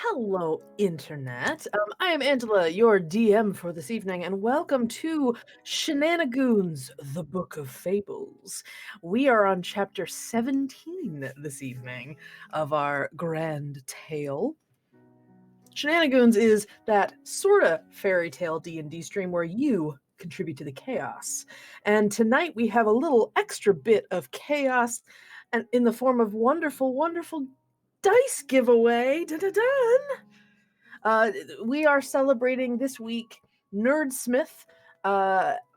Hello, Internet. I am Angela, your DM for this evening, and welcome to Shenanigoons, the Book of Fables. We are on chapter 17 this evening of our grand tale. Shenanigoons is that sorta fairy tale D&D stream where you contribute to the chaos. And tonight we have a little extra bit of chaos and in the form of wonderful, wonderful dice giveaway. Dun-dun-dun. We are celebrating this week Nerdsmith,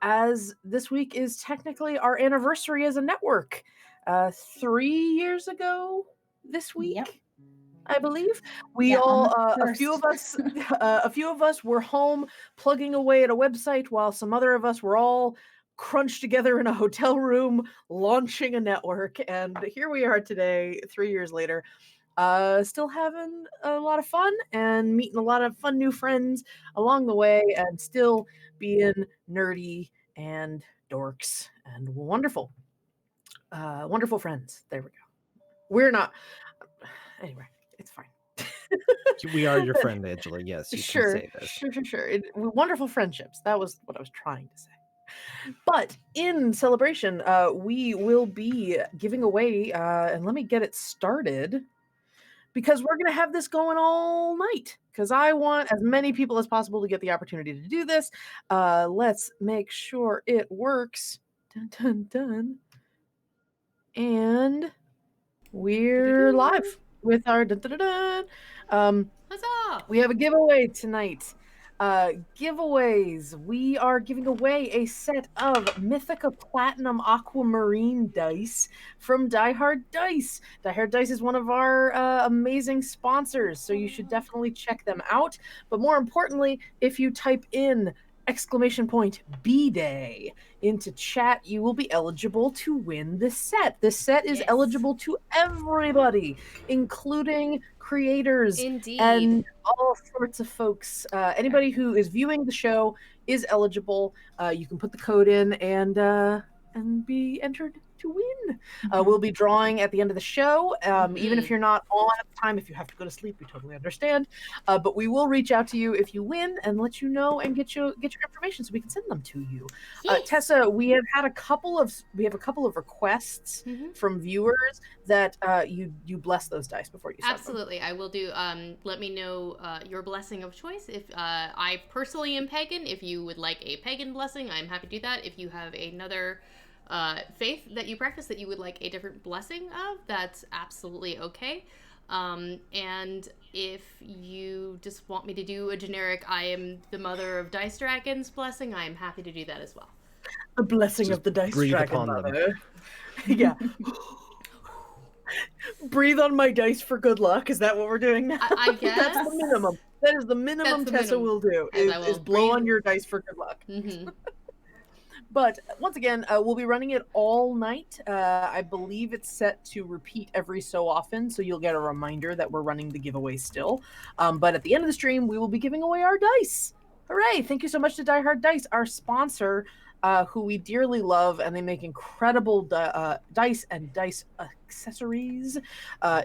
as this week is technically our anniversary as a network. 3 years ago this week. Yep. I believe we Yeah, all, on the a few of first. us, a few of us were home plugging away at a website, while some other of us were all crunched together in a hotel room, launching a network. And here we are today, 3 years later, still having a lot of fun and meeting a lot of fun new friends along the way, and still being nerdy and dorks and wonderful, wonderful friends. There we go. We're not. Anyway, it's fine. We are your friend, Angela. Yes, you can say this. Sure. Wonderful friendships. That was what I was trying to say. But in celebration, we will be giving away, and let me get it started, because we're going to have this going all night, because I want as many people as possible to get the opportunity to do this. Let's make sure it works. Dun, dun, dun. And we're live with our dun, dun, dun, dun. Huzzah! We have a giveaway tonight. Giveaways. We are giving away a set of Mythica Platinum Aquamarine dice from Die Hard Dice. Die Hard Dice is one of our amazing sponsors, so you should definitely check them out. But more importantly, if you type in !B-Day into chat, you will be eligible to win this set. This set is eligible to everybody, including creators. Indeed. And all sorts of folks. Anybody who is viewing the show is eligible. You can put the code in and be entered to win. We'll be drawing at the end of the show. Even if you're not on at the time, if you have to go to sleep, we totally understand. But we will reach out to you if you win and let you know and get your information so we can send them to you. Yes. Tessa, we have a couple of requests from viewers that you bless those dice before you send them. Absolutely, I will do. Let me know your blessing of choice. If I personally am pagan, if you would like a pagan blessing, I'm happy to do that. If you have another faith that you practice that you would like a different blessing of, that's absolutely okay. And if you just want me to do a generic I am the mother of dice dragons blessing, I'm happy to do that as well. The blessing Just of the dice breathe dragon upon them. mother. Yeah. Breathe on my dice for good luck. Is that what we're doing now? I guess. That's the minimum. That is the minimum That's the Tessa minimum. will do, As I will is blow on breathe. your dice for good luck. Mm-hmm. But once again, we'll be running it all night. I believe it's set to repeat every so often, so you'll get a reminder that we're running the giveaway still. But at the end of the stream, we will be giving away our dice. Hooray! Thank you so much to Die Hard Dice, our sponsor, who we dearly love, and they make incredible dice and dice accessories,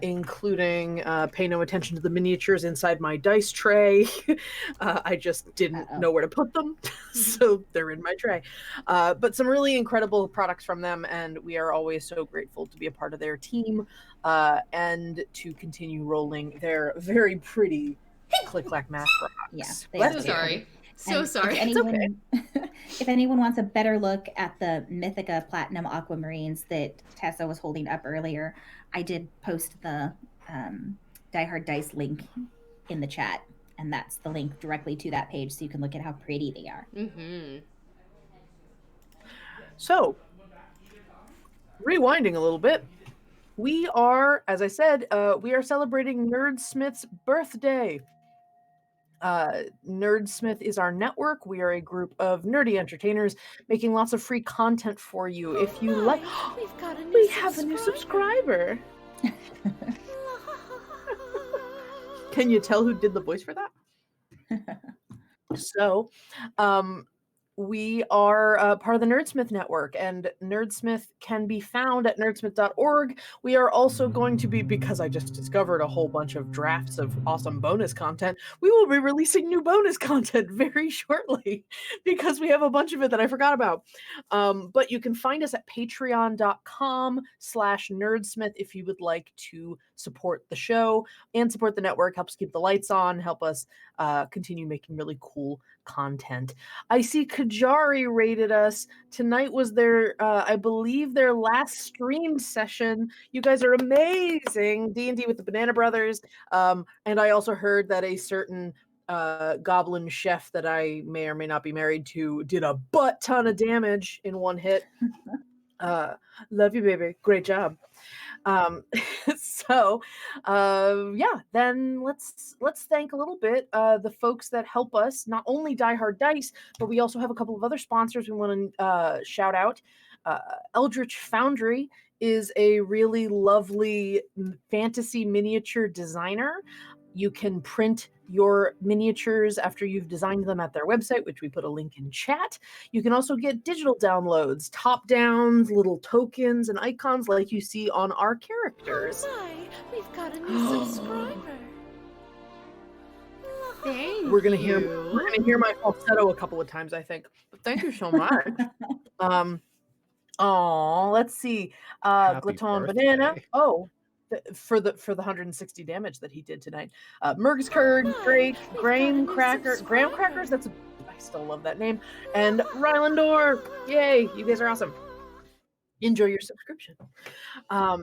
including pay no attention to the miniatures inside my dice tray. I just didn't know where to put them, so they're in my tray. But some really incredible products from them, and we are always so grateful to be a part of their team and to continue rolling their very pretty click-clack math rocks. Yeah, So sorry. So And sorry. If anyone, if anyone wants a better look at the Mythica Platinum Aquamarines that Tessa was holding up earlier, I did post the Die Hard Dice link in the chat, and that's the link directly to that page, so you can look at how pretty they are. Mm-hmm. So, rewinding a little bit, we are, as I said, we are celebrating Nerdsmith's birthday. Nerdsmith is our network. We are a group of nerdy entertainers making lots of free content for you. If you like, We've got a new we have a new subscriber. Can you tell who did the voice for that? So, we are part of the Nerdsmith Network, and Nerdsmith can be found at nerdsmith.org. We are also going to be, because I just discovered a whole bunch of drafts of awesome bonus content, we will be releasing new bonus content very shortly because we have a bunch of it that I forgot about. But you can find us at patreon.com/nerdsmith if you would like to support the show and support the network. Helps keep the lights on, help us continue making really cool content. I see Kajari rated us. Tonight was their, I believe, their last stream session. You guys are amazing. D&D with the Banana Brothers. And I also heard that a certain goblin chef that I may or may not be married to did a butt ton of damage in one hit. Love you, baby. Great job. Yeah, then let's thank a little bit the folks that help us, not only Die Hard Dice, but we also have a couple of other sponsors we want to shout out. Eldritch Foundry is a really lovely fantasy miniature designer. You can print your miniatures after you've designed them at their website, which we put a link in chat. You can also get digital downloads, top downs, little tokens and icons like you see on our characters. Oh my, we've got a new subscriber. Thank We're gonna you. hear my falsetto a couple of times, I think. But thank you so much. Let's see. Happy Glaton Banana. birthday. Oh, for the 160 damage that he did tonight. Mergskurd, Drake, Graham Crackers. That's I still love that name. And Rylandor. Yay, you guys are awesome. Enjoy your subscription. Where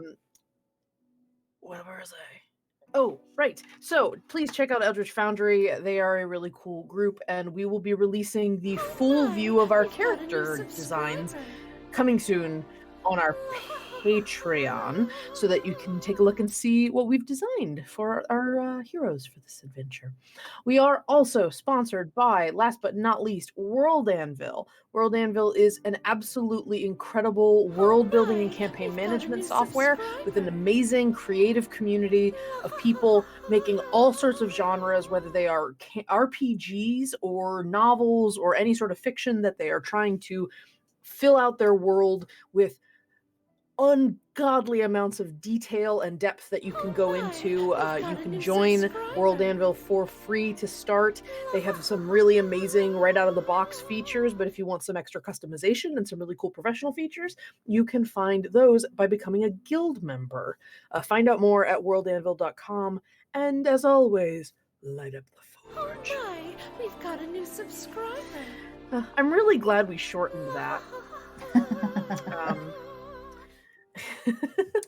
was I? Oh, right. So please check out Eldritch Foundry. They are a really cool group, and we will be releasing the full view of our character designs coming soon on our Patreon, so that you can take a look and see what we've designed for our heroes for this adventure. We are also sponsored by, last but not least, World Anvil. World Anvil is an absolutely incredible world building and campaign management software with an amazing creative community of people making all sorts of genres, whether they are RPGs or novels or any sort of fiction that they are trying to fill out their world with ungodly amounts of detail and depth that you can go into. You can join World Anvil for free to start. They have some really amazing right out of the box features, but if you want some extra customization and some really cool professional features, you can find those by becoming a guild member. Find out more at worldanvil.com, and as always, light up the forge. Oh my, we've got a new subscriber. I'm really glad we shortened that.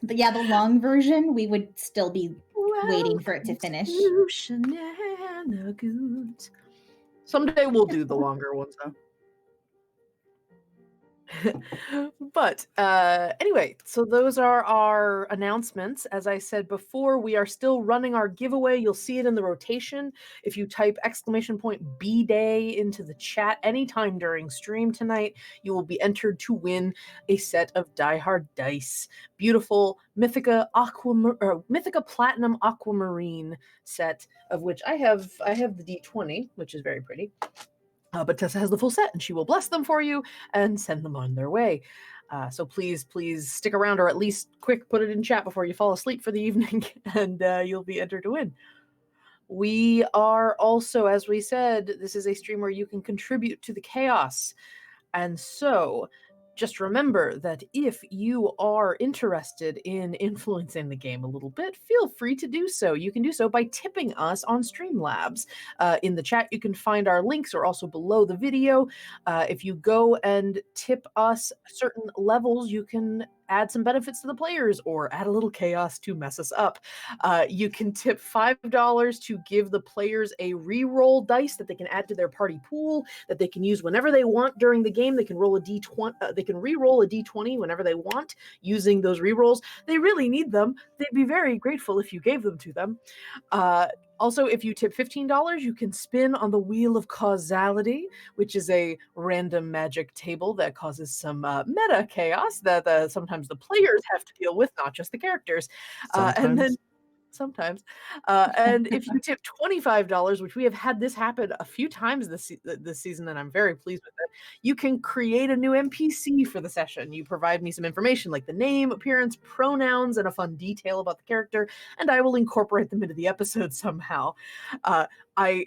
But yeah, the long version, we would still be waiting for it to finish. Shenanigoons. Someday we'll do the longer ones, though. But anyway, so those are our announcements. As I said before, we are still running our giveaway. You'll see it in the rotation. If you type !B-day into the chat anytime during stream tonight, you will be entered to win a set of Die Hard Dice. Beautiful Mythica Platinum Aquamarine set, of which I have the D20, which is very pretty. But Tessa has the full set, and she will bless them for you and send them on their way. So please stick around, or at least quick put it in chat before you fall asleep for the evening, and you'll be entered to win. We are also, as we said, this is a stream where you can contribute to the chaos. And so just remember that if you are interested in influencing the game a little bit, feel free to do so. You can do so by tipping us on Streamlabs. In the chat, you can find our links, or also below the video. If you go and tip us certain levels, you can add some benefits to the players, or add a little chaos to mess us up. You can tip $5 to give the players a reroll dice that they can add to their party pool, that they can use whenever they want during the game. They can roll a D20. They can re-roll a D20 whenever they want using those re-rolls. They really need them. They'd be very grateful if you gave them to them. Also, if you tip $15, you can spin on the Wheel of Causality, which is a random magic table that causes some meta chaos that sometimes the players have to deal with, not just the characters. And then sometimes. And if you tip $25, which we have had this happen a few times this season, and I'm very pleased with it, You can create a new NPC for the session. You provide me some information like the name, appearance, pronouns, and a fun detail about the character, and I will incorporate them into the episode somehow.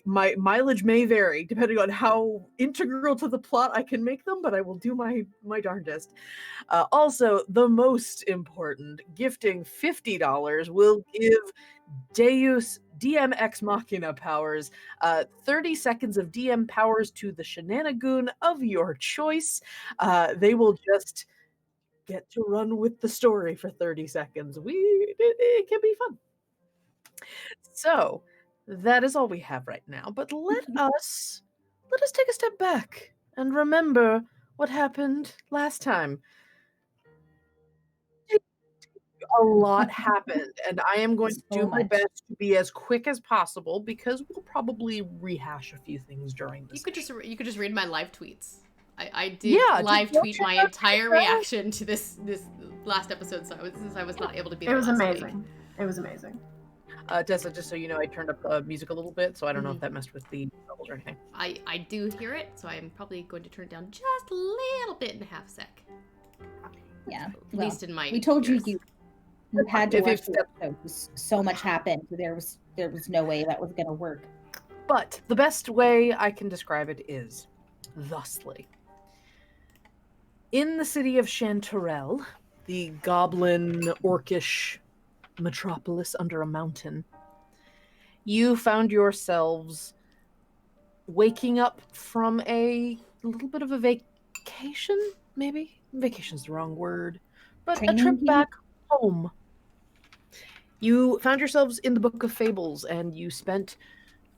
My mileage may vary depending on how integral to the plot I can make them, but I will do my darndest. Also, the most important, gifting $50 will give Deus DM Ex Machina powers, 30 seconds of DM powers to the Shenanigoon of your choice. They will just get to run with the story for 30 seconds. It can be fun. So that is all we have right now. But let us take a step back and remember what happened last time. A lot happened, and I am going to So do my much. best to be as quick as possible because we'll probably rehash a few things during this. You could just read my live tweets. I did Yeah, live just tweet my entire reaction to this last episode, since I was not able to be there. It was last amazing. week. It was amazing. Tessa, just so you know, I turned up the music a little bit, so I don't know if Mhm. that messed with the levels or anything. I do hear it, so I'm probably going to turn it down just a little bit in a half sec. Yeah. At Well, least in my we told ears. you had to If watch it's- the episode. So much happened. There was no way that was going to work. But the best way I can describe it is thusly. In the city of Chanterelle, the goblin orcish metropolis under a mountain, you found yourselves waking up from a little bit of a vacation, maybe? Vacation's the wrong word. But a Training trip camp? back home. You found yourselves in the Book of Faebles, and you spent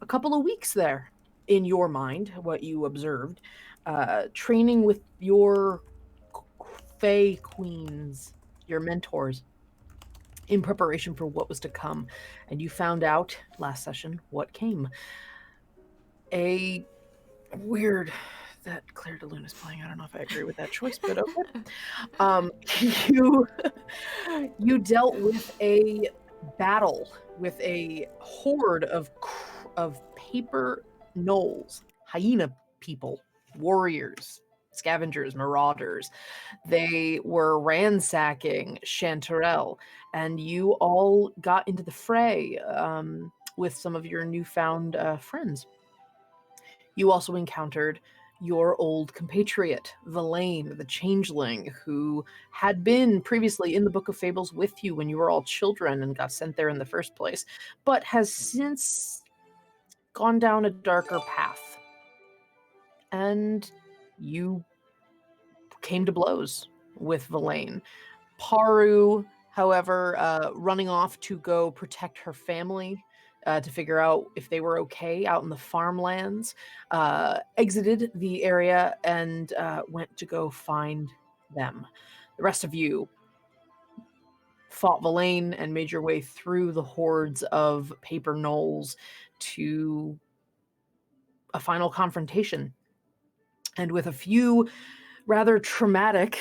a couple of weeks there, in your mind, what you observed, training with your Fae Queens, your mentors, in preparation for what was to come. And you found out last session what came. A weird that Claire de Lune is playing. I don't know if I agree with that choice, but okay. You dealt with a battle with a horde of paper gnolls, hyena people, warriors, scavengers, marauders. They were ransacking Chanterelle, and you all got into the fray with some of your newfound friends. You also encountered your old compatriot, Verlaine, the changeling, who had been previously in the Book of Fables with you when you were all children and got sent there in the first place, but has since gone down a darker path. And you came to blows with Verlaine. Paru, however, running off to go protect her family, to figure out if they were okay out in the farmlands, exited the area and went to go find them. The rest of you fought Verlaine and made your way through the hordes of paper gnolls to a final confrontation. And with a few rather traumatic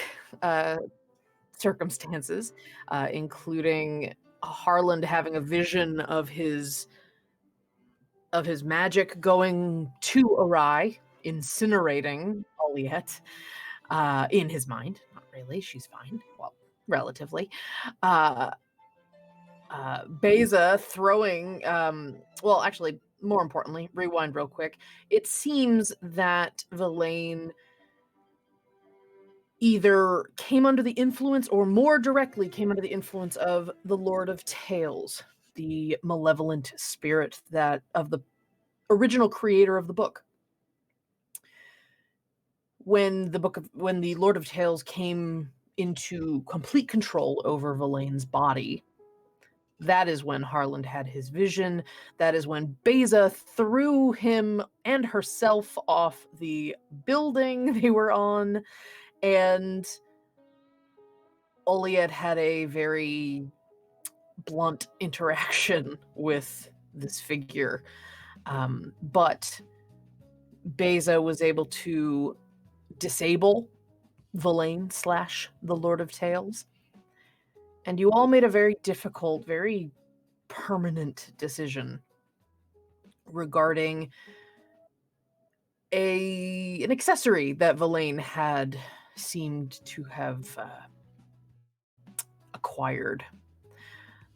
circumstances, including Harland having a vision of his magic going too awry, incinerating Oliette in his mind. Not really, she's fine. Well, relatively. Beza throwing, well, actually, more importantly, rewind real quick. It seems that Verlaine either came under the influence or more directly came under the influence of the Lord of Tales, the malevolent spirit that of the original creator of the book. When the Lord of Tales came into complete control over Verlaine's body, that is when Harland had his vision. That is when Beza threw him and herself off the building they were on, and Oliette had a very blunt interaction with this figure. But Beza was able to disable Verlaine / the Lord of Tales. And you all made a very difficult, very permanent decision regarding a an accessory that Verlaine had seemed to have acquired.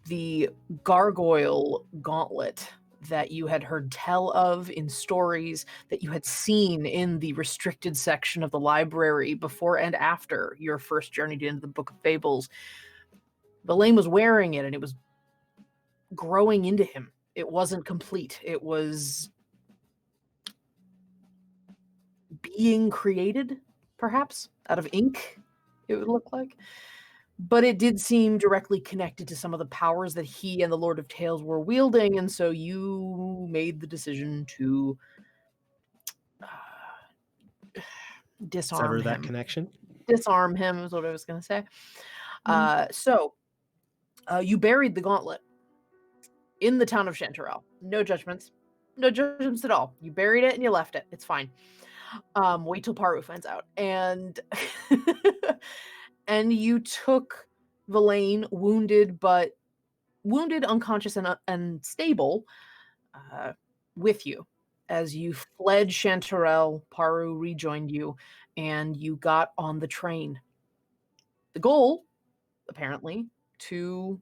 The gargoyle gauntlet that you had heard tell of in stories, that you had seen in the restricted section of the library before and after your first journey into the Book of Fables. Verlaine was wearing it, and it was growing into him. It wasn't complete. It was being created, perhaps, out of ink, it would look like. But it did seem directly connected to some of the powers that he and the Lord of Tales were wielding, and so you made the decision to disarm Sever him. that connection. Disarm him is what I was going to say. So you buried the gauntlet in the town of Chanterelle. No judgments. No judgments at all. You buried it and you left it. It's fine. Wait till Paru finds out. And and you took Verlaine, wounded, unconscious, and stable, with you. As you fled Chanterelle, Paru rejoined you, and you got on the train. The goal, apparently, to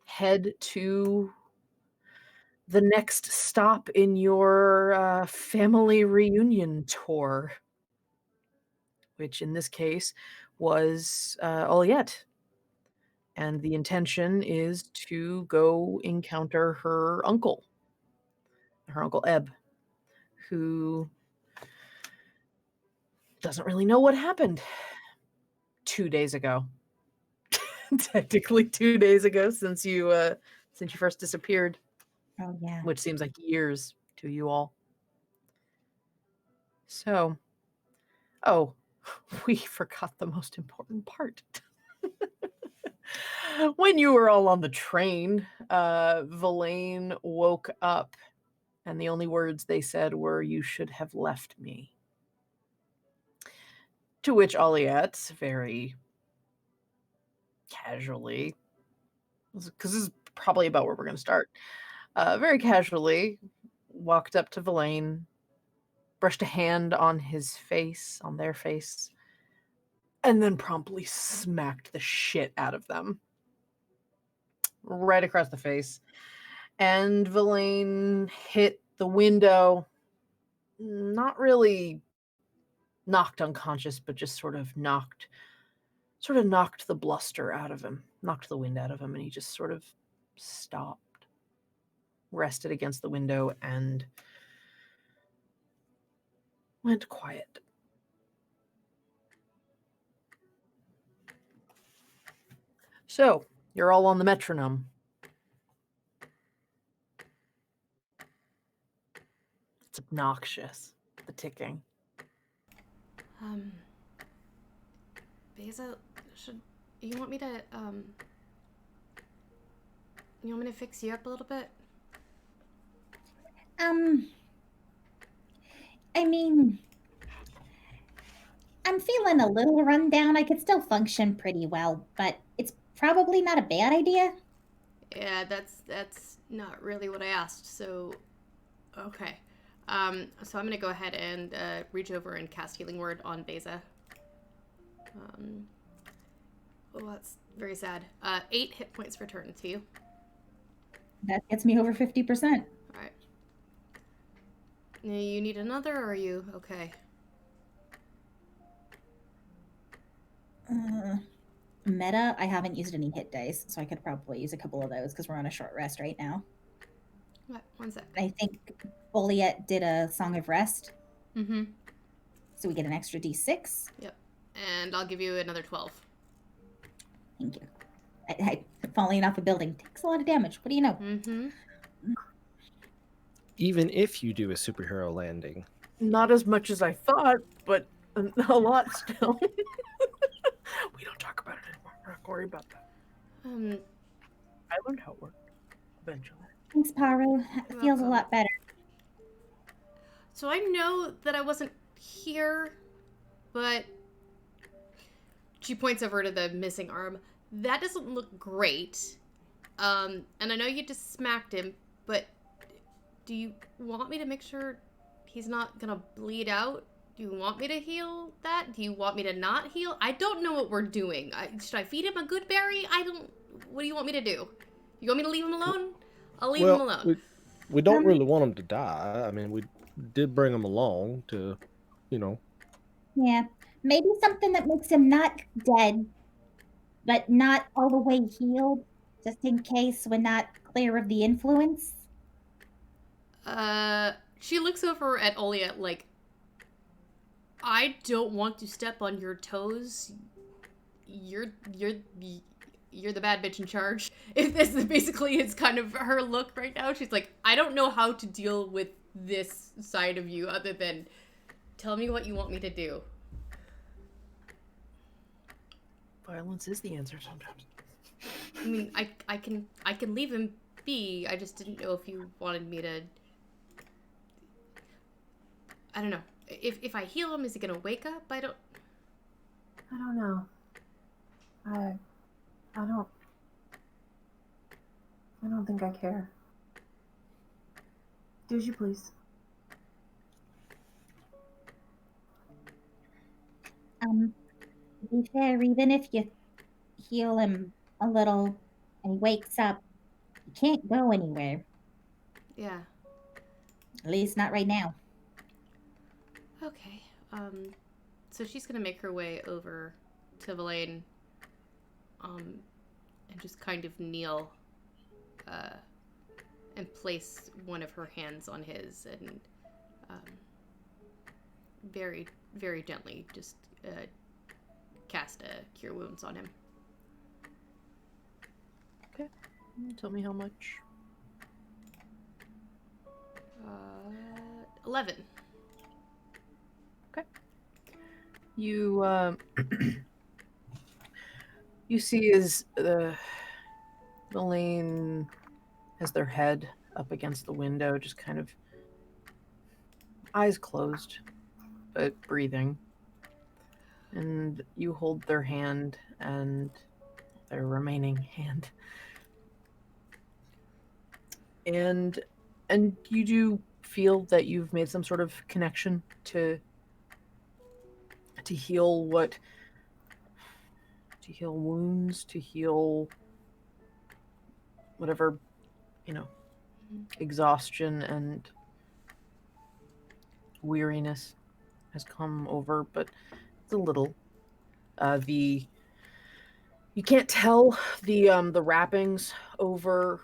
head to the next stop in your family reunion tour, which in this case was Oliette. And the intention is to go encounter her uncle Eb, who doesn't really know what happened 2 days ago. Technically 2 days ago since you first disappeared. Oh, yeah. Which seems like years to you all. So, we forgot the most important part. When you were all on the train, Verlaine woke up, and the only words they said were, "You should have left me." To which Oliette, very casually, because this is probably about where we're going to start, very casually walked up to Verlaine, brushed a hand on their face, and then promptly smacked the shit out of them. Right across the face. And Verlaine hit the window, not really knocked unconscious, but just sort of knocked the bluster out of him, knocked the wind out of him, and he just sort of stopped, rested against the window, and went quiet. So, you're all on the metronome. It's obnoxious, the ticking. Beza, you want me to, you want me to fix you up a little bit? I mean, I'm feeling a little run down. I could still function pretty well, but it's probably not a bad idea. Yeah, that's not really what I asked, so okay. So I'm gonna go ahead and reach over and cast Healing Word on Beza. Oh, that's very sad. 8 hit points return to you. That gets me over 50%. Alright. You need another, or are you okay? Meta, I haven't used any hit dice, so I could probably use a couple of those because we're on a short rest right now. What? 1 sec. I think Oliette did a Song of Rest. Mm-hmm. So we get an extra d6. Yep. And I'll give you another 12. Thank you. Falling off a building takes a lot of damage. What do you know? Mm-hmm. Even if you do a superhero landing. Not as much as I thought, but a lot still. We don't talk about it anymore. We're not worried about that. I learned how it worked eventually. Thanks, Paru. That feels a lot better. So I know that I wasn't here, but she points over to the missing arm. That doesn't look great. And I know you just smacked him, but do you want me to make sure he's not gonna bleed out? Do you want me to heal that? Do you want me to not heal? I don't know what we're doing. Should I feed him a good berry? I don't... What do you want me to do? You want me to leave him alone? I'll leave him alone. We don't really want him to die. I mean, we did bring him along to, you know. Yeah, maybe something that makes him not dead, but not all the way healed, just in case we're not clear of the influence. She looks over at Olia like, I don't want to step on your toes. You're the bad bitch in charge. If this is basically is kind of her look right now, she's like, I don't know how to deal with this side of you other than tell me what you want me to do. Violence is the answer sometimes. I mean, I can leave him be. I just didn't know if you wanted me to. I don't know. If I heal him, is he gonna wake up? I don't know. I don't think I care. Do as you please. To be fair, even if you heal him a little and he wakes up, he can't go anywhere. Yeah. At least not right now. Okay. So she's gonna make her way over to Villain, and just kind of kneel, and place one of her hands on his, and very, very gently just cast a Cure Wounds on him. Okay. Tell me how much. 11. Okay. You you see as Elaine has their head up against the window, just kind of eyes closed, but breathing. And you hold their hand and their remaining hand. And you do feel that you've made some sort of connection to heal wounds, to heal whatever, exhaustion and weariness has come over, but it's a little. You can't tell the wrappings over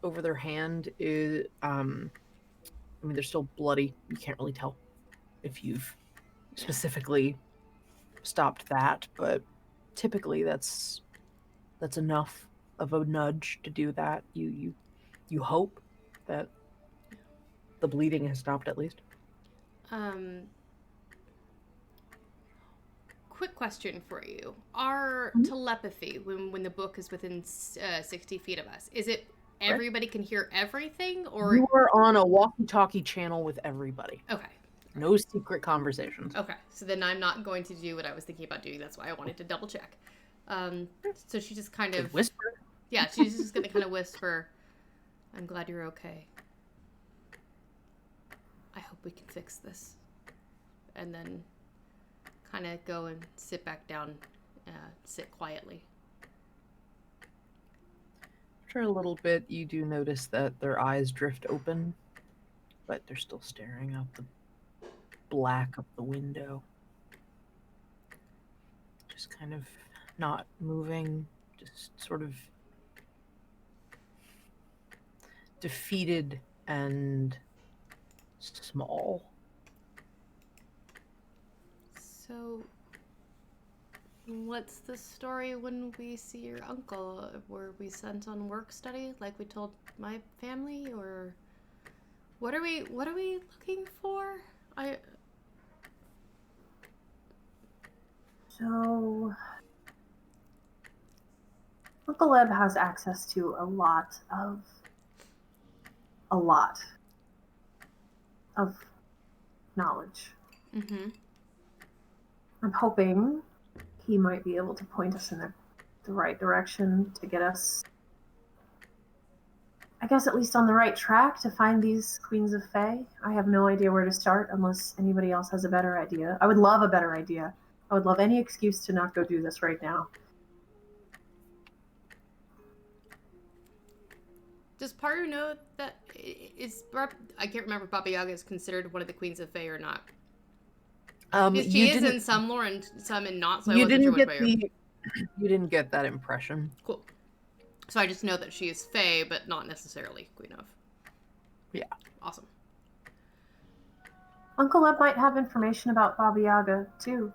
their hand is they're still bloody. You can't really tell if you've specifically stopped that, but typically that's enough of a nudge to do that. You hope that the bleeding has stopped at least. Quick question for you. Our telepathy, when the book is within 60 feet of us, is it everybody can hear everything, or you are on a walkie-talkie channel with everybody? Okay. No secret conversations. Okay, so then I'm not going to do what I was thinking about doing. That's why I wanted to double check. So she just kind of whisper. Yeah, she's just gonna kind of whisper, "I'm glad you're okay. I hope we can fix this," and then kind of go and sit back down, sit quietly. After a little bit, you do notice that their eyes drift open, but they're still staring out the black of the window. Just kind of not moving, just sort of defeated and small. So, what's the story when we see your uncle? Were we sent on work study like we told my family, or what are we looking for? So, Uncle Eb has access to a lot of knowledge. Mm-hmm. I'm hoping he might be able to point us in the right direction to get us I guess at least on the right track to find these Queens of Fae. I have no idea where to start unless anybody else has a better idea. I would love a better idea. I would love any excuse to not go do this right now. Does Paru know that I can't remember if Baba Yaga is considered one of the Queens of Fae or not. She is in some lore and some in not, so I wasn't sure which way. You didn't get that impression. Cool. So I just know that she is Fae, but not necessarily Queen of. Yeah. Awesome. Uncle Eb might have information about Baba Yaga, too.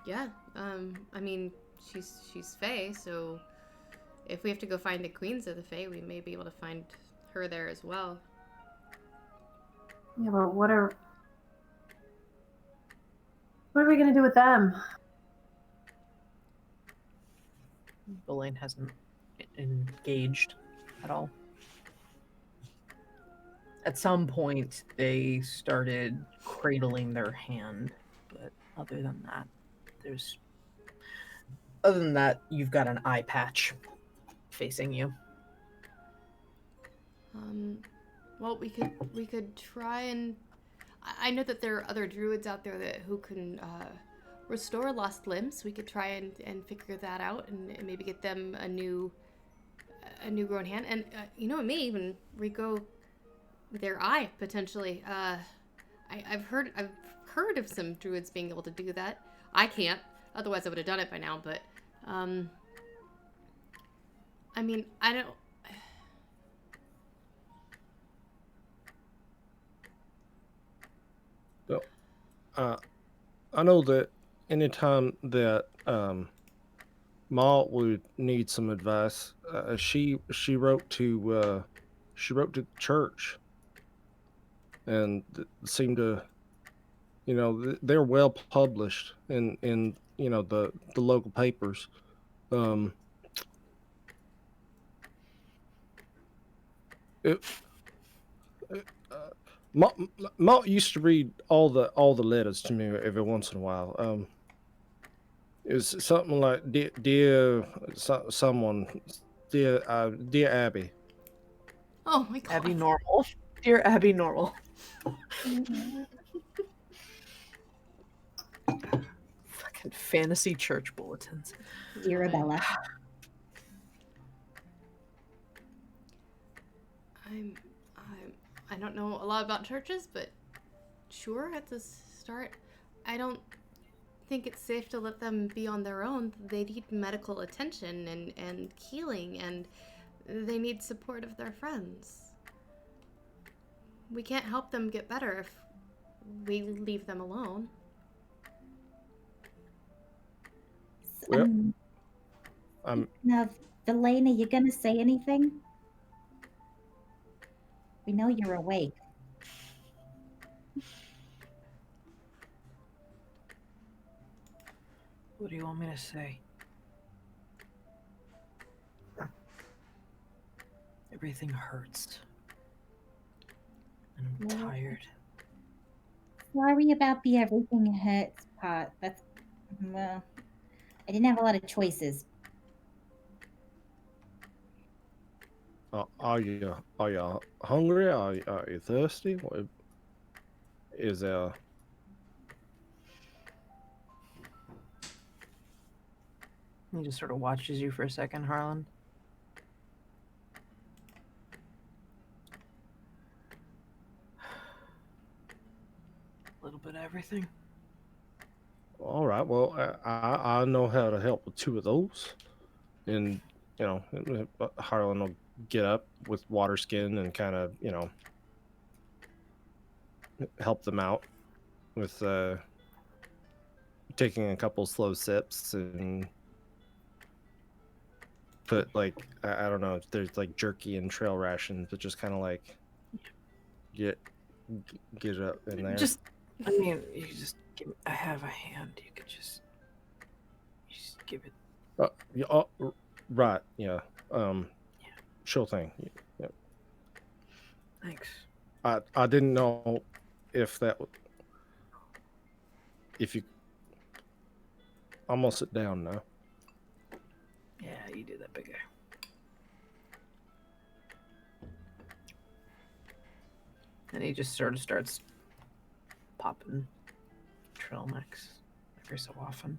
Yeah. I mean, she's Fae, so if we have to go find the Queens of the Fae, we may be able to find her there as well. Yeah, but what are we going to do with them? Belaine hasn't engaged at all. At some point, they started cradling their hand, but other than that, you've got an eye patch facing you. Well, we could try and. I know that there are other druids out there who can restore lost limbs. We could try and figure that out and maybe get them a new grown hand, and it may even regrow their eye potentially. I've heard of some druids being able to do that. I can't, otherwise I would have done it by now. But I mean, I don't. I know that anytime that Ma would need some advice, she wrote to the church, and seemed to, they're well published in the local papers. Ma used to read all the letters to me every once in a while. It was something like dear someone, dear Abby. Oh my god. Abby Normal. Dear Abby Normal. Fucking fantasy church bulletins. Arabella. I don't know a lot about churches, but sure, at the start, I don't think it's safe to let them be on their own. They need medical attention and healing, and they need support of their friends. We can't help them get better if we leave them alone. Well, Now, Delaney, you gonna say anything? We know you're awake. What do you want me to say? Everything hurts. And I'm tired. Sorry about the everything hurts part. That's, well, I didn't have a lot of choices. Are you hungry? Are you thirsty? What is there? He just sort of watches you for a second, Harlan. A little bit of everything. All right. Well, I know how to help with two of those, and Harlan will get up with water skin and kind of help them out with taking a couple slow sips and put I don't know if there's like jerky and trail rations, but just kind of like get it up in there. You just give me, I have a hand. You could just give it. Right. Yeah. Sure thing. Yeah. Thanks. I didn't know if you. I'm gonna sit down now. Yeah, you do that, big guy. And he just sort of starts popping turtlenecks every so often.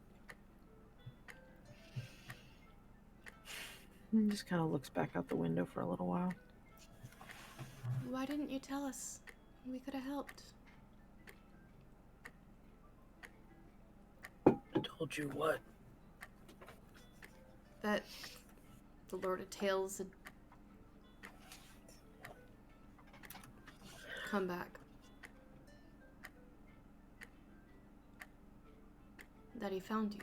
And just kind of looks back out the window for a little while. Why didn't you tell us? We could have helped. I told you what? That the Lord of Tales had come back. That he found you.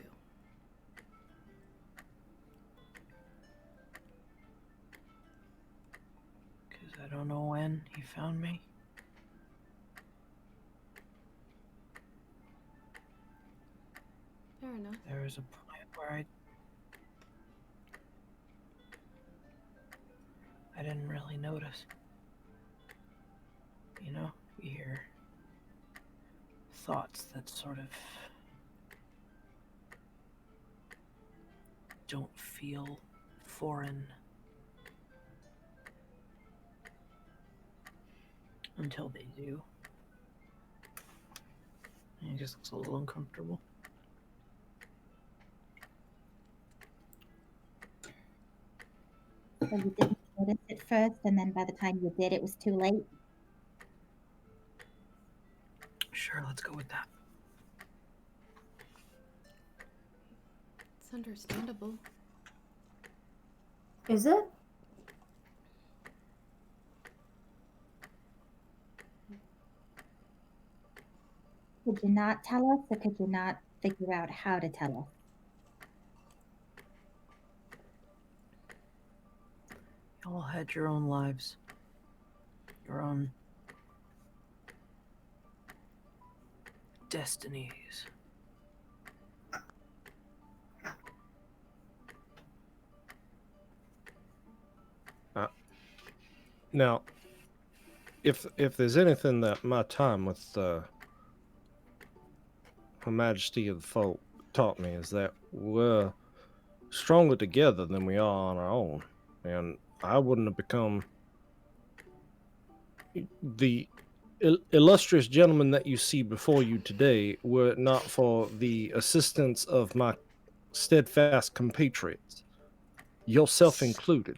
Because I don't know when he found me. Fair enough. There was a point where I didn't really notice. You know, you hear thoughts that sort of don't feel foreign until they do. And he just looks a little uncomfortable. So you didn't notice it first, and then by the time you did, it was too late. Sure, let's go with that. It's understandable. Is it? Could you not tell us, or could you not figure out how to tell us? You all had your own lives. Your own destinies. Now, if there's anything that my time with Her Majesty of the Folk taught me, is that we're stronger together than we are on our own. And I wouldn't have become the illustrious gentleman that you see before you today were it not for the assistance of my steadfast compatriots, yourself included.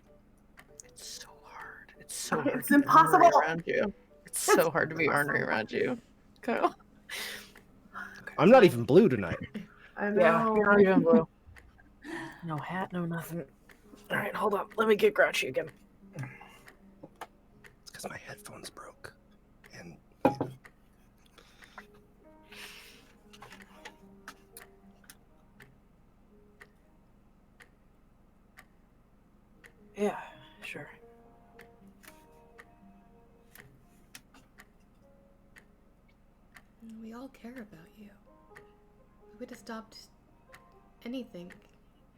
It's so hard. It's so hard. It's to be ornery impossible. around you. It's so hard to be ornery around you. Kyle. I'm not even blue tonight. I know. Yeah, you're not even blue. No hat, no nothing. All right, hold up. Let me get grouchy again. It's because my headphones broke. And Yeah, sure. We all care about you. We would have stopped anything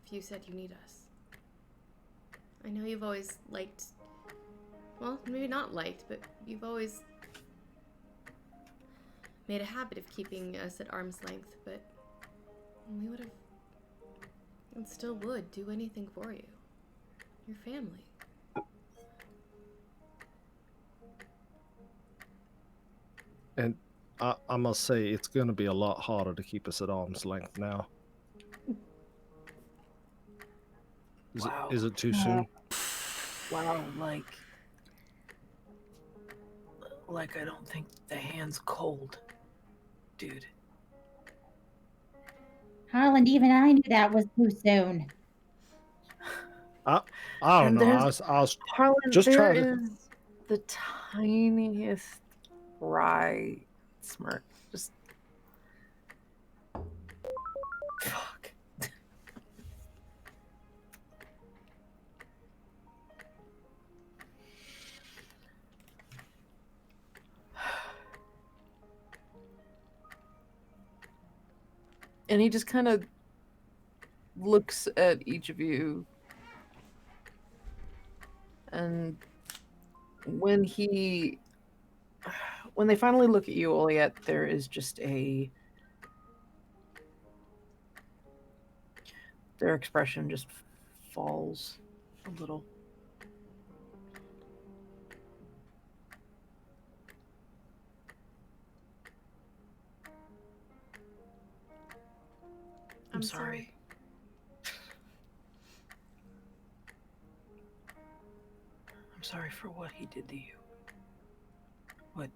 if you said you need us. I know you've always liked, well, maybe not liked, but you've always made a habit of keeping us at arm's length, but we would have, and still would, do anything for you. Your family. and I must say, it's going to be a lot harder to keep us at arm's length now. Wow. Is it too soon? Wow, like I don't think the hand's cold, dude. Holland, even I knew that was too soon. I don't And know. there's- I was Harlan, Just there try to- is the tiniest wry smirk. Just fuck. And he just kind of looks at each of you. And when they finally look at you, Oliet, there is just their expression just falls a little. I'm sorry. I'm sorry for what he did to you. What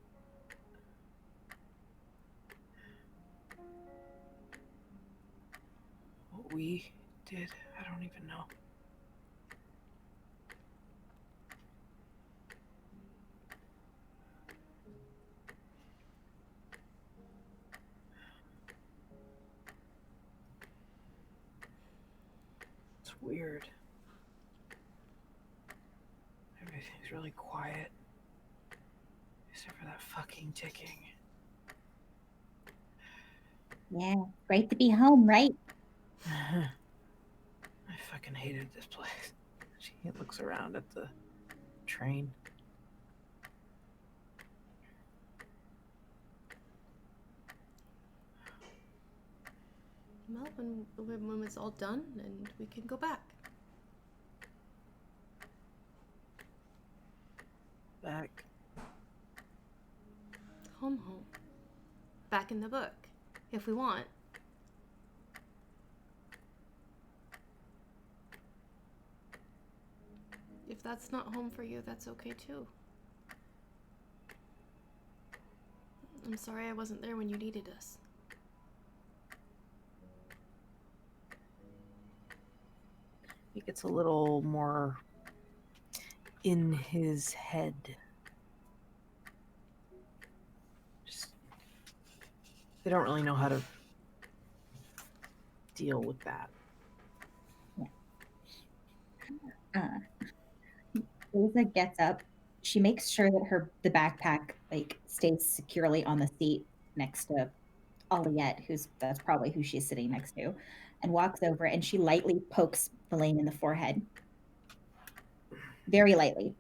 we did, I don't even know. It's weird. Everything's really quiet. Except for that fucking ticking. Yeah, great to be home, right? I fucking hated this place. She looks around at the train. Well, when it's all done, and we can go back. Back. Home. Back in the book, if we want. If that's not home for you, that's okay too. I'm sorry I wasn't there when you needed us. He gets a little more in his head. Just, they don't really know how to deal with that. Lisa gets up. She makes sure that the backpack stays securely on the seat next to Aliette, that's probably who she's sitting next to, and walks over and she lightly pokes Elaine in the forehead. Very lightly.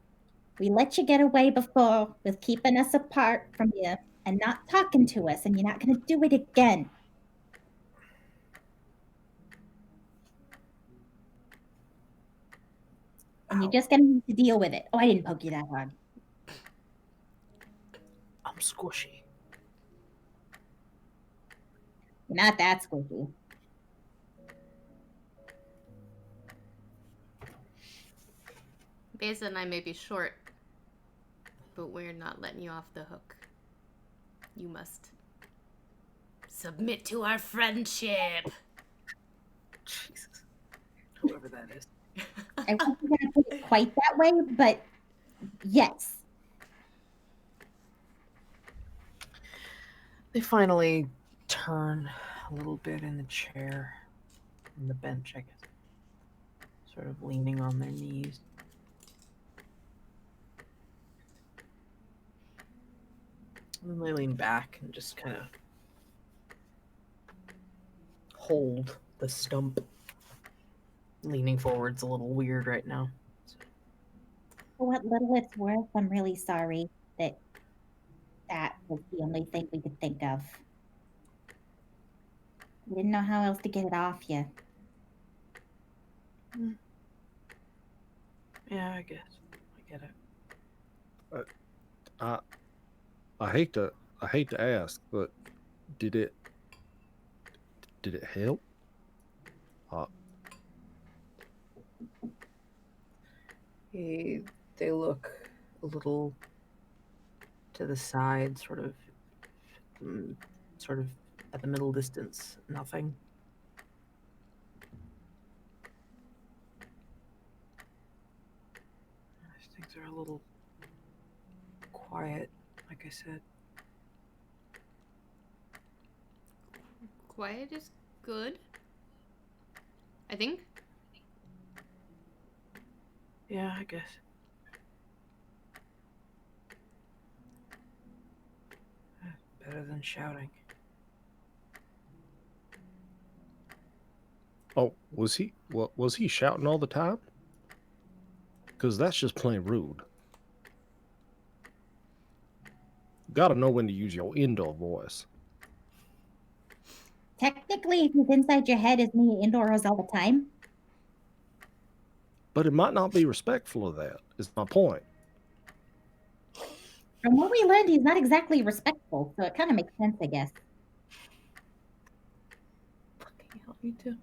We let you get away before with keeping us apart from you and not talking to us, and you're not going to do it again. And you're just going to need to deal with it. Oh, I didn't poke you that hard. I'm squishy. You're not that squishy. Beza and I may be short, but we're not letting you off the hook. You must submit to our friendship. Jesus. Whoever that is. I wasn't going to put it quite that way, but yes. They finally turn a little bit in the chair, in the bench, I guess. Sort of leaning on their knees. And then they lean back and just kind of hold the stump. Leaning forward's a little weird right now. For what little it's worth, I'm really sorry that was the only thing we could think of. We didn't know how else to get it off you. Yeah, I guess. I get it. I hate to ask, but did it help? They look a little to the side, sort of at the middle distance. Nothing. Things are a little quiet, like I said. Quiet is good, I think. Yeah, I guess. Better than shouting. Oh, was he shouting all the time? Because that's just plain rude. Gotta know when to use your indoor voice. Technically, if he's inside your head, isn't he indoors all the time? But it might not be respectful of that, is my point. From what we learned, he's not exactly respectful, so it kind of makes sense, I guess. Fucking hell, Me too.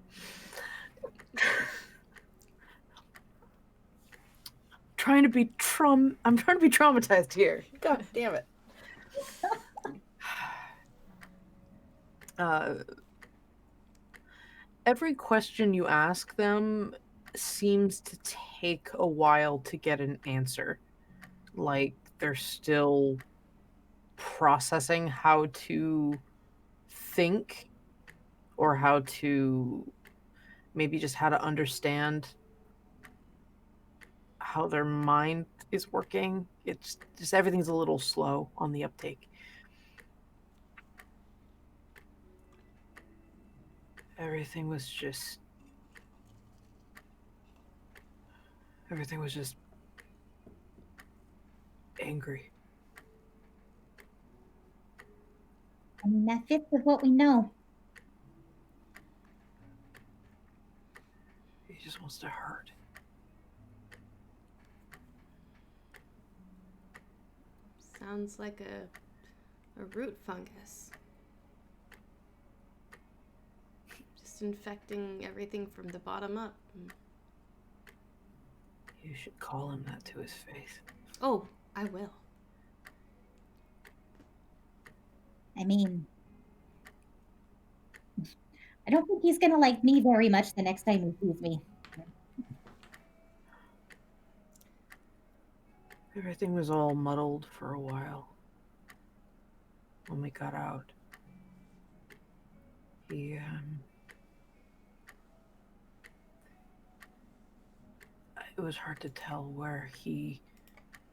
I'm trying to be traumatized here. God damn it. Every question you ask them seems to take a while to get an answer. Like they're still processing how to think or how to maybe just how to understand how their mind is working. It's just everything's a little slow on the uptake. Everything was just angry. I mean, that fits with what we know. He just wants to hurt. Sounds like a root fungus. Just infecting everything from the bottom up. You should call him that to his face. Oh, I will. I mean, I don't think he's gonna like me very much the next time he sees me. Everything was all muddled for a while. When we got out, he, it was hard to tell where he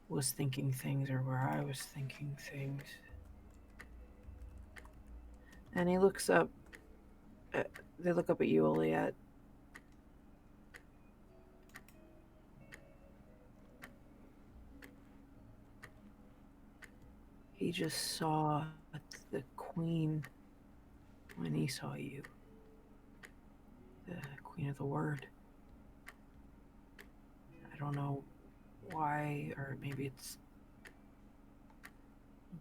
was thinking things or where I was thinking things. And he looks up, they look up at you, Oliette. He just saw the queen when he saw you. The queen of the word. I don't know why, or maybe it's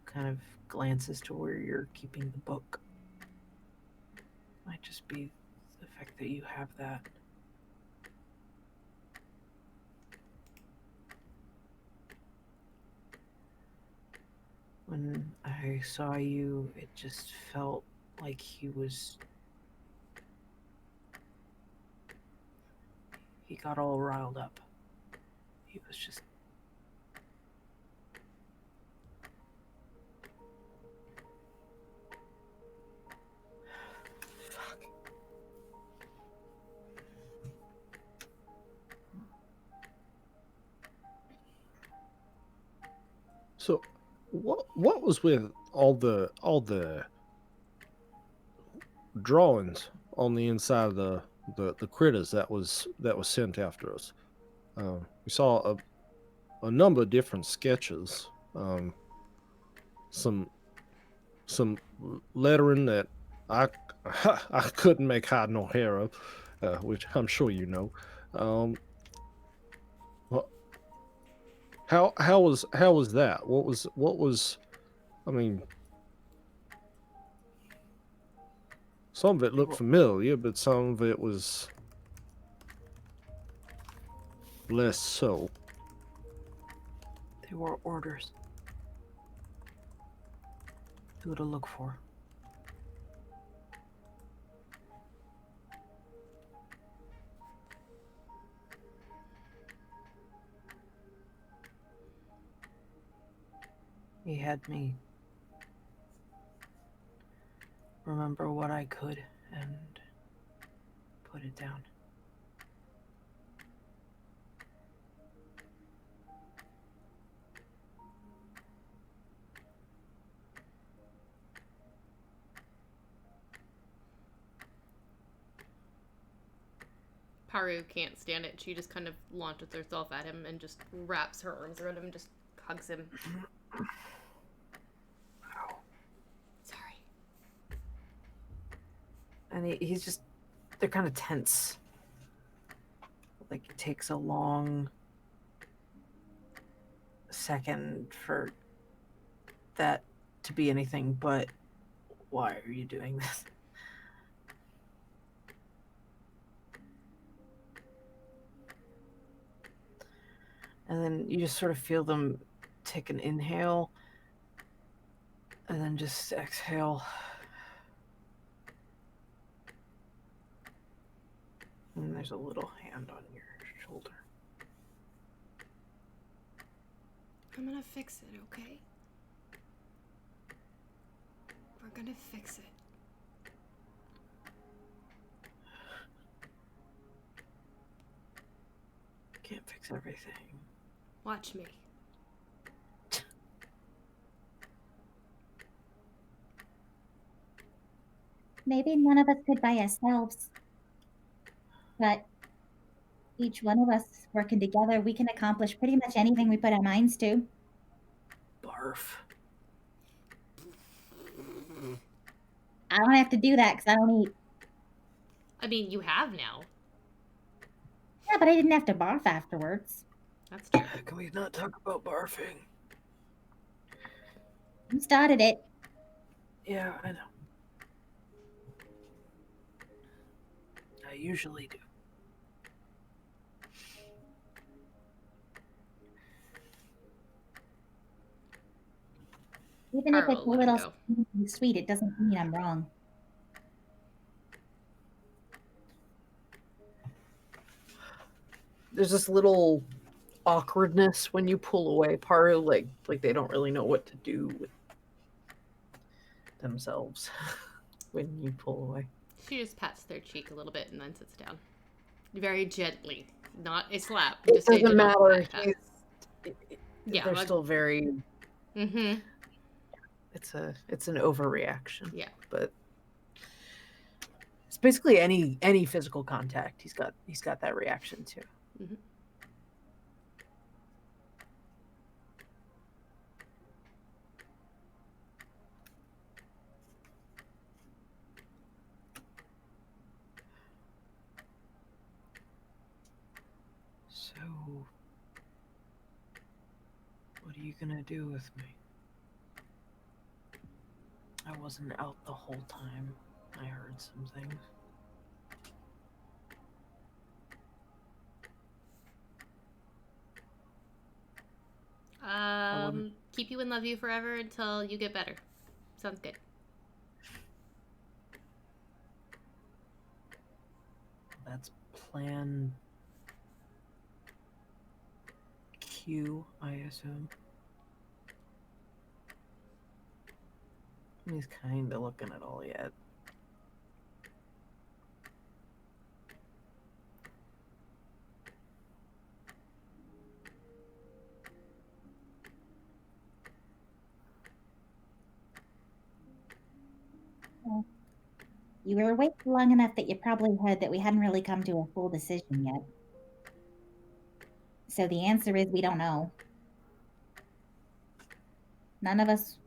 kind of glances to where you're keeping the book. Might just be the fact that you have that. When I saw you, it just felt like he got all riled up. He was just... Fuck. So, what was with all the drawings on the inside of the critters that was sent after us? We saw a number of different sketches. Some lettering that I I couldn't make hide nor hair of, which I'm sure you know. Well, how was that? What was? I mean, some of it looked familiar, but some of it was less so. They were orders. Who to look for. He had me remember what I could and put it down. Paru can't stand it. She just kind of launches herself at him and just wraps her arms around him and just hugs him. Sorry. And he's just... They're kind of tense. Like, it takes a long second for that to be anything but, why are you doing this? And then you just sort of feel them take an inhale and then just exhale. And there's a little hand on your shoulder. I'm gonna fix it, okay? We're gonna fix it. Can't fix everything. Watch me. Maybe none of us could by ourselves, but each one of us working together, we can accomplish pretty much anything we put our minds to. Barf. I don't have to do that because I don't eat. I mean, you have now. Yeah, but I didn't have to barf afterwards. That's true. Can we not talk about barfing? You started it. Yeah, I know. I usually do. Even if it's Carl, a let him little go. sweet, it doesn't mean I'm wrong. There's this little awkwardness when you pull away, part of like they don't really know what to do with themselves when you pull away. She just pats their cheek a little bit and then sits down. Very gently. Not a slap. It Just a doesn't gentle matter. pat. Yeah. They're still very. Mm-hmm. It's an overreaction. Yeah. But it's basically any physical contact. He's got that reaction too. Mm-hmm. So, what are you gonna do with me? I wasn't out the whole time. I heard some things. Keep you and love you forever until you get better. Sounds good. That's plan Q, I assume. He's kind of looking at all yet. You were awake long enough that you probably heard that we hadn't really come to a full decision yet. So the answer is we don't know. None of us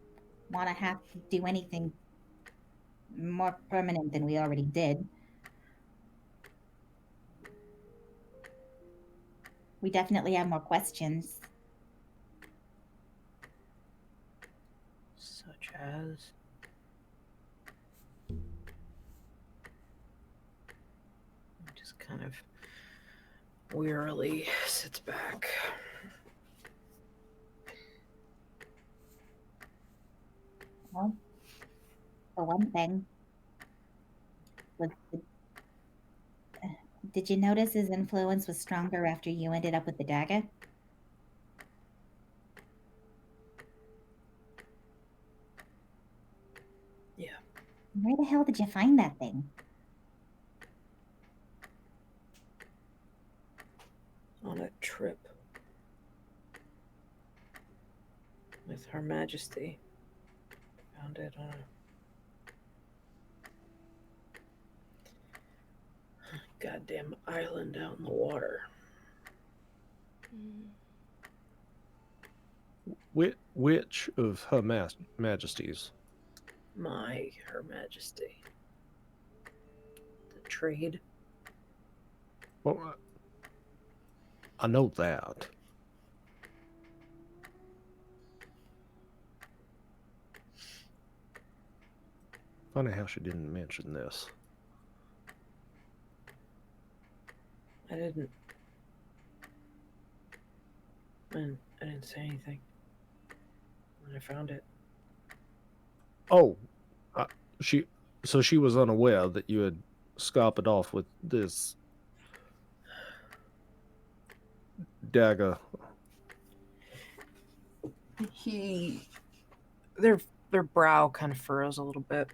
want to have to do anything more permanent than we already did. We definitely have more questions. Such as? Just kind of wearily sits back. Well, for one thing, did you notice his influence was stronger after you ended up with the dagger? Yeah. Where the hell did you find that thing? On a trip. With Her Majesty. Found it on a goddamn island out in the water. Which of Her Majesties? My Her Majesty. The trade. Well, I know that. Funny how she didn't mention this. I didn't. I didn't say anything when I found it. Oh, she. So she was unaware that you had scarpered off with this dagger. Their brow kind of furrows a little bit.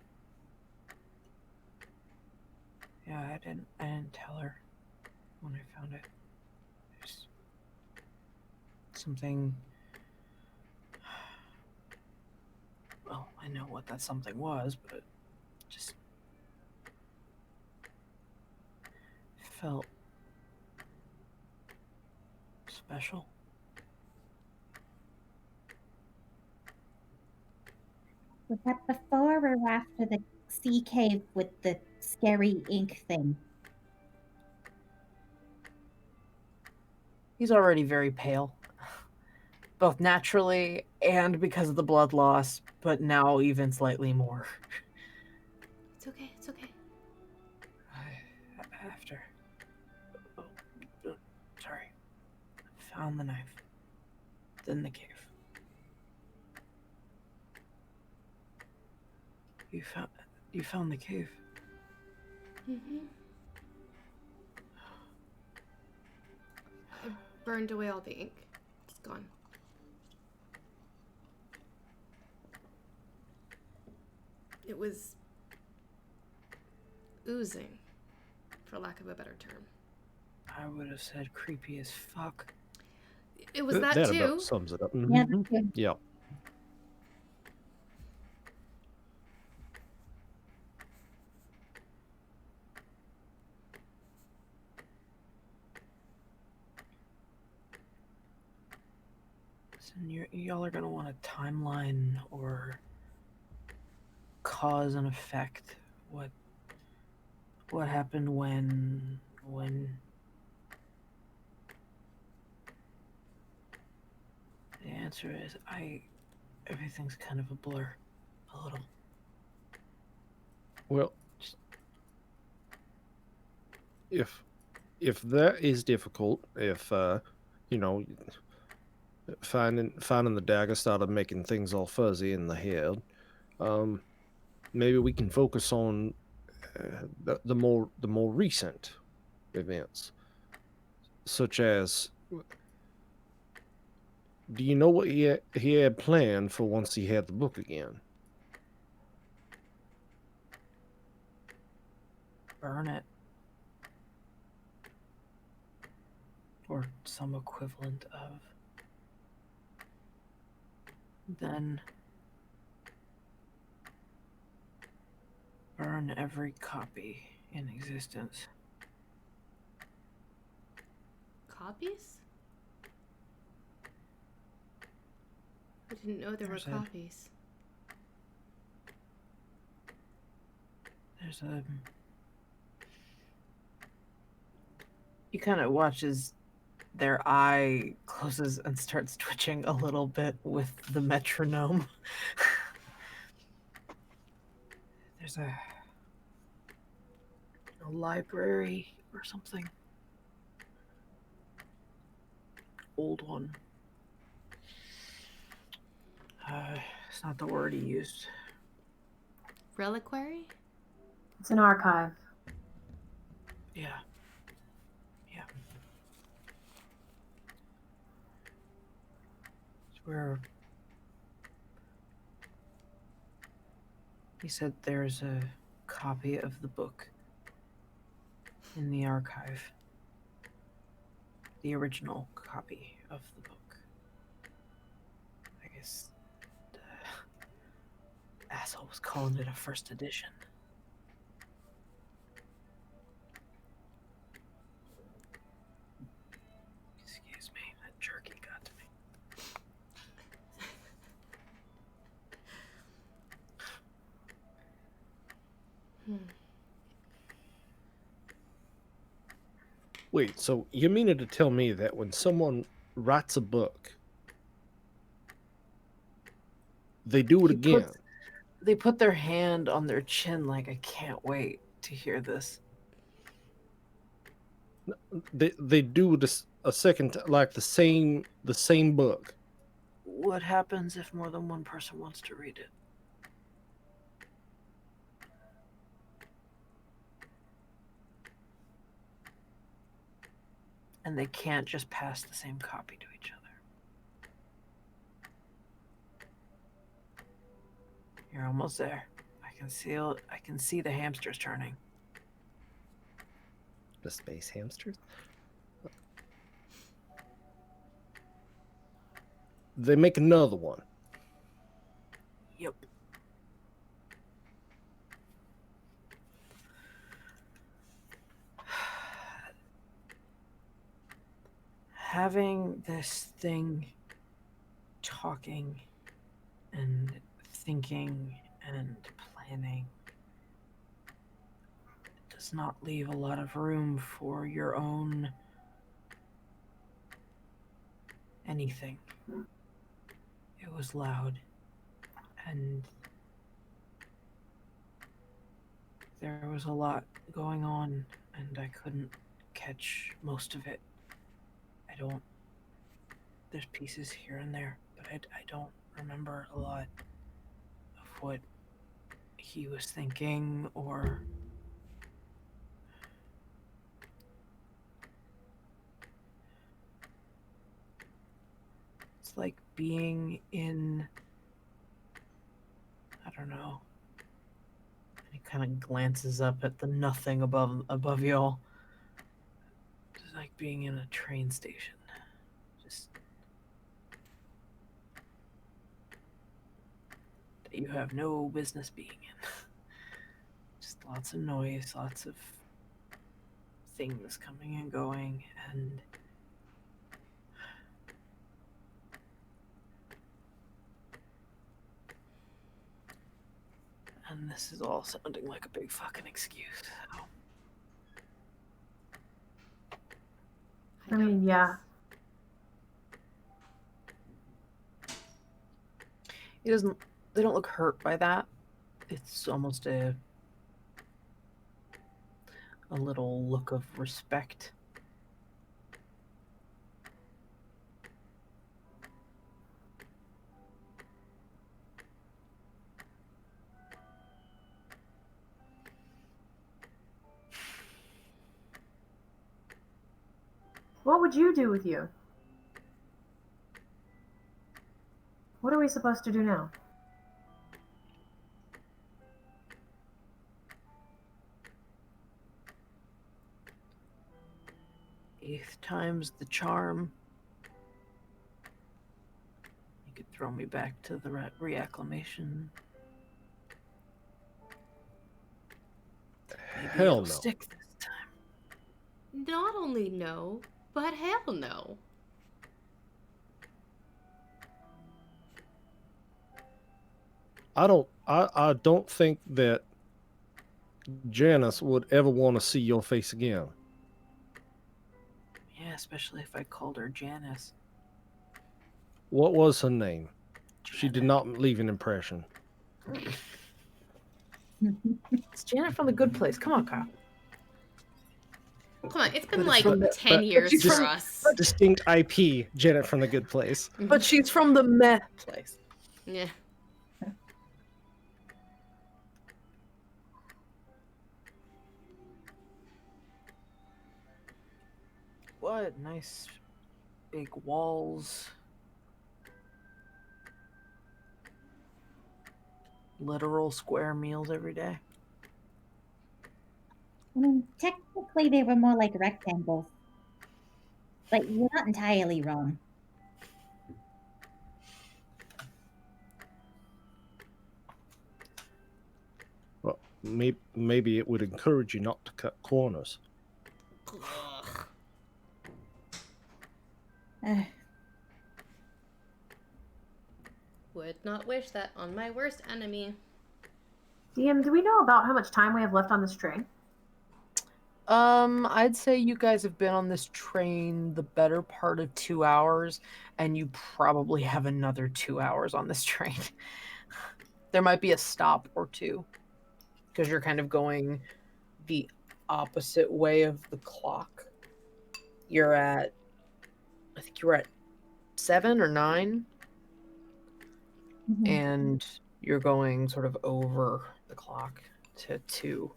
Yeah, I didn't tell her when I found it. There's something. Well, I know what that something was, but just felt special. Was that before or after the sea cave with the scary ink thing? He's already very pale, both naturally and because of the blood loss, but now even slightly more. It's okay. It's okay. After. Oh, sorry. Found the knife. It's in the cave. You found the cave. Mm-hmm. I burned away all the ink. It's gone. It was oozing, for lack of a better term. I would have said creepy as fuck. It was that That too. about sums it up. Yeah, Mhm. that's good. Yeah. Listen, y'all are gonna want a timeline or cause and effect. What happened when the answer is everything's kind of a blur. A little. Well, if that is difficult, if you know, finding the dagger started making things all fuzzy in the head, maybe we can focus on the more recent events, such as, do you know what he had planned for once he had the book again? Burn it. Or some equivalent of. Then burn every copy in existence. Copies? I didn't know there were There's a- copies. There's a. You kind of watch as their eye closes and starts twitching a little bit with the metronome. There's a library or something. Old one. It's not the word he used. Reliquary? It's an archive. Yeah. Yeah. It's where he said there's a copy of the book in the archive. The original copy of the book. I guess the asshole was calling it a first edition. Excuse me, that jerky got to me. Wait, so you mean to tell me that when someone writes a book, they do it again? They put their hand on their chin like, I can't wait to hear this. They do this a second, like the same book. What happens if more than one person wants to read it? And they can't just pass the same copy to each other. You're almost there. I can see the hamsters turning. The space hamsters. They make another one. Yep. Having this thing talking and thinking and planning does not leave a lot of room for your own anything. It was loud, and there was a lot going on, and I couldn't catch most of it. There's pieces here and there, but I don't remember a lot of what he was thinking or it's like being in, I don't know. And he kind of glances up at the nothing above y'all. It's like being in a train station. Just that you have no business being in. Just lots of noise, lots of things coming and going, and this is all sounding like a big fucking excuse. I mean, yeah. He doesn't. They don't look hurt by that. It's almost a little look of respect. What would you do with you? What are we supposed to do now? Eighth time's the charm. You could throw me back to the reacclimation. Maybe Hell it'll no. stick this time. Not only no, but hell no. I don't think that Janice would ever want to see your face again. Yeah, especially if I called her Janice. What was her name? She did Janet. not leave an impression. It's Janet from The Good Place. Come on, Kyle. Come on, it's been But like from the- 10 years she's for from- us. Distinct IP, Janet from the Good Place. But she's from the meh place. Yeah. What nice big walls. Literal square meals every day. I mean, technically, they were more like rectangles. But you're not entirely wrong. Well, maybe it would encourage you not to cut corners. Ugh. Ugh. Would not wish that on my worst enemy. DM, do we know about how much time we have left on this train? I'd say you guys have been on this train the better part of 2 hours, and you probably have another 2 hours on this train. There might be a stop or two, because you're kind of going the opposite way of the clock. You're at I think you were at 7 or 9, Mhm. and you're going sort of over the clock to 2.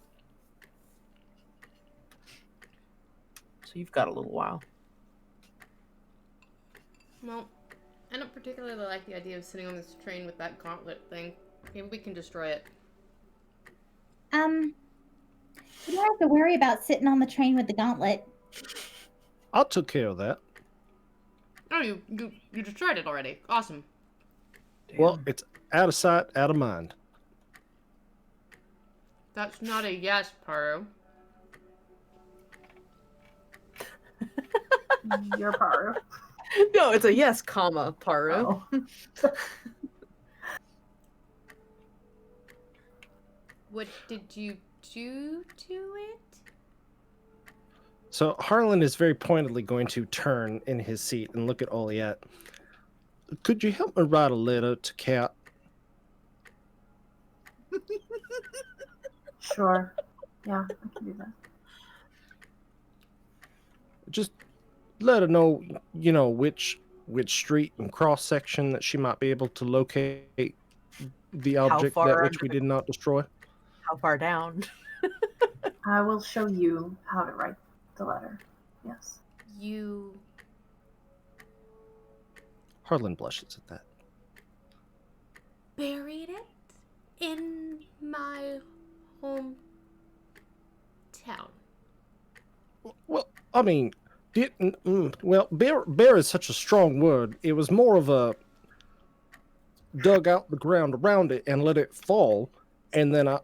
So you've got a little while. Well, I don't particularly like the idea of sitting on this train with that gauntlet thing. Maybe we can destroy it. You don't have to worry about sitting on the train with the gauntlet. I took care of that. Oh, you destroyed it already. Awesome. Well, Damn. it's out of sight, out of mind. That's not a yes, Paru. Your Paru. No, it's a yes, comma, Paru. Oh. What did you do to it? So Harlan is very pointedly going to turn in his seat and look at Oliette. Could you help me write a letter to Kat? Sure. Yeah, I can do that. Just let her know, which street and cross section that she might be able to locate the object far that which under we the- did not destroy. How far down? I will show you how to write the letter. Yes. You Harlan blushes at that. buried it in my hometown. Well, I mean, bear is such a strong word. It was more of a dug out the ground around it and let it fall, and then I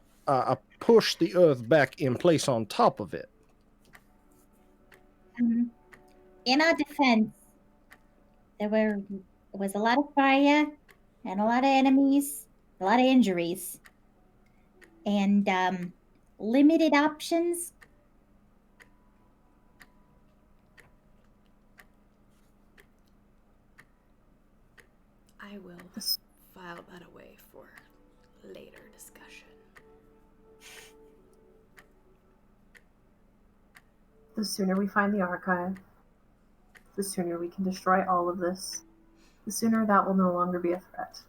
pushed the earth back in place on top of it. In our defense, there was a lot of fire and a lot of enemies, a lot of injuries, and limited options. I will file that away for later discussion. The sooner we find the archive, the sooner we can destroy all of this, the sooner that will no longer be a threat.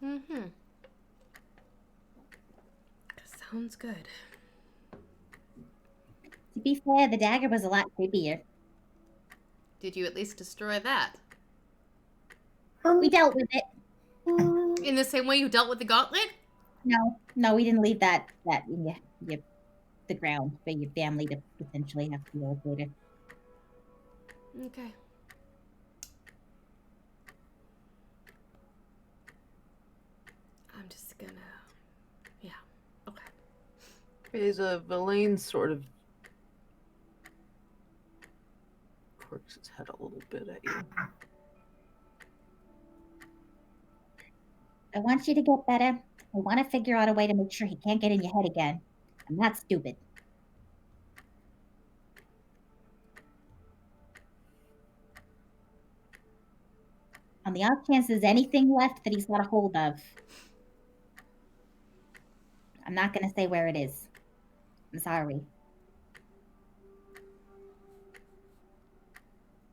Mm-hmm. Sounds good. To be fair, the dagger was a lot creepier. Did you at least destroy that? We dealt with it. In the same way you dealt with the gauntlet? No, we didn't leave that in the ground for your family to potentially have to deal with later. Okay. I'm just gonna... Yeah. Okay. Is Villain sort of quirks his head a little bit at you. I want you to get better. I want to figure out a way to make sure he can't get in your head again. I'm not stupid. On the off chance there's anything left that he's got a hold of, I'm not going to say where it is. I'm sorry.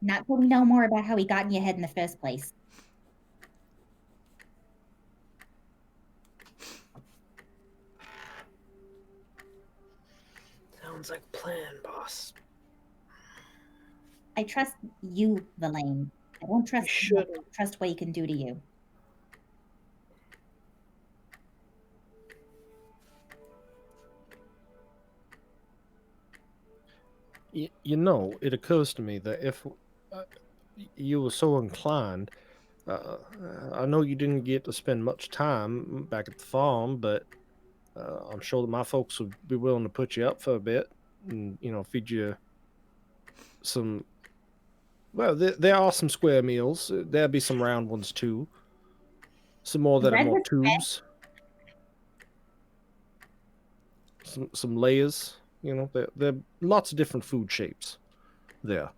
Not till we know more about how he got in your head in the first place. Sounds like a plan, boss. I trust you, Villain. I don't trust You him. I shouldn't. don't trust what he can do to you. It occurs to me that if you were so inclined, I know you didn't get to spend much time back at the farm, but I'm sure that my folks would be willing to put you up for a bit and, feed you some. Well, there are some square meals. There'll be some round ones too. Some more that are more tubes. Some layers. There are lots of different food shapes there.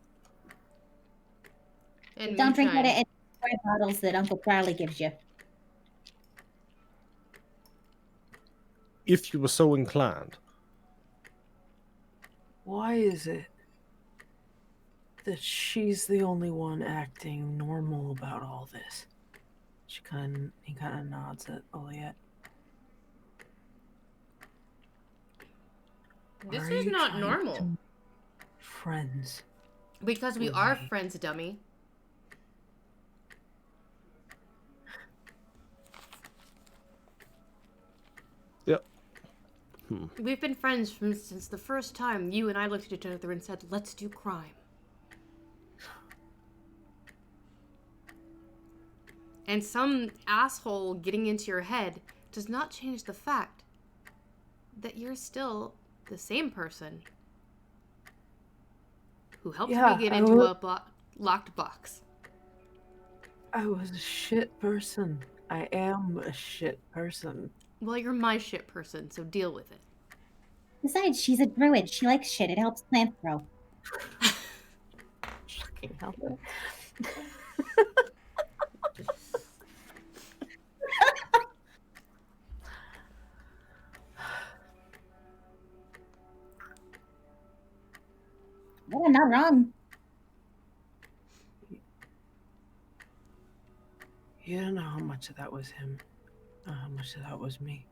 And Don't drink out of moonshine. any bottles that Uncle Charlie gives you. If you were so inclined. Why is it that she's the only one acting normal about all this. He kind of nods at Oliet. This Are is you not trying normal. to friends? Because we with are me? friends, dummy. Yep. We've been friends since the first time you and I looked at each other and said, let's do crime. And some asshole getting into your head does not change the fact that you're still the same person who helped me get into a locked box. I was a shit person. I am a shit person. Well, you're my shit person, so deal with it. Besides, she's a druid. She likes shit. It helps plants grow. Fucking hell. Well, I'm not wrong. You don't know how much of that was him, or how much of that was me.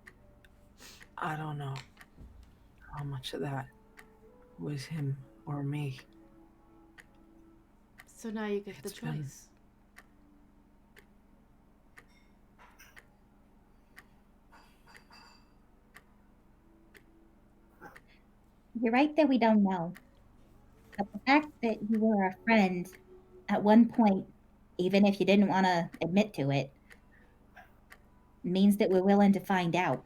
I don't know how much of that was him or me. So now you get the It's been- choice. You're right that we don't know. But the fact that you were a friend at one point, even if you didn't want to admit to it, means that we're willing to find out.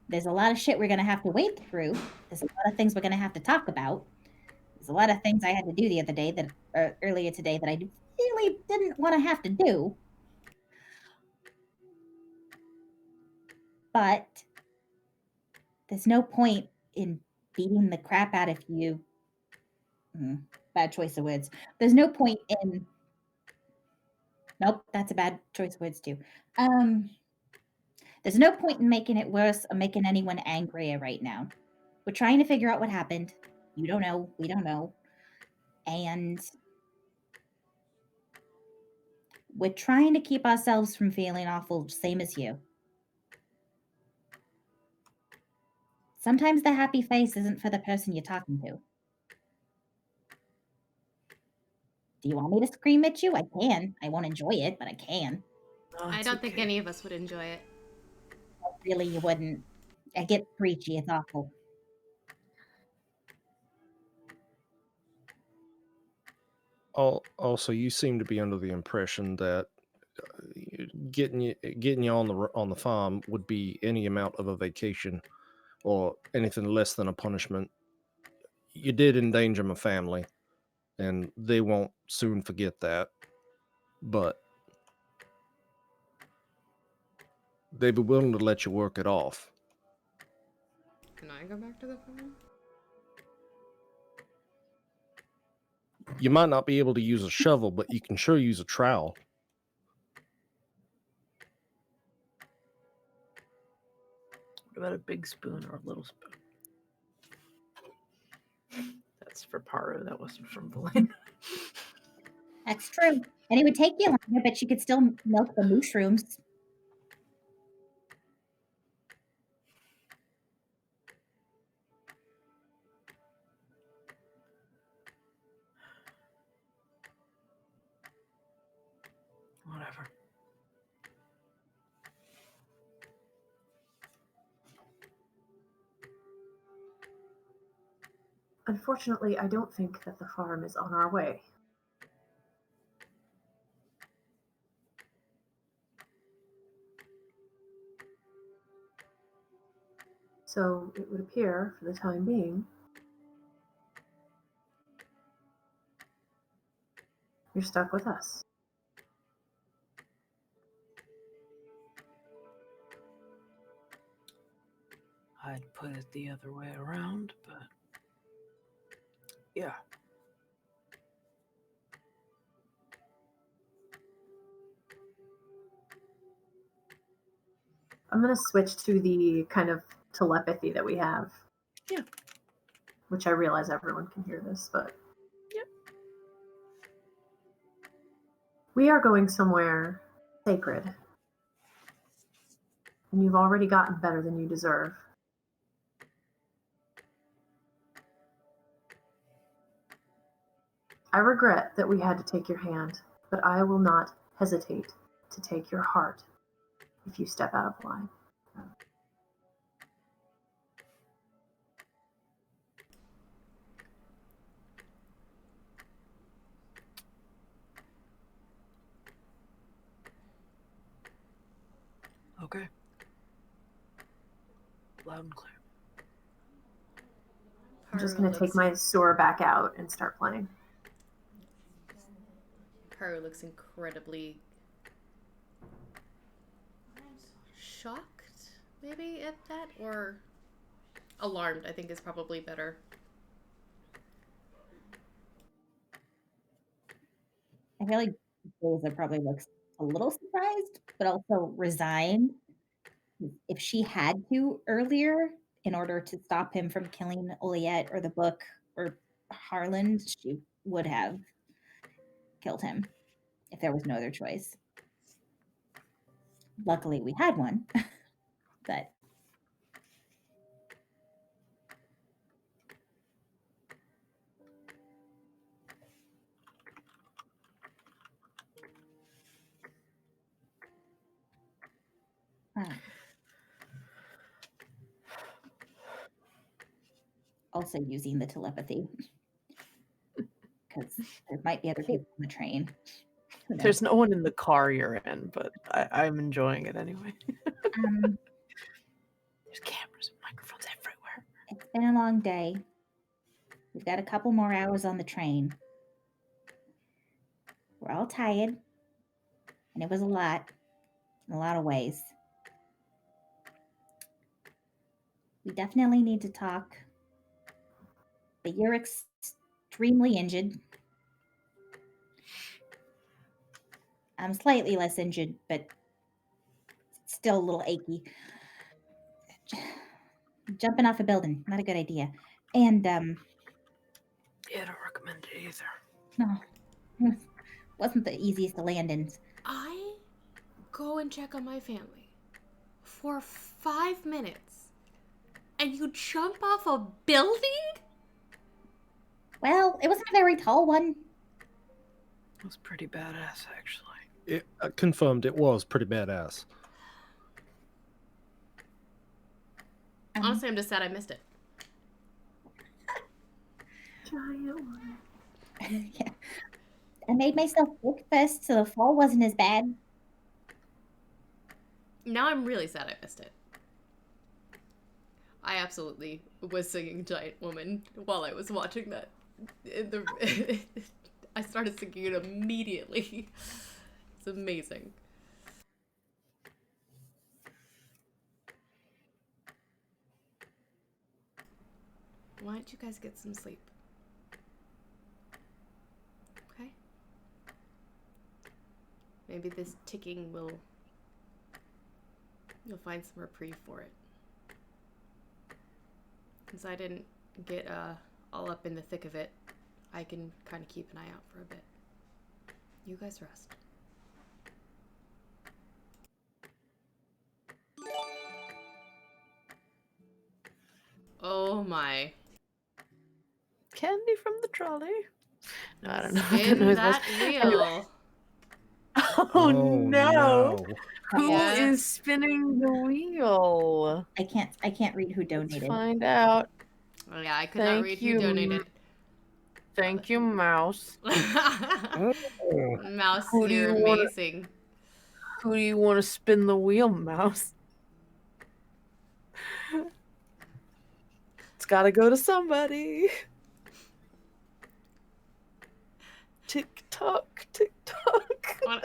There's a lot of shit we're going to have to wade through. There's a lot of things we're going to have to talk about. There's a lot of things I had to do the other day earlier today that I really didn't want to have to do. But there's no point in beating the crap out of you. Bad choice of words. There's no point in. Nope, that's a bad choice of words too. There's no point in making it worse or making anyone angrier right now. We're trying to figure out what happened. You don't know. We don't know. And we're trying to keep ourselves from feeling awful, same as you. Sometimes the happy face isn't for the person you're talking to. Do you want me to scream at you? I can. I won't enjoy it, but I can. No, I it's don't think okay. any of us would enjoy it. Really, you wouldn't. I get preachy. It's awful. Also, you seem to be under the impression that getting you on the farm would be any amount of a vacation or anything less than a punishment. You did endanger my family, and they won't soon forget that. But they'd be willing to let you work it off. Can I go back to the phone? You might not be able to use a shovel, but you can sure use a trowel. What about a big spoon or a little spoon? That's for Paru. That wasn't from Blaine. That's true. And it would take you longer, but you could still milk the mushrooms. Whatever. Unfortunately, I don't think that the farm is on our way. So it would appear, for the time being, you're stuck with us. I'd put it the other way around, but yeah. I'm going to switch to the kind of telepathy that we have. Yeah. which I realize everyone can hear this, but Yep. We are going somewhere sacred, and you've already gotten better than you deserve. I regret that we had to take your hand, but I will not hesitate to take your heart if you step out of line. Okay. Loud and clear. I'm just Haru going to take my sword back out and start playing. Haru looks incredibly shocked, maybe, at that, or alarmed, I think is probably better. I feel like Rosa probably looks a little surprised, but also resigned. If she had to earlier in order to stop him from killing Oliette or the book or Harlan, she would have killed him if there was no other choice. Luckily, we had one, but also using the telepathy because there might be other people on the train. Who knows? There's no one in the car you're in, but I'm enjoying it anyway. There's cameras and microphones everywhere. It's been a long day. We've got a couple more hours on the train. We're all tired, and it was a lot in a lot of ways. We definitely need to talk, but you're extremely injured. I'm slightly less injured, but still a little achy. Jumping off a building, not a good idea. And Yeah, I don't recommend it either. no, wasn't the easiest to land in. I go and check on my family for 5 minutes, and you jump off a building? Well, it wasn't a very tall one. It was pretty badass, actually. It confirmed it was pretty badass. Honestly, I'm just sad I missed it. Giant one. Yeah. I made myself sick first, so the fall wasn't as bad. Now I'm really sad I missed it. I absolutely was singing Giant Woman while I was watching that. I started singing it immediately. It's amazing. Why don't you guys get some sleep? Okay? Maybe this ticking will... You'll find some reprieve for it. Since I didn't get all up in the thick of it, I can kind of keep an eye out for a bit. You guys rest. Oh my. Candy from the trolley. No, I don't know what that Spin noise that was. wheel. Anyway. Oh, no. Who Yeah. is spinning the wheel? I can't read who Let's donated. find out. Oh, yeah, I could not Thank read you. who donated. Thank you, Mouse. Mouse, Who do you're you wanna- amazing. Who do you want to spin the wheel, Mouse? It's got to go to somebody. Tick tock, tick tock.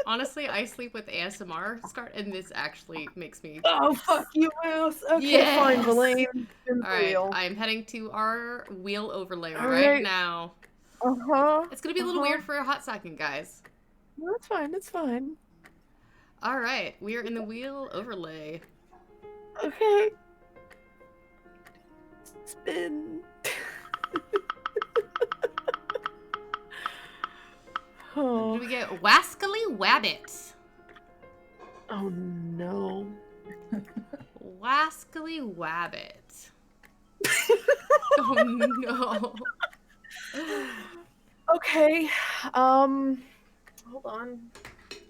Honestly, I sleep with ASMR start, and this actually makes me... Oh, fuck you, Mouse. Okay, Yes! fine, Verlaine. Spin the Alright, wheel. I'm heading to our wheel overlay All right right. now. Uh-huh. It's gonna be a little weird for a hot second, guys. No, that's fine, that's fine. Alright, we are in the wheel overlay. Okay. Spin. Oh. Do we get Wascally Wabbit? Oh no. Wascally Wabbit. Oh no. Okay. Hold on.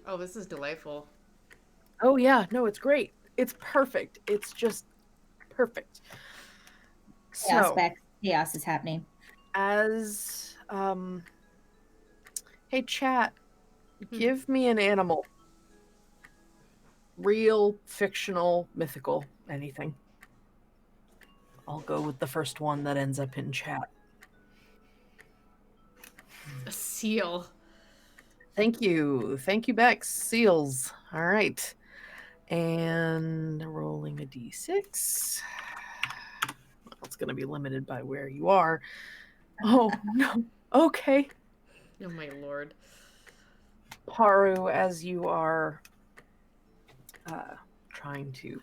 Oh, this is delightful. Oh yeah, no, it's great. It's perfect. It's just perfect. So, Chaos is happening. as hey chat, give me an animal. Real, fictional, mythical, anything. I'll go with the first one that ends up in chat. A seal. Thank you. Thank you, Bex. Seals. All right. And rolling a d6. Well, it's going to be limited by where you are. Oh, no. Okay. Oh my lord. Paru, as you are trying to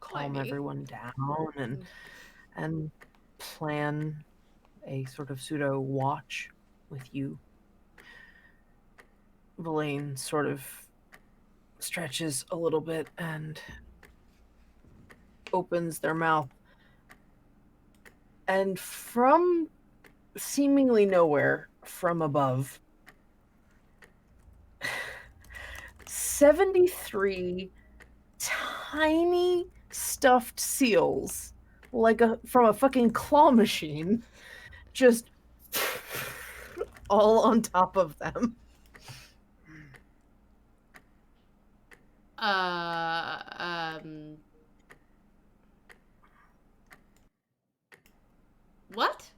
calm Blimey. everyone down and plan a sort of pseudo watch with you, Villain sort of stretches a little bit and opens their mouth. And from seemingly nowhere, from above, 73 tiny stuffed seals, like from a fucking claw machine, just all on top of them. What?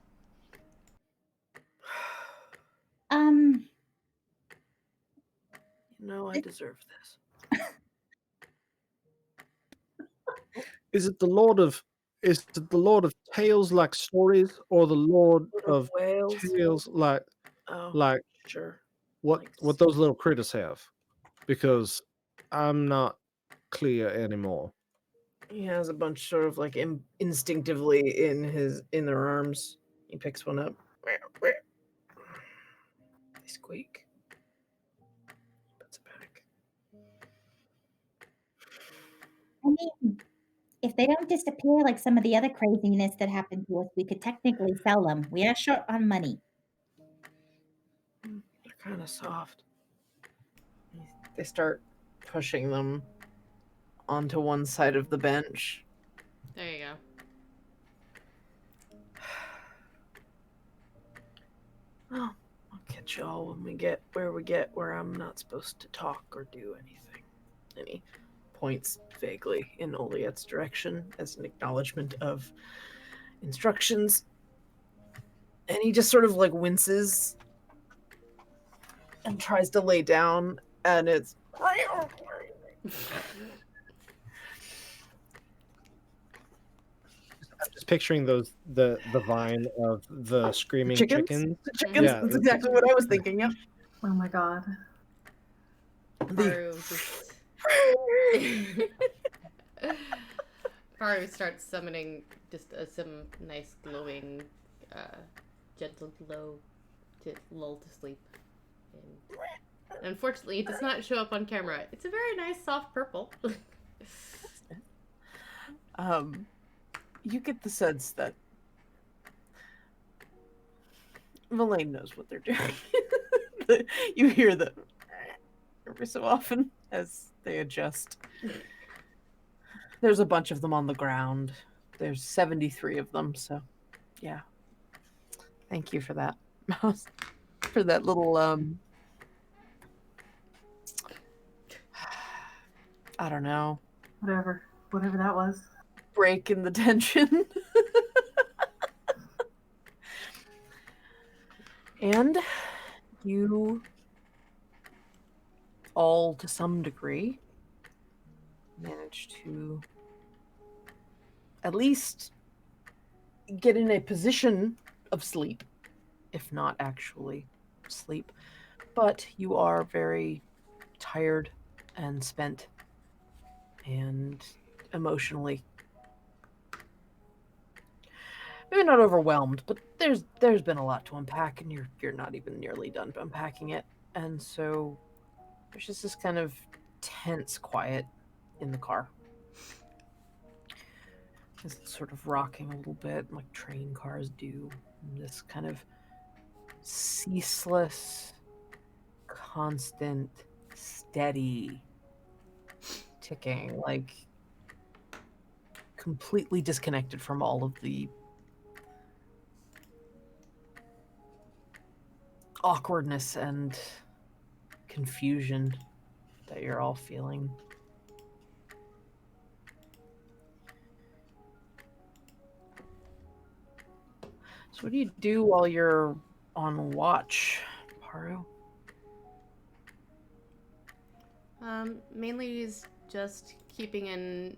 You know, I deserve this. Is it the Lord of Tales like stories, or the Lord of Whales. Tales like Sure. what those little critters have? Because I'm not clear anymore. He has a bunch sort of like instinctively in their arms. He picks one up. They squeak. Puts it back. I mean, if they don't disappear like some of the other craziness that happened to us, we could technically sell them. We are short on money. They're kind of soft. They start pushing them onto one side of the bench. There you go. Oh, I'll catch y'all when we get where I'm not supposed to talk or do anything. And he points vaguely in Oliet's direction as an acknowledgement of instructions. And he just sort of like winces and tries to lay down, and it's I'm just picturing the vine of the screaming chickens. The chickens. Yeah. That's exactly what I was thinking. Yep. Oh my god. Faru Faru starts summoning just some nice glowing, gentle glow to lull to sleep. And unfortunately, it does not show up on camera. It's a very nice soft purple. You get the sense that Villain knows what they're doing. You hear them every so often as they adjust. There's a bunch of them on the ground. There's 73 of them, so yeah. Thank you for that. For that little I don't know. Whatever that was. Break in the tension. And you all, to some degree, manage to at least get in a position of sleep, if not actually sleep. But you are very tired and spent and emotionally maybe not overwhelmed, but there's been a lot to unpack, and you're not even nearly done unpacking it. And so there's just this kind of tense quiet in the car. It's sort of rocking a little bit, like train cars do. And this kind of ceaseless, constant, steady ticking, like completely disconnected from all of the awkwardness and confusion that you're all feeling. So what do you do while you're on watch, Paru? Mainly is just keeping an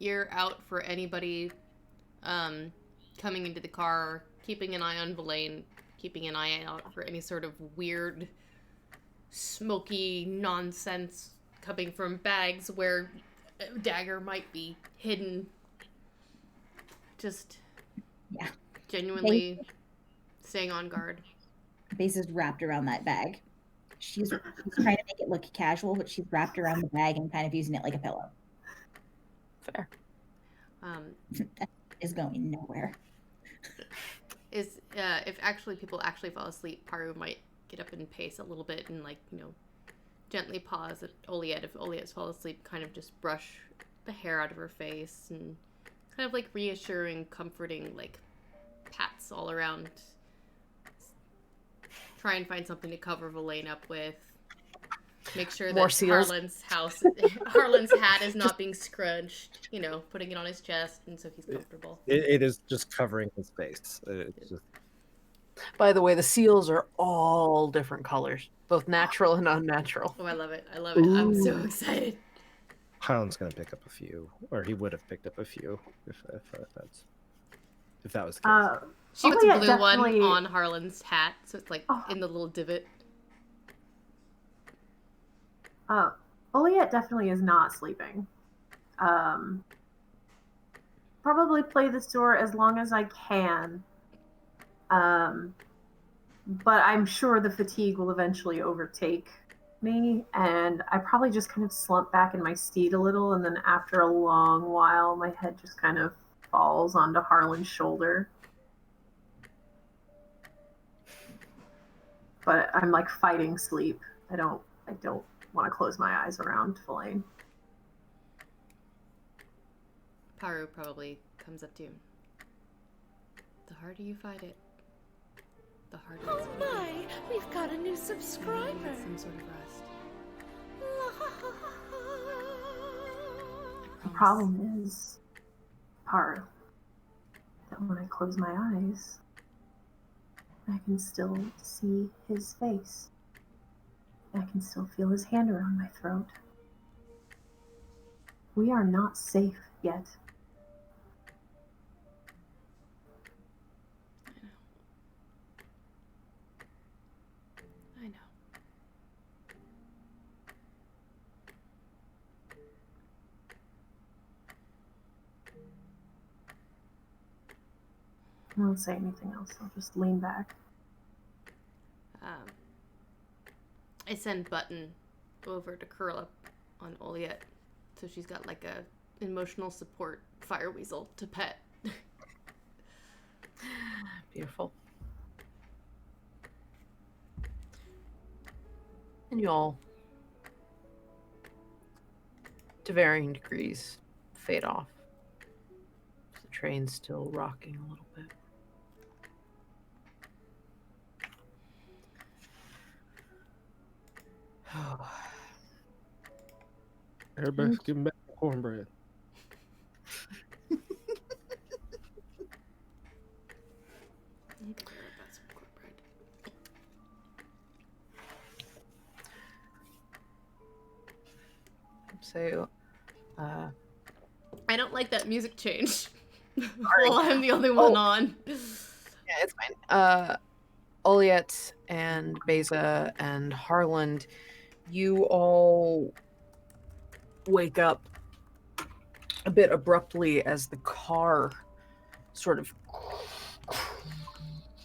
ear out for anybody coming into the car, keeping an eye on Villain, keeping an eye out for any sort of weird, smoky nonsense coming from bags where a dagger might be hidden. Just genuinely staying on guard. Base is wrapped around that bag. She's trying to make it look casual, but she's wrapped around the bag and kind of using it like a pillow. Fair. That is going nowhere. If people actually fall asleep, Paru might get up and pace a little bit and, like, you know, gently pause at Oliet. If Oliet's fall asleep, kind of just brush the hair out of her face and kind of like reassuring, comforting, like pats all around. Try and find something to cover Villain up with. Make sure that Harlan's hat is not being scrunched. You know, putting it on his chest, and so he's comfortable. It is just covering his face. It's just... By the way, the seals are all different colors, both natural and unnatural. Oh, I love it. I love it. I'm so excited. Highland's gonna pick up a few, or he would have picked up a few if that was the case. She puts a blue one on Harlan's hat, so it's like in the little divot. Oliet definitely is not sleeping. Probably play this door as long as I can. But I'm sure the fatigue will eventually overtake me, and I probably just kind of slump back in my steed a little, and then after a long while, my head just kind of falls onto Harlan's shoulder. But I'm like fighting sleep. I don't want to close my eyes around Villain. Paru probably comes up to him. The harder you fight it, the harder it's Oh my! We've got a new subscriber. get some sort of rest. The problem is, Paru, that when I close my eyes, I can still see his face. I can still feel his hand around my throat. We are not safe yet. I know. I won't say anything else. I'll just lean back. I send Button over to curl up on Oliet, so she's got like a emotional support fire weasel to pet. Beautiful. And you all, to varying degrees, fade off. The train's still rocking a little bit. Everybody's giving back the cornbread. So, I don't like that music change. Well, I'm the only one on. yeah, it's fine. Oliet and Beza and Harland, you all wake up a bit abruptly as the car sort of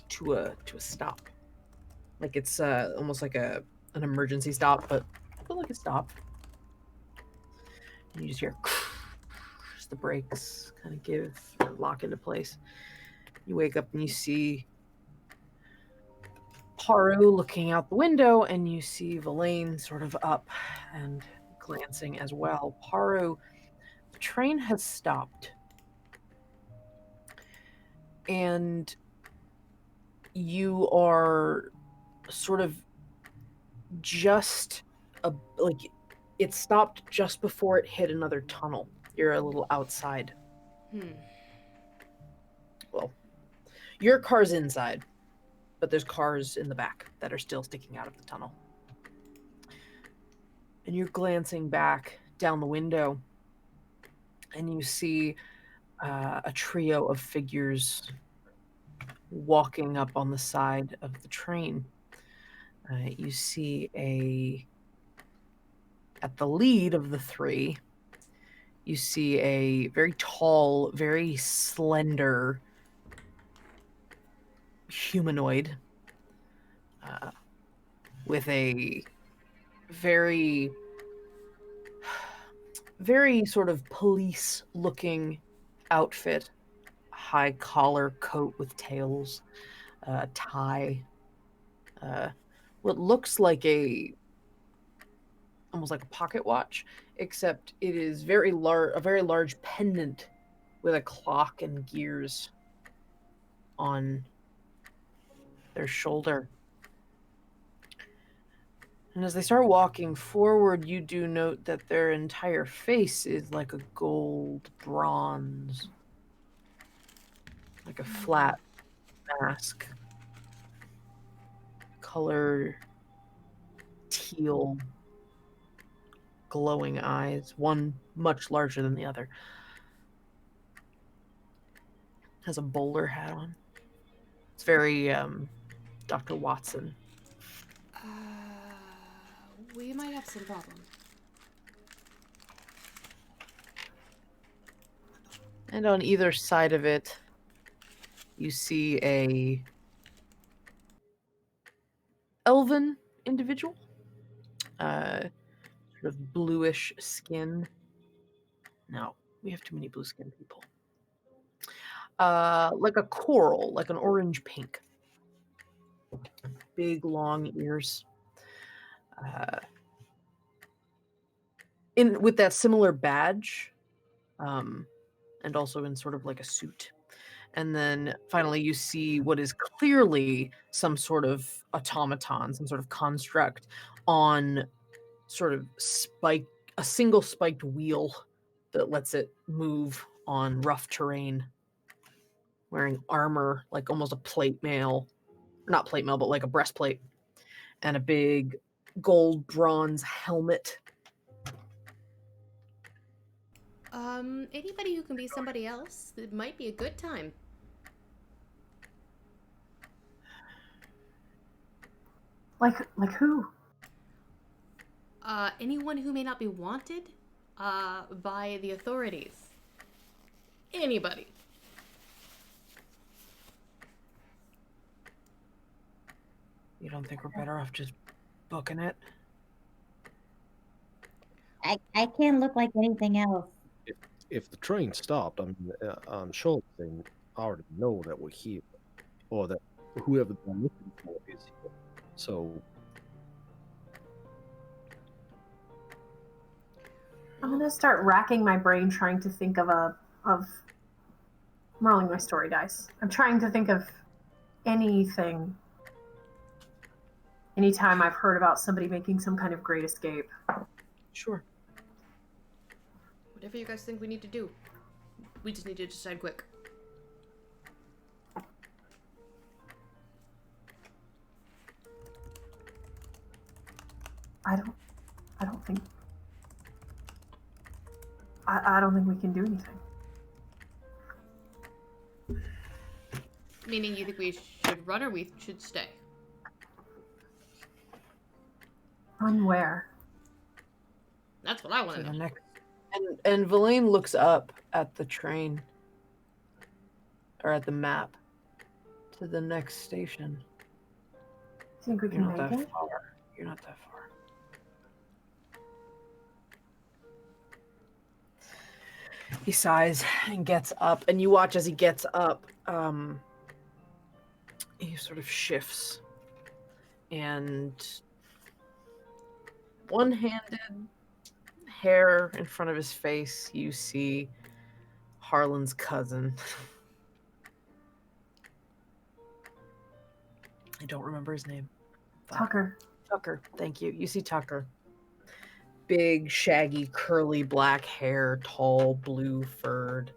to a stop. Like it's almost like an emergency stop, but like a stop. And you just hear the brakes kind of give or lock into place. You wake up and you see Paru looking out the window, and you see Villain sort of up and glancing as well. Paru, the train has stopped. And you are sort of just like it stopped just before it hit another tunnel. You're a little outside. Well, your car's inside, but there's cars in the back that are still sticking out of the tunnel. And you're glancing back down the window, and you see a trio of figures walking up on the side of the train. You see at the lead of the three, you see a very tall, very slender humanoid with a very, very sort of police-looking outfit, high collar coat with tails, tie, what looks like almost like a pocket watch, except it is a very large pendant with a clock and gears on their shoulder. And as they start walking forward, you do note that their entire face is like a gold bronze, like a flat mask, color teal, glowing eyes, one much larger than the other. Has a bowler hat on. It's very Dr. Watson. We might have some problem. And on either side of it, you see a elven individual, sort of bluish skin. No, we have too many blue skin people. Like a coral, like an orange pink. Big long ears. With that similar badge, and also in sort of like a suit. And then finally you see what is clearly some sort of automaton, some sort of construct on sort of a single spiked wheel that lets it move on rough terrain, wearing armor, like almost a plate mail, not plate mail, but like a breastplate, and a big gold bronze helmet. Anybody who can be somebody else, it might be a good time. Like who? Anyone who may not be wanted, by the authorities. Anybody. You don't think we're better off just booking it? I can't look like anything else. If the train stopped, I'm sure they already know that we're here, or that whoever they're looking for is here. So I'm gonna start racking my brain trying to think of I'm rolling my story dice. I'm trying to think of anything. Anytime I've heard about somebody making some kind of great escape. Sure. Whatever you guys think we need to do. We just need to decide quick. I don't think I don't think we can do anything. Meaning you think we should run or we should stay? Run where? That's what I want To to the know. next. And Villain looks up at the train, or at the map, to the next station. Think we You're can not make that it? far. You're not that far. He sighs and gets up, and you watch as he gets up. He sort of shifts, and one-handed hair in front of his face, you see Harlan's cousin. I don't remember his name. Tucker. Tucker, thank you. You see Tucker. Big, shaggy, curly black hair, tall, blue furred.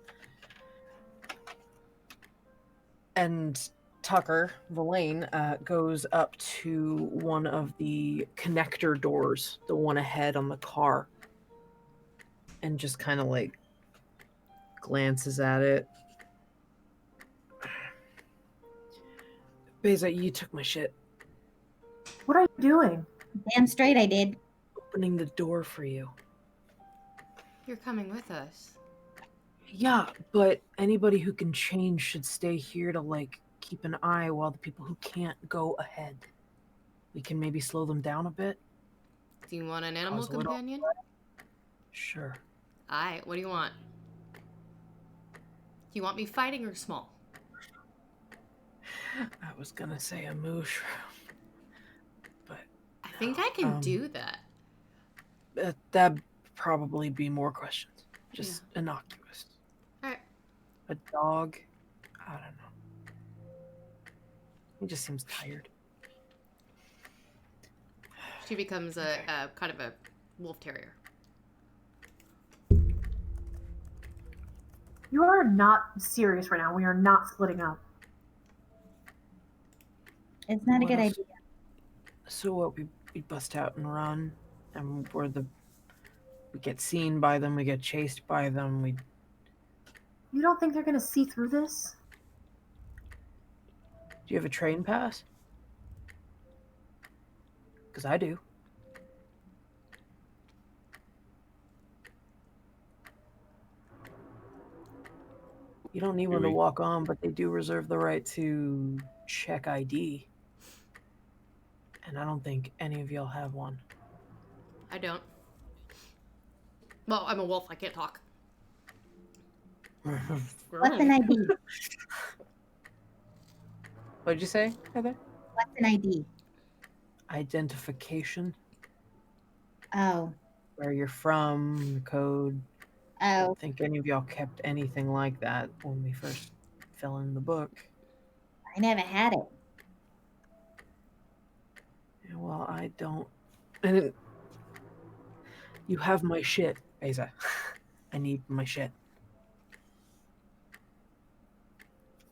And Tucker, Verlaine, goes up to one of the connector doors, the one ahead on the car, and just kind of like glances at it. Beza, you took my shit. What are you doing? Damn straight I did. Opening the door for you. You're coming with us. Yeah, but anybody who can change should stay here to, like, keep an eye while the people who can't go ahead. We can maybe slow them down a bit. Do you want an animal Cause a little- companion? Sure. Alright, what do you want? Do you want me fighting or small? I was gonna say a moosh, but I think I can do that. that'd probably be more questions. Just innocuous. Alright. A dog? I don't know. He just seems tired. She becomes a kind of a wolf terrier. You are not serious right now. We are not splitting up. It's not a What good else? idea. So what? We bust out and run, and we get seen by them. We get chased by them. You don't think they're gonna see through this? Do you have a train pass? Because I do. You don't need one to walk on, but they do reserve the right to check ID. And I don't think any of y'all have one. I don't. Well, I'm a wolf. I can't talk. What's an ID? What'd you say, Heather? What's an ID? Identification. Oh. Where you're from, your code. I Oh. don't think any of y'all kept anything like that when we first fell in the book. I never had it. Yeah, well, I don't. And you have my shit, Beza. I need my shit.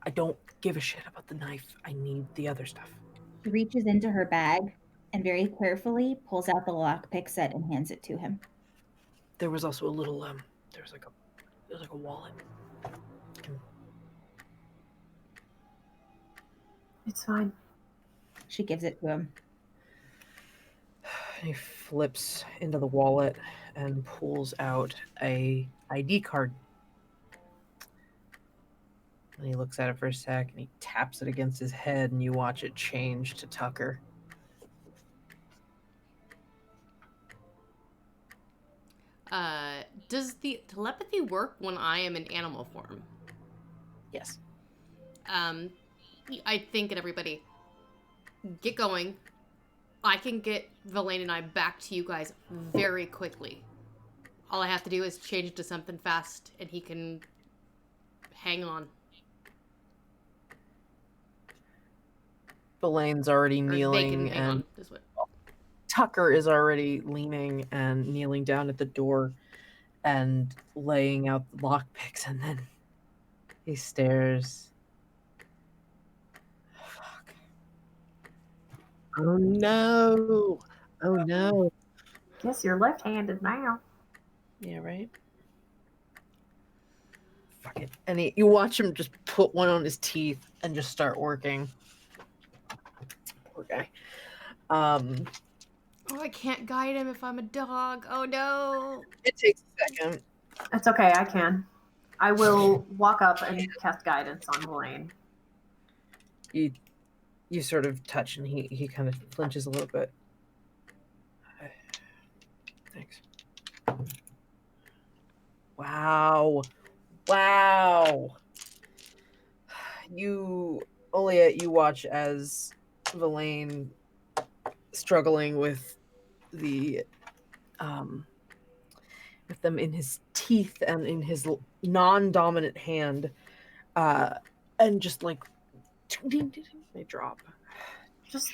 I don't give a shit about the knife. I need the other stuff. She reaches into her bag and very carefully pulls out the lockpick set and hands it to him. There was also a little there was like a wallet. It's fine. She gives it to him. He flips into the wallet and pulls out a ID card. And he looks at it for a sec and he taps it against his head and you watch it change to Tucker. Does the telepathy work when I am in animal form? Yes. I think, and everybody, get going. I can get Verlaine and I back to you guys very quickly. All I have to do is change it to something fast, and he can hang on. Verlaine's already Or kneeling they can hang and on, is what. Tucker is already leaning and kneeling down at the door and laying out the lockpicks, and then he stares. Fuck. Oh no! Oh no! Guess you're left-handed now. Yeah, right? Fuck it. And you watch him just put one on his teeth and just start working. Poor guy. Oh, I can't guide him if I'm a dog. Oh no! It takes a second. It's okay, I can. I will walk up and cast guidance on Blaine. You sort of touch, and he kind of flinches a little bit. Thanks. Wow. You, Olia, you watch as Villain, struggling with the with them in his teeth and in his non-dominant hand, and just like they drop. Just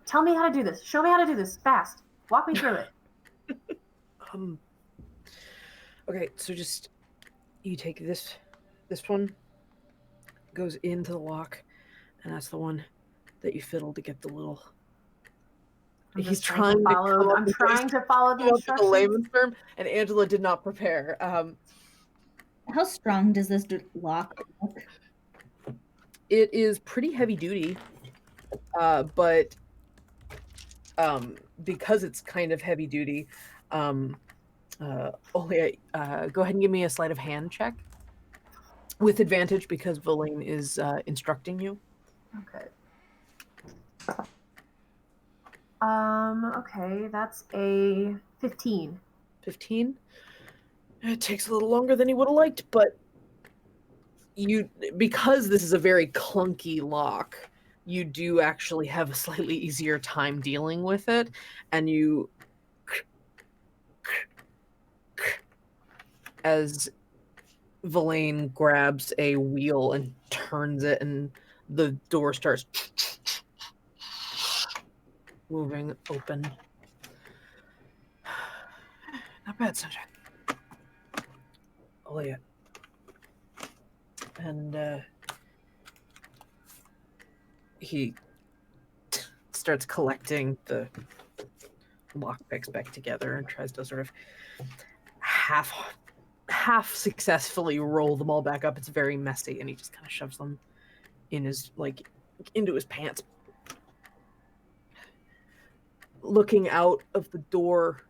tell me how to do this. Show me how to do this fast. Walk me through it. Okay, so just you take this one, goes into the lock, and that's the one that you fiddle to get the little. He's trying to follow. I'm trying to follow the instructions. The layman's term, and Angela did not prepare. How strong does this lock look? It is pretty heavy duty, but because it's kind of heavy duty, Olia, go ahead and give me a sleight of hand check with advantage because Villain is instructing you. Okay. Okay, that's a 15. 15. It takes a little longer than he would have liked, but because this is a very clunky lock, you do actually have a slightly easier time dealing with it, and you as Villain grabs a wheel and turns it, and the door starts moving open. Not bad, Sunshine. Olia. And he starts collecting the lockpicks back together and tries to sort of half successfully roll them all back up. It's very messy, and he just kind of shoves them in his into his pants. Looking out of the door,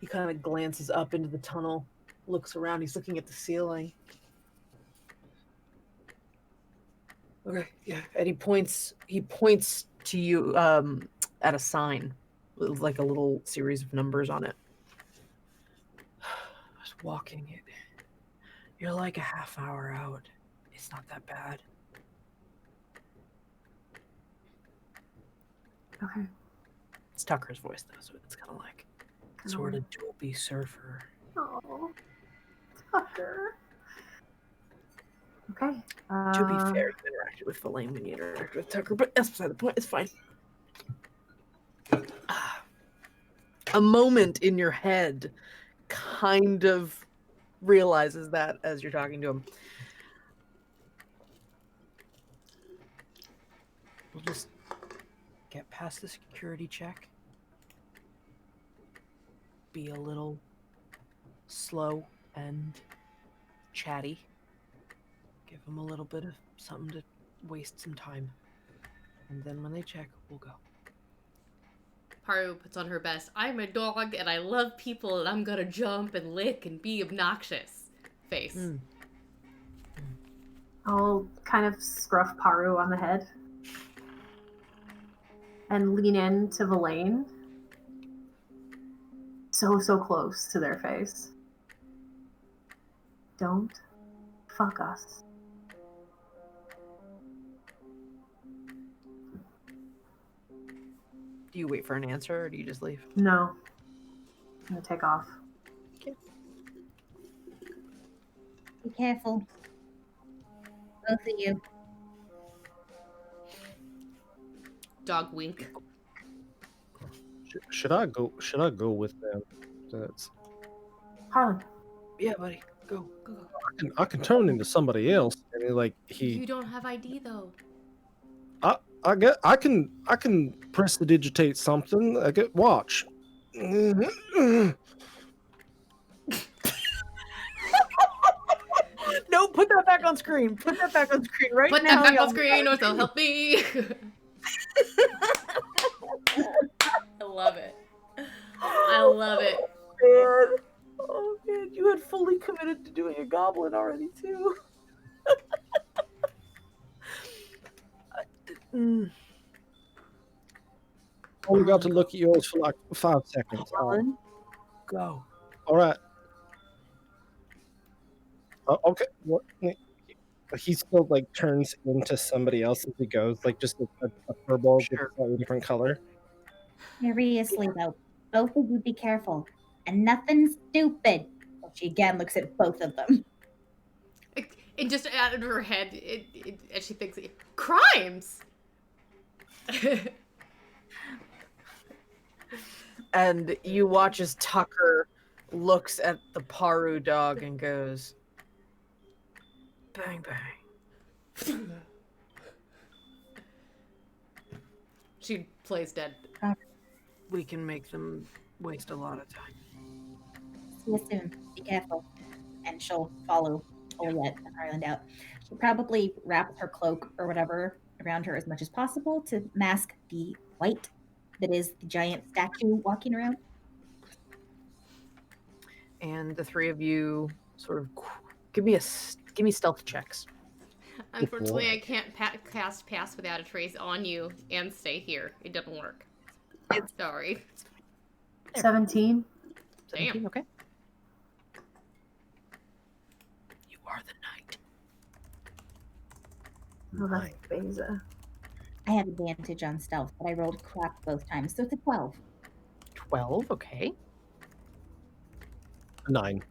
he kind of glances up into the tunnel, looks around. He's looking at the ceiling. Okay, yeah, and he points to you at a sign with like a little series of numbers on it. Just walking it. You're like a half hour out. It's not that bad. Okay. It's Tucker's voice though, so it's kind of like sort of dopey surfer. Oh, Tucker. Okay. To be fair, you interacted with Villain when you interacted with Tucker, but that's beside the point. It's fine. A moment in your head kind of realizes that as you're talking to him. We'll just get past the security check. Be a little slow and chatty. Give them a little bit of something to waste some time. And then when they check, we'll go. Haru puts on her best, I'm a dog and I love people and I'm gonna jump and lick and be obnoxious face. I'll kind of scruff Paru on the head and lean in to Villain. So close to their face. Don't fuck us. Do you wait for an answer or do you just leave? No. I'm gonna take off. Okay. Be careful. Both of you. Dog wink. Should I go? Should I go with them? That's. Harlan. Yeah, buddy. Go. I can turn into somebody else, and You don't have ID though. I can prestidigitate something. I get watch. No, put that back on screen. Put that back on screen right Put now. that back on screen or they'll help me. I love it. I love it. Oh man, you had fully committed to doing a goblin already too. Mm. Only got to look at yours for like 5 seconds. Harlan, go. All right. Okay. What? He still like turns into somebody else as he goes, like just a furball with a Sure. slightly different color. Seriously, though, both of you be careful. And nothing stupid. She again looks at both of them. It just out of her head, as she thinks, crimes! And you watch as Tucker looks at the Paru dog and goes, bang, bang. She plays dead. We can make them waste a lot of time. See you soon. Be careful. And she'll follow Oliette and Harland out. She'll probably wrap her cloak or whatever around her as much as possible to mask the white that is the giant statue walking around. And the three of you sort of give me stealth checks. Unfortunately, I can't cast Pass Without a Trace on you and stay here. It doesn't work. Sorry. 17. 17, okay. You are the knight. Oh, that's Beza. I have advantage on stealth, but I rolled crap both times, so it's a 12. 12, okay. 9.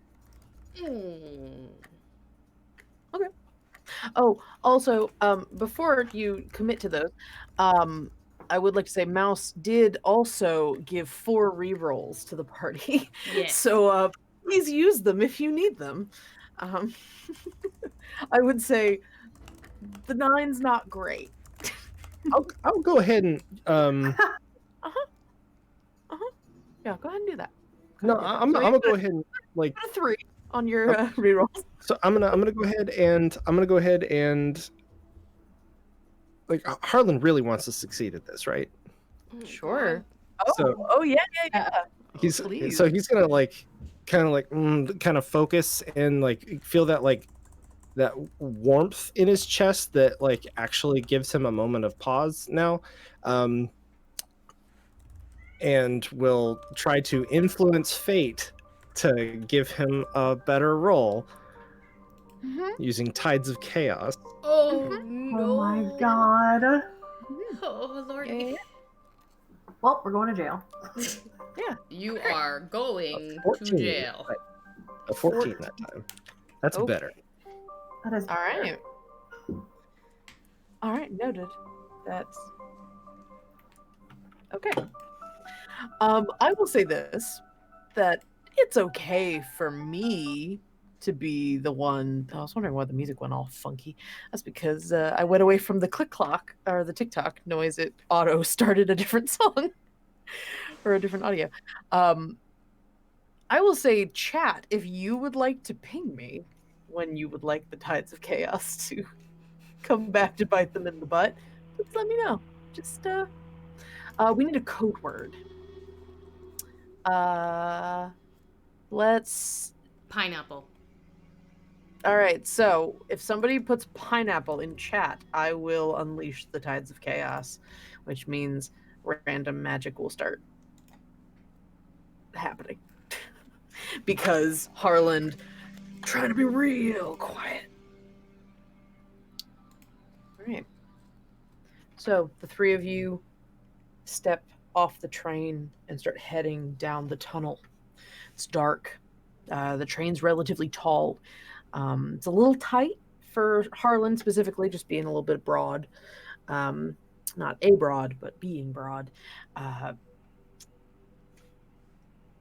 Okay. Oh, also, before you commit to those, I would like to say Mouse did also give 4 rerolls to the party. Yes. So please use them if you need them. I would say the 9's not great. I'll go ahead and Yeah, go ahead and do that. no, I'm gonna go ahead and like A 3 on your rerolls. so I'm gonna go ahead and like Harlan really wants to succeed at this, right? Sure. So- Oh yeah. He's Please. so he's gonna like kind of focus and like feel that like that warmth in his chest that like actually gives him a moment of pause now, and will try to influence fate to give him a better roll using Tides of Chaos. Oh, no. Oh my god. Oh, Lordy. Well, we're going to jail. You are going to 14, jail. right. A 14 that time. That's Okay. better. That is All right. All right, noted. That's okay. I will say this, that it's okay for me to be the one. I was wondering why the music went all funky. That's because I went away from the click clock or the TikTok noise. It auto started a different song or a different audio. I will say, chat, if you would like to ping me when you would like the Tides of Chaos to come back to bite them in the butt, please let me know. Just we need a code word. Let's. Pineapple. All right. So if somebody puts pineapple in chat, I will unleash the Tides of Chaos, which means random magic will start happening. Because Harland trying to be real quiet. All right. So the three of you step off the train and start heading down the tunnel. It's dark. The train's relatively tall. It's a little tight for Harlan specifically, just being a little bit broad. Not a broad, but being broad.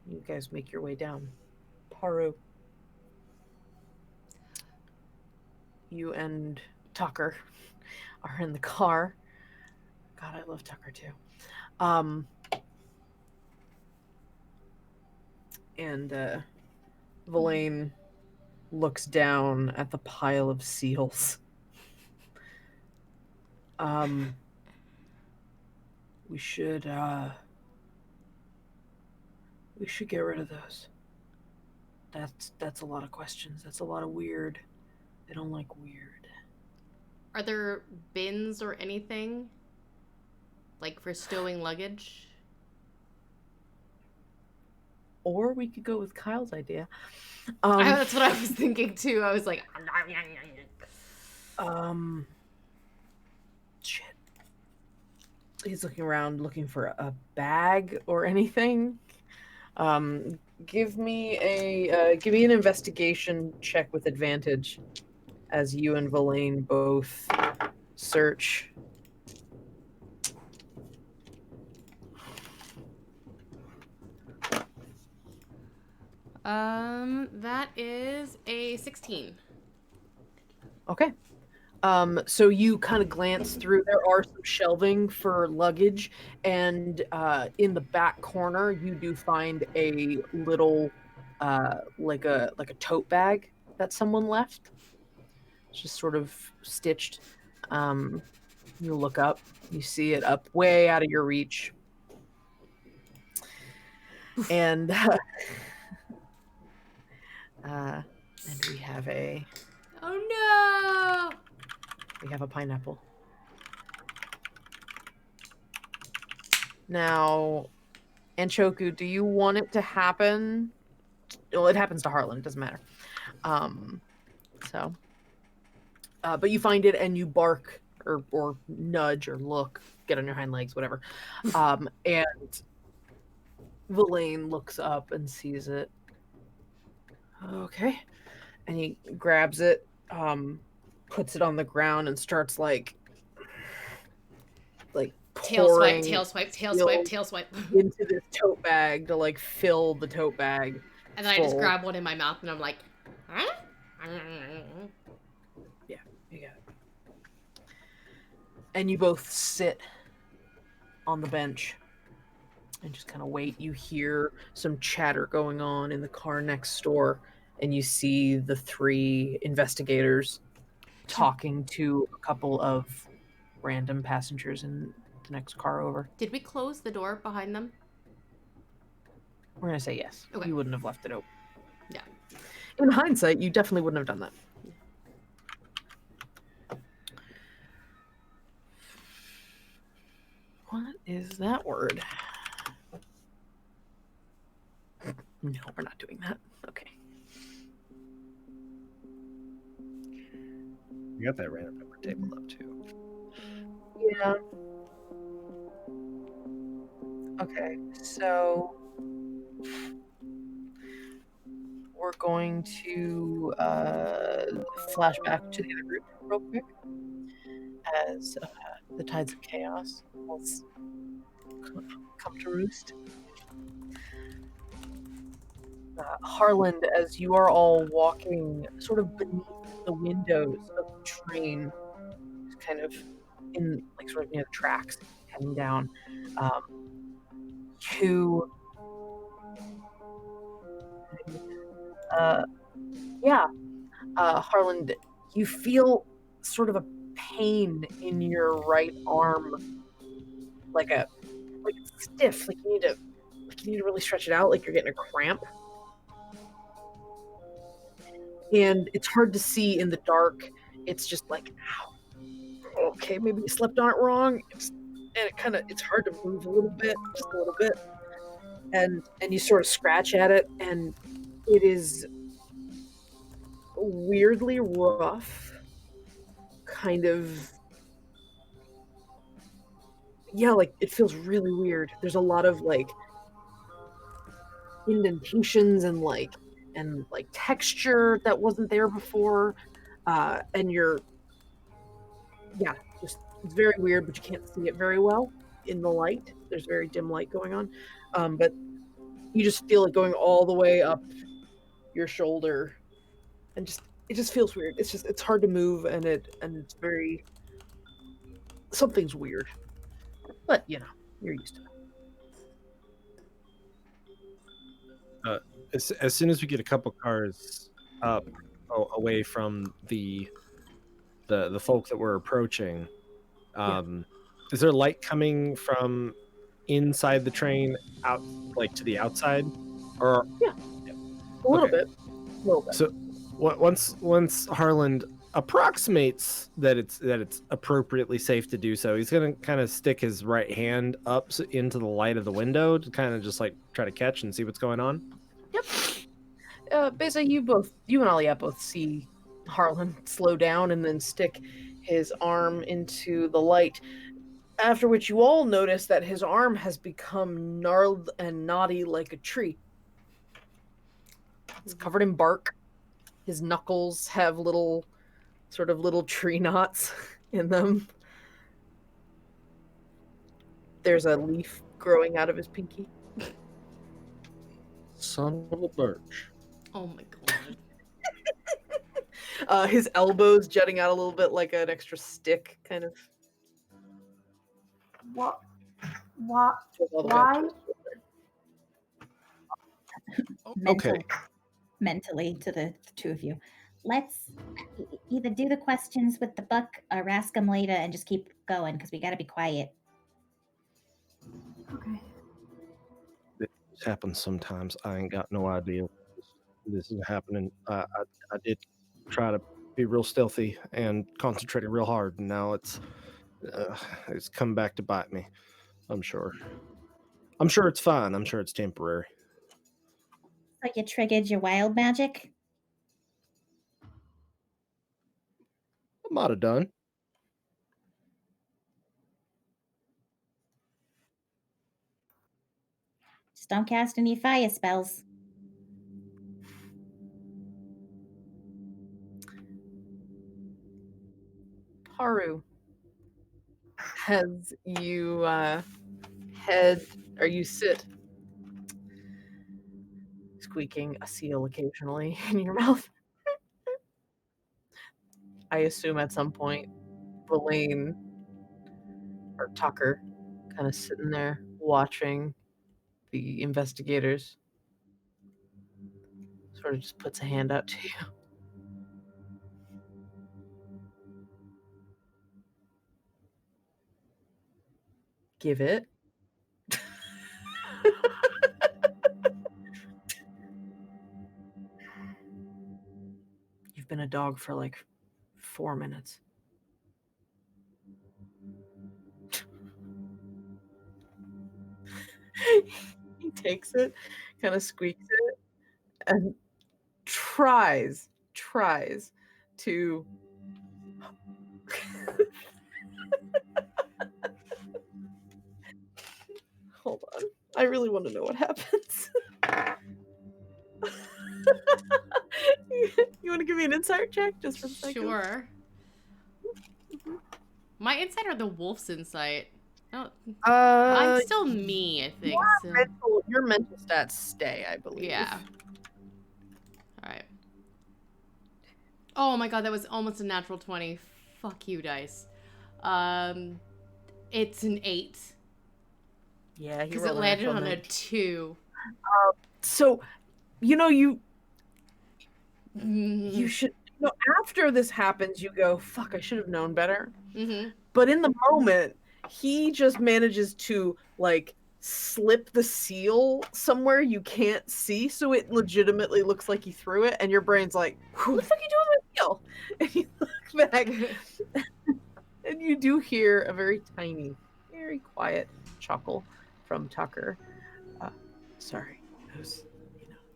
You guys make your way down. Paru. You and Tucker are in the car. God, I love Tucker too. And Villain looks down at the pile of seals. We should get rid of those. That's a lot of questions. That's a lot of weird. They don't like weird. Are there bins or anything like for stowing luggage? Or we could go with Kyle's idea. That's what I was thinking too. I was like, Shit. He's looking around looking for a bag or anything. Give me an investigation check with advantage as you and Villain both search. that is a 16. Okay. So you kind of glance through. There are some shelving for luggage, and in the back corner, you do find a little, like a tote bag that someone left. It's just sort of stitched. You look up, you see it up way out of your reach, and and we have a pineapple. Now, Anchoku, do you want it to happen? Well, it happens to Harlan. It doesn't matter. But you find it and you bark or nudge or look, get on your hind legs, whatever. And Villain looks up and sees it. Okay. And he grabs it, puts it on the ground and starts like Tail swipe into this tote bag to like fill the tote bag. And then I just grab one in my mouth and I'm like, huh? Yeah, you got it. And you both sit on the bench and just kind of wait. You hear some chatter going on in the car next door, and you see the 3 investigators talking to a couple of random passengers in the next car over. Did we close the door behind them? We're going to say yes. Okay. You wouldn't have left it open. Yeah. In hindsight, you definitely wouldn't have done that. What is that word? No, we're not doing that. Okay. You got that random number table up too. Yeah. Okay, so we're going to flash back to the other group real quick as the tides of chaos has come to roost. Harland, as you are all walking sort of beneath the windows of the train, kind of in like sort of near the tracks heading down, to Harland, you feel sort of a pain in your right arm, like it's stiff, like you need to really stretch it out, like you're getting a cramp. And it's hard to see in the dark. It's just like, ow. Okay, maybe you slept on it wrong. It's hard to move a little bit, just a little bit. And you sort of scratch at it, and it is weirdly rough, kind of. Yeah, like it feels really weird. There's a lot of like indentations and texture that wasn't there before, and just it's very weird, but you can't see it very well in the light. There's very dim light going on, but you just feel it going all the way up your shoulder, and it just feels weird. It's hard to move, and it's very something's weird, but you're used to it. As soon as we get a couple cars up away from the folk that we're approaching, is there light coming from inside the train out, like to the outside, or a little bit. So once Harland approximates that it's appropriately safe to do so, he's gonna kind of stick his right hand up into the light of the window to kind of just like try to catch and see what's going on. Basically, you and Aliyah both see Harlan slow down and then stick his arm into the light. After which you all notice that his arm has become gnarled and knotty like a tree. It's covered in bark. His knuckles have little tree knots in them. There's a leaf growing out of his pinky. Son of a birch. Oh my god. His elbows jutting out a little bit like an extra stick, kind of. What? All the way up to Why? his shoulder. Okay. Mentally to the two of you. Let's either do the questions with the book or ask them later and just keep going because we got to be quiet. Okay. This happens sometimes. I ain't got no idea this is happening. I did try to be real stealthy and concentrated real hard, and now it's come back to bite me. I'm sure it's fine. I'm sure it's temporary. So you triggered your wild magic? I might have done. Just don't cast any fire spells. Haru, as you you sit, squeaking a seal occasionally in your mouth. I assume at some point, Elaine or Tucker kind of sitting there watching the investigators. Sort of just puts a hand out to you. Give it. You've been a dog for like 4 minutes. He takes it, kind of squeaks it, and tries to hold on. I really want to know what happens. You want to give me an insight check just for a second? Sure. My insight or the wolf's insight? Oh, I'm still me, I think. So. Your mental stats stay, I believe. Yeah. All right. Oh my god, that was almost a natural 20. Fuck you, dice. It's an 8. Yeah, because it landed on a 2. So, you should. After this happens, you go, "Fuck! I should have known better." Mm-hmm. But in the moment, he just manages to like slip the seal somewhere you can't see, so it legitimately looks like he threw it, and your brain's like, "What the fuck are you doing with my seal?" And you look back, and you do hear a very tiny, very quiet chuckle from Tucker. Sorry,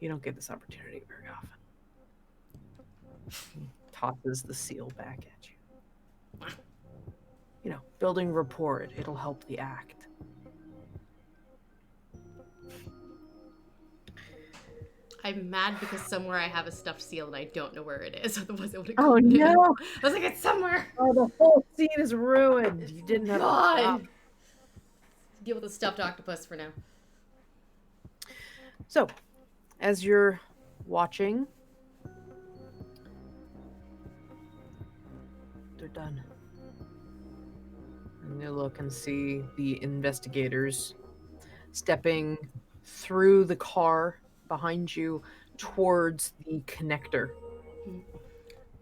you don't get this opportunity very often. He tosses the seal back at you. Building rapport, it'll help the act. I'm mad because somewhere I have a stuffed seal and I don't know where it is. Otherwise, I would have. Oh no! I was like, it's somewhere. Oh, the whole scene is ruined. You didn't have to stop. Deal with the stuffed octopus for now. So, as you're watching, they're done. And you look and see the investigators stepping through the car behind you towards the connector.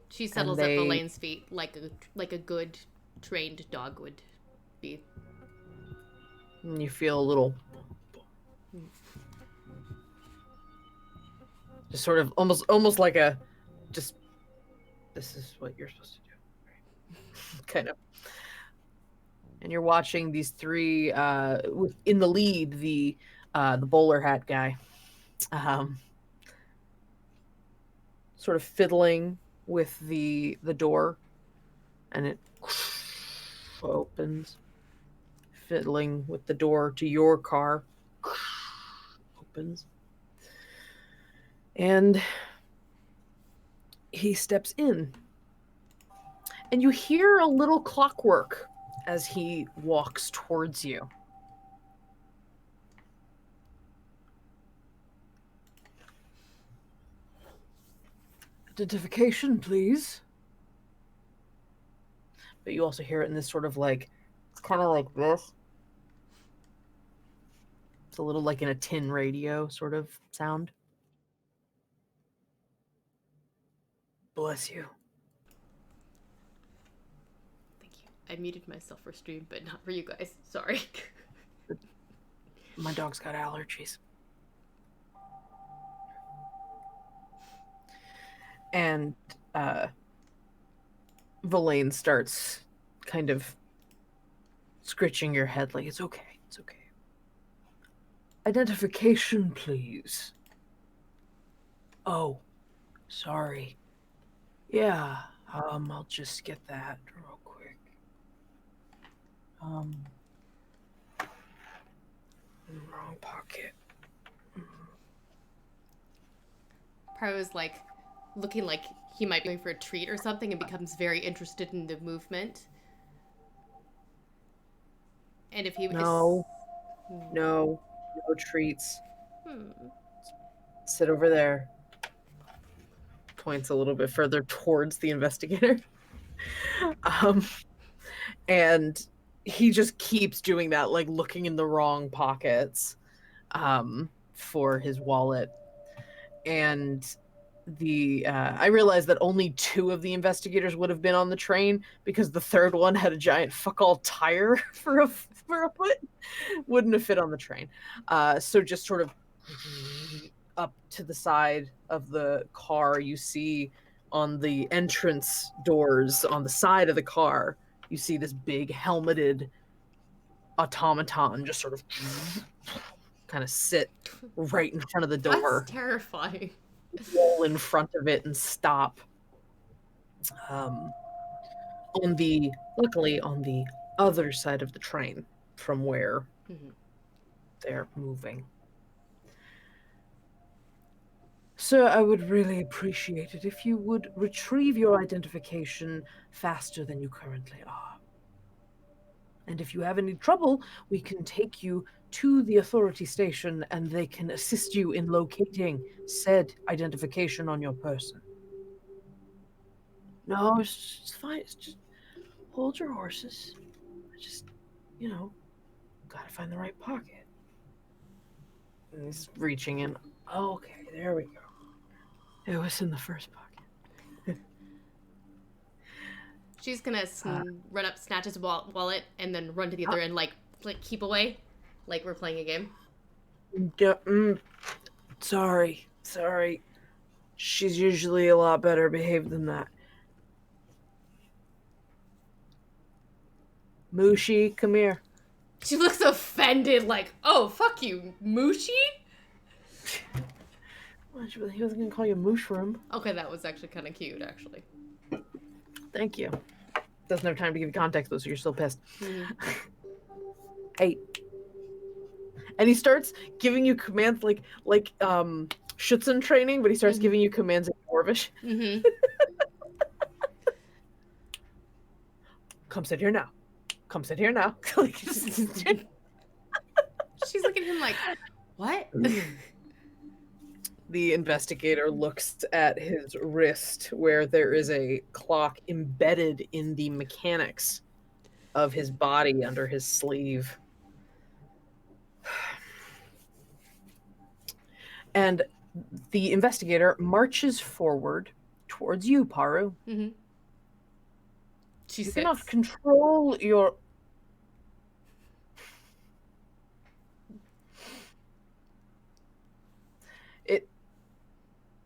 She settles at Elaine's feet like a good trained dog would be. And you feel a little, just sort of almost like a just this is what you're supposed to do. Right. Kind of. And you're watching these three, in the lead, the bowler hat guy, sort of fiddling with the door, and it opens. Fiddling with the door to your car, opens. And he steps in. And you hear a little clockwork as he walks towards you. Identification, please. But you also hear it in this sort of like, it's kind of like this. It's a little like in a tin radio sort of sound. Bless you. Thank you. I muted myself for stream, but not for you guys. Sorry. My dog's got allergies. And Verlaine starts kind of scritching your head like, it's okay, it's okay. Identification, please. Oh, sorry. Yeah, I'll just get that real quick. Wrong pocket. Probably was like looking like he might be going for a treat or something and becomes very interested in the movement. And if he would No treats. Sit over there. Points a little bit further towards the investigator. And he just keeps doing that, like looking in the wrong pockets for his wallet. And I realized that only 2 of the investigators would have been on the train because the third one had a giant fuck all tire for a foot. Wouldn't have fit on the train. So just sort of up to the side of the car, you see on the entrance doors on the side of the car, you see this big helmeted automaton just sort of kind of sit right in front of the door. That's terrifying. Roll in front of it and stop. Luckily on the other side of the train from where they're moving. Sir, I would really appreciate it if you would retrieve your identification faster than you currently are. And if you have any trouble, we can take you to the authority station and they can assist you in locating said identification on your person. No, it's fine. It's just hold your horses. Just, gotta find the right pocket. And he's reaching in. Okay, there we go. It was in the first pocket. She's gonna run up, snatch his wallet, and then run to the other end, like keep away, like we're playing a game. Sorry. She's usually a lot better behaved than that. Mushi, come here. She looks offended, like, oh, fuck you, Mushi? He wasn't gonna call you Mushroom. Okay, that was actually kind of cute, actually. Thank you. Doesn't have time to give you context, though, so you're still pissed. Mm-hmm. Hey. And he starts giving you commands like Schutzen training, but he starts giving you commands in Dwarvish. Mm-hmm. Come sit here now. Come sit here now. She's looking at him like, what? The investigator looks at his wrist where there is a clock embedded in the mechanics of his body under his sleeve. And the investigator marches forward towards you, Paru. Mm-hmm. You cannot control your...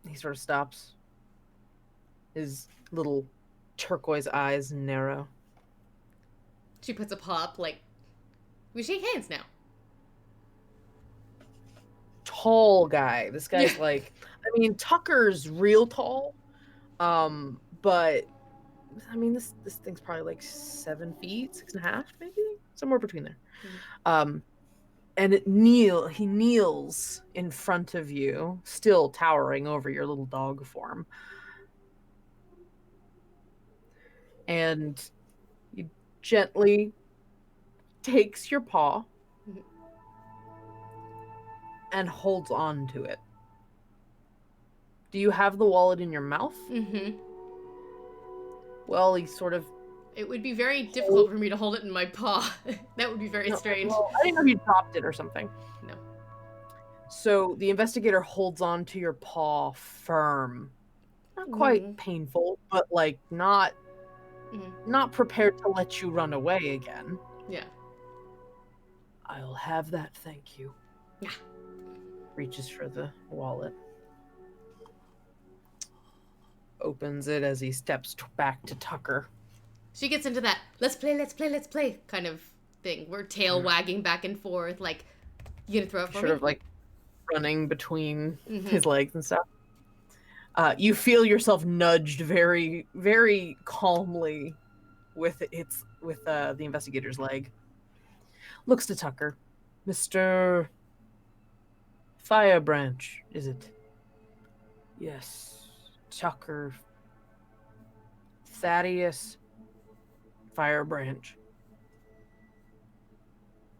He sort of stops. His little turquoise eyes narrow. She puts a paw up, like, we shake hands now. Tall guy. This guy's Yeah. like, I mean, Tucker's real tall, but I mean, this thing's probably like 7 feet, 6.5, maybe somewhere between there. And he kneels in front of you, still towering over your little dog form. And he gently takes your paw and holds on to it. Do you have the wallet in your mouth? Mm-hmm. Well, he sort of... It would be very difficult for me to hold it in my paw. That would be very strange. Well, I didn't know you dropped it or something. No. So the investigator holds on to your paw firm. Not quite painful, but like not prepared to let you run away again. Yeah. I'll have that, thank you. Yeah. Reaches for the wallet. Opens it as he steps back to Tucker. She gets into that, let's play kind of thing. We're tail wagging back and forth, like, you gonna throw it for me? Sort of like running between his legs and stuff. You feel yourself nudged very, very calmly with the investigator's leg. Looks to Tucker. Mr. Firebranch, is it? Yes. Tucker. Thaddeus Firebranch.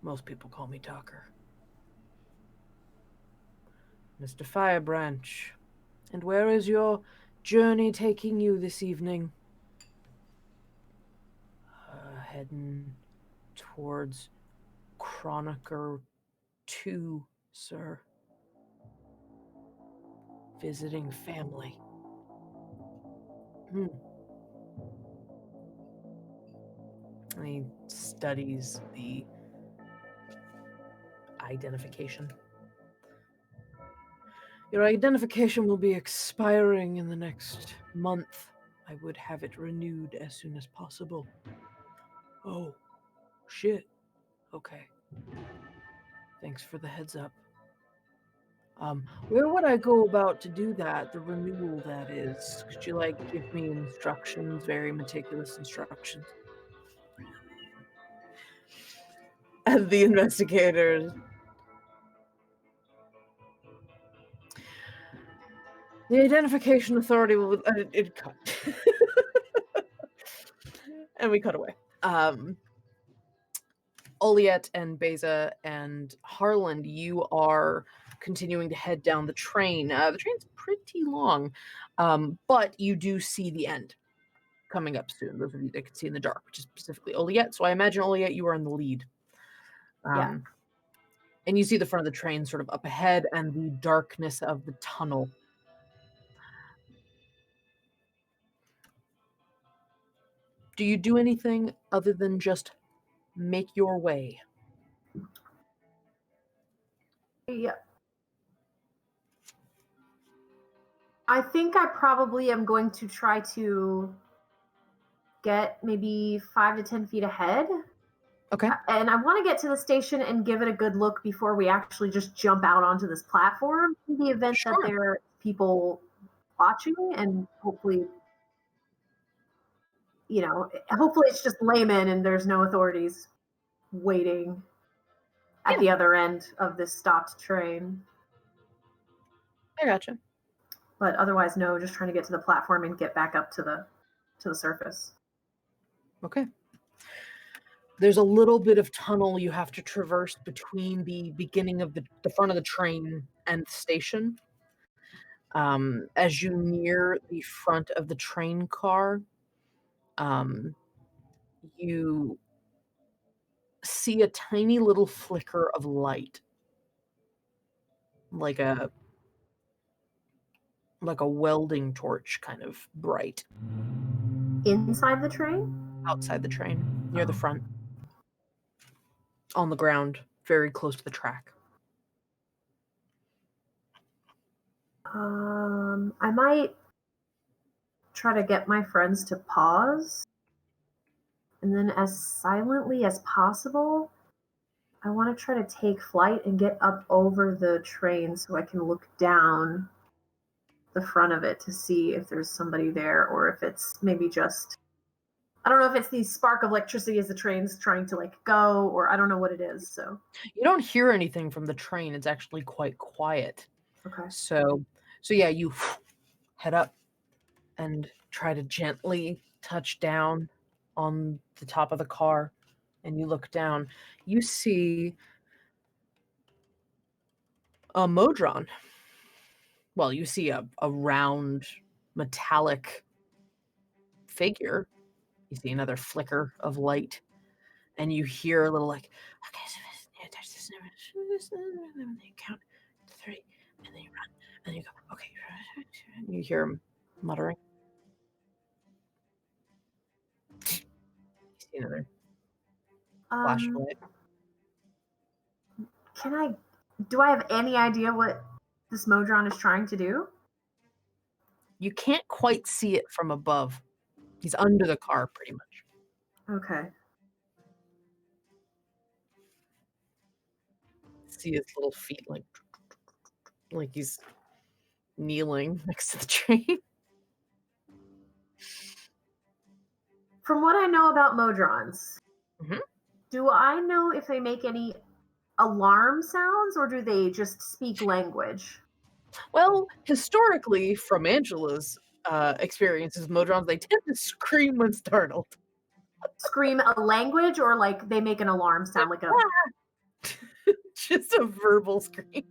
Most people call me Tucker. Mr. Firebranch, and where is your journey taking you this evening? Heading towards Chronicle 2, sir. Visiting family. And he studies the identification. Your identification will be expiring in the next month. I would have it renewed as soon as possible. Oh, shit. Okay. Thanks for the heads up. Where would I go about to do that? The renewal, that is. Could you, give me instructions, very meticulous instructions? And the investigators... The identification authority will... it cut. And we cut away. Oliet and Beza and Harland, you are continuing to head down the train. The train's pretty long, but you do see the end coming up soon. Those of you that can see in the dark, which is specifically Oliet. So I imagine, Oliet, you are in the lead. Yeah. And you see the front of the train sort of up ahead and the darkness of the tunnel. Do you do anything other than just make your way? Yeah. I think I probably am going to try to get maybe 5 to 10 feet ahead. Okay. And I want to get to the station and give it a good look before we actually just jump out onto this platform, in the event that there are people watching, and hopefully it's just laymen and there's no authorities waiting at the other end of this stopped train. I gotcha. But otherwise, no, just trying to get to the platform and get back up to the surface. Okay. There's a little bit of tunnel you have to traverse between the beginning of the front of the train and the station. As you near the front of the train car, you see a tiny little flicker of light, like a welding torch, kind of bright. Inside the train? Outside the train, near the front. On the ground, very close to the track. I might try to get my friends to pause. And then as silently as possible, I want to try to take flight and get up over the train so I can look down the front of it to see if there's somebody there, or if it's maybe just, I don't know if it's the spark of electricity as the train's trying to like go, or I don't know what it is. So You don't hear anything from the train. It's actually quite quiet. okay. So yeah, you head up and try to gently touch down on the top of the car, and you look down. You see a Modron. Well, you see a round metallic figure. You see another flicker of light, and you hear a little like, okay, so there's this number, and you count 3, and then you run, and then you go, okay, and you hear him muttering. You see another flash of light. Do I have any idea what this Modron is trying to do? You can't quite see it from above. He's under the car, pretty much. Okay. See his little feet like he's kneeling next to the train. From what I know about Modrons, Mhm. do I know if they make any alarm sounds, or do they just speak language? Well, historically, from Angela's experiences, Modrons, they tend to scream when startled. Scream a language, or like they make an alarm sound, like a... Just a verbal scream.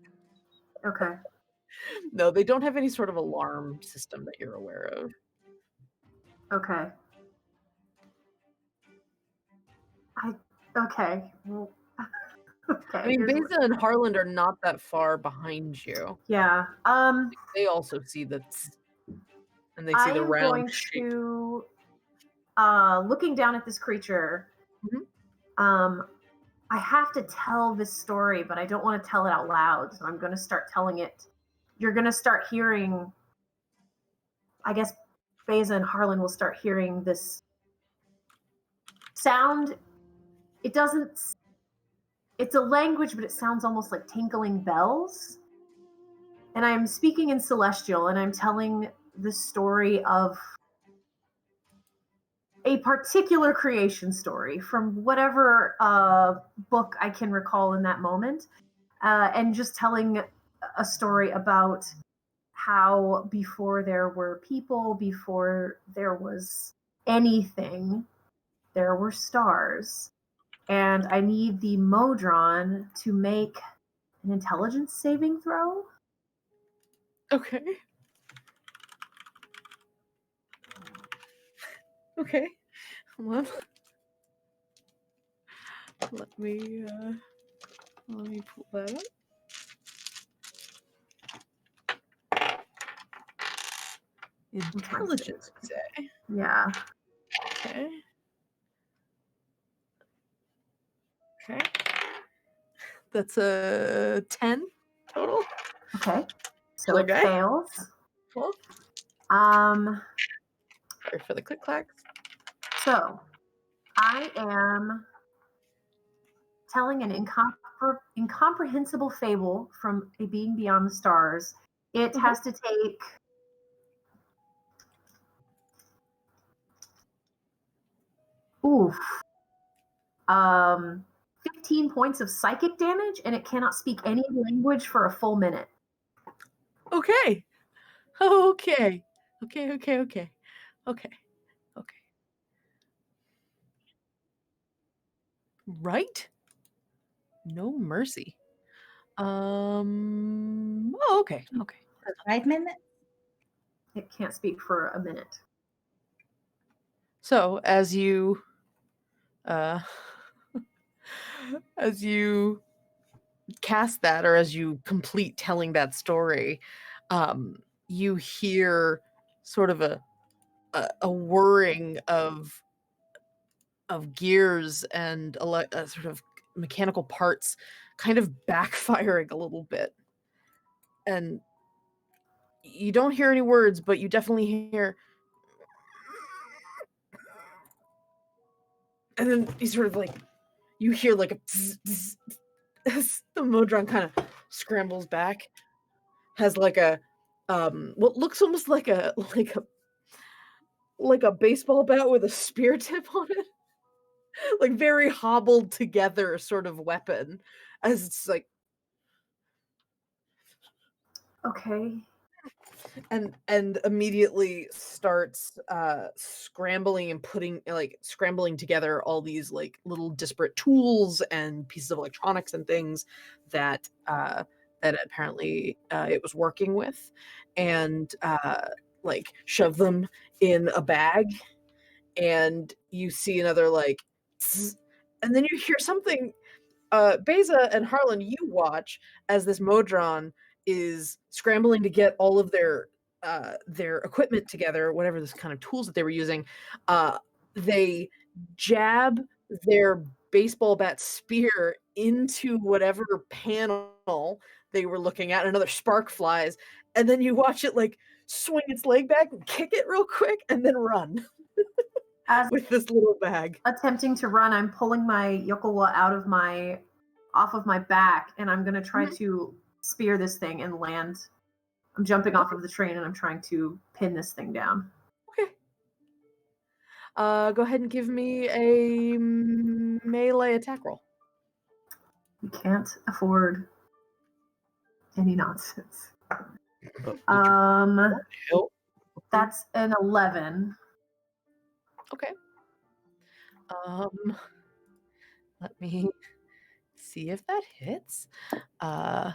Okay. No, they don't have any sort of alarm system that you're aware of. Okay. Okay. Well, okay. I mean, Beza and Harland are not that far behind you. Yeah. They also see the and they see I the am round going shape. to, looking down at this creature, Mhm. I have to tell this story, but I don't want to tell it out loud, so I'm going to start telling it. You're going to start hearing, I guess Beza and Harlan will start hearing this sound. It's a language, but it sounds almost like tinkling bells. And I'm speaking in Celestial, and I'm telling the story of a particular creation story from whatever book I can recall in that moment, and just telling a story about how before there were people, before there was anything, there were stars. And I need the Modron to make an intelligence saving throw. Okay. Okay. Well, let me pull that up. Intelligence, you say? Yeah. Okay. Okay. That's a 10 total. Okay. So Okay. it fails. Cool. Sorry for the click clacks. So I am telling an incomprehensible fable from a being beyond the stars. It has to take 15 points of psychic damage, and it cannot speak any language for a full minute. Okay. Okay. Okay. Okay. Okay. Okay. Okay. Right? No mercy. Oh, okay. Okay. For 5 minutes? It can't speak for a minute. So as you as you cast that, or as you complete telling that story, you hear sort of a whirring of gears and sort of mechanical parts kind of backfiring a little bit, and you don't hear any words, but you definitely hear And then he sort of like, you hear like a bzz, bzz, as the Modron kind of scrambles back, has like a what looks almost like a baseball bat with a spear tip on it, like very hobbled together sort of weapon, as it's like, Okay. and immediately starts scrambling and scrambling together all these like little disparate tools and pieces of electronics and things that that apparently it was working with, and like shove them in a bag, and you see another like tss, and then you hear something. Beza and Harlan, you watch as this Modron is scrambling to get all of their equipment together, whatever this kind of tools that they were using. They jab their baseball bat spear into whatever panel they were looking at, and another spark flies, and then you watch it like swing its leg back and kick it real quick, and then run As with this little bag. attempting to run, I'm pulling my yokowa off of my back, and I'm gonna try to spear this thing and land. I'm jumping off of the train and I'm trying to pin this thing down. Okay. Go ahead and give me a melee attack roll. You can't afford any nonsense. Did help? That's an 11. Okay. Let me see if that hits. 11.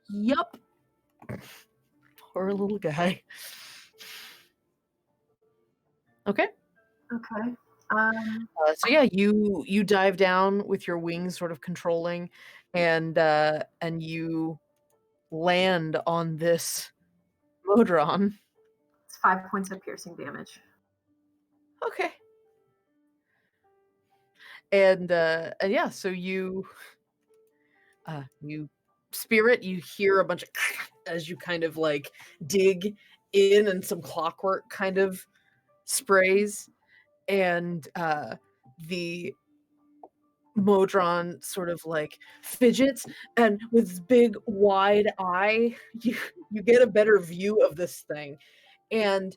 Yup. Poor little guy. Okay. Okay. So yeah, you dive down with your wings sort of controlling, and you land on this Modron. It's 5 points of piercing damage. Okay. And yeah, so you spear it, you hear a bunch of as you kind of like dig in, and some clockwork kind of sprays, and the Modron sort of like fidgets, and with his big wide eye, you get a better view of this thing. And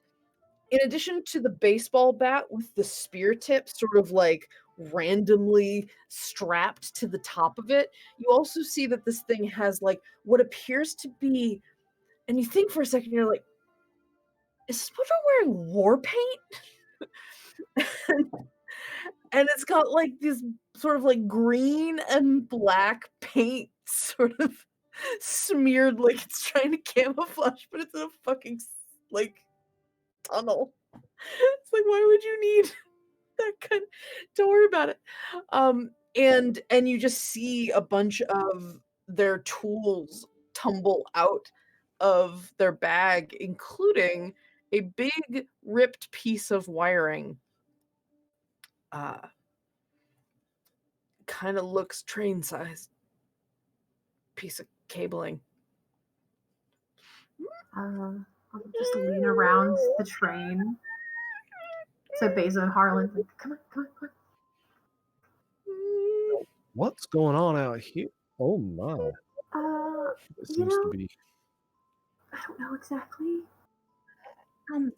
in addition to the baseball bat with the spear tip sort of like randomly strapped to the top of it, you also see that this thing has like what appears to be, and you think for a second, you're like, is this Modron wearing war paint? And it's got like this sort of like green and black paint sort of smeared, like it's trying to camouflage, but it's in a fucking like tunnel. It's like, why would you need that kind? Don't worry about it. And you just see a bunch of their tools tumble out of their bag, including a big ripped piece of wiring. Kind of looks train sized piece of cabling. I'll just lean around the train. So Beza and Harlan, like, come on, come on, come on. What's going on out here? Oh my! It You seems know, to be. I don't know exactly. I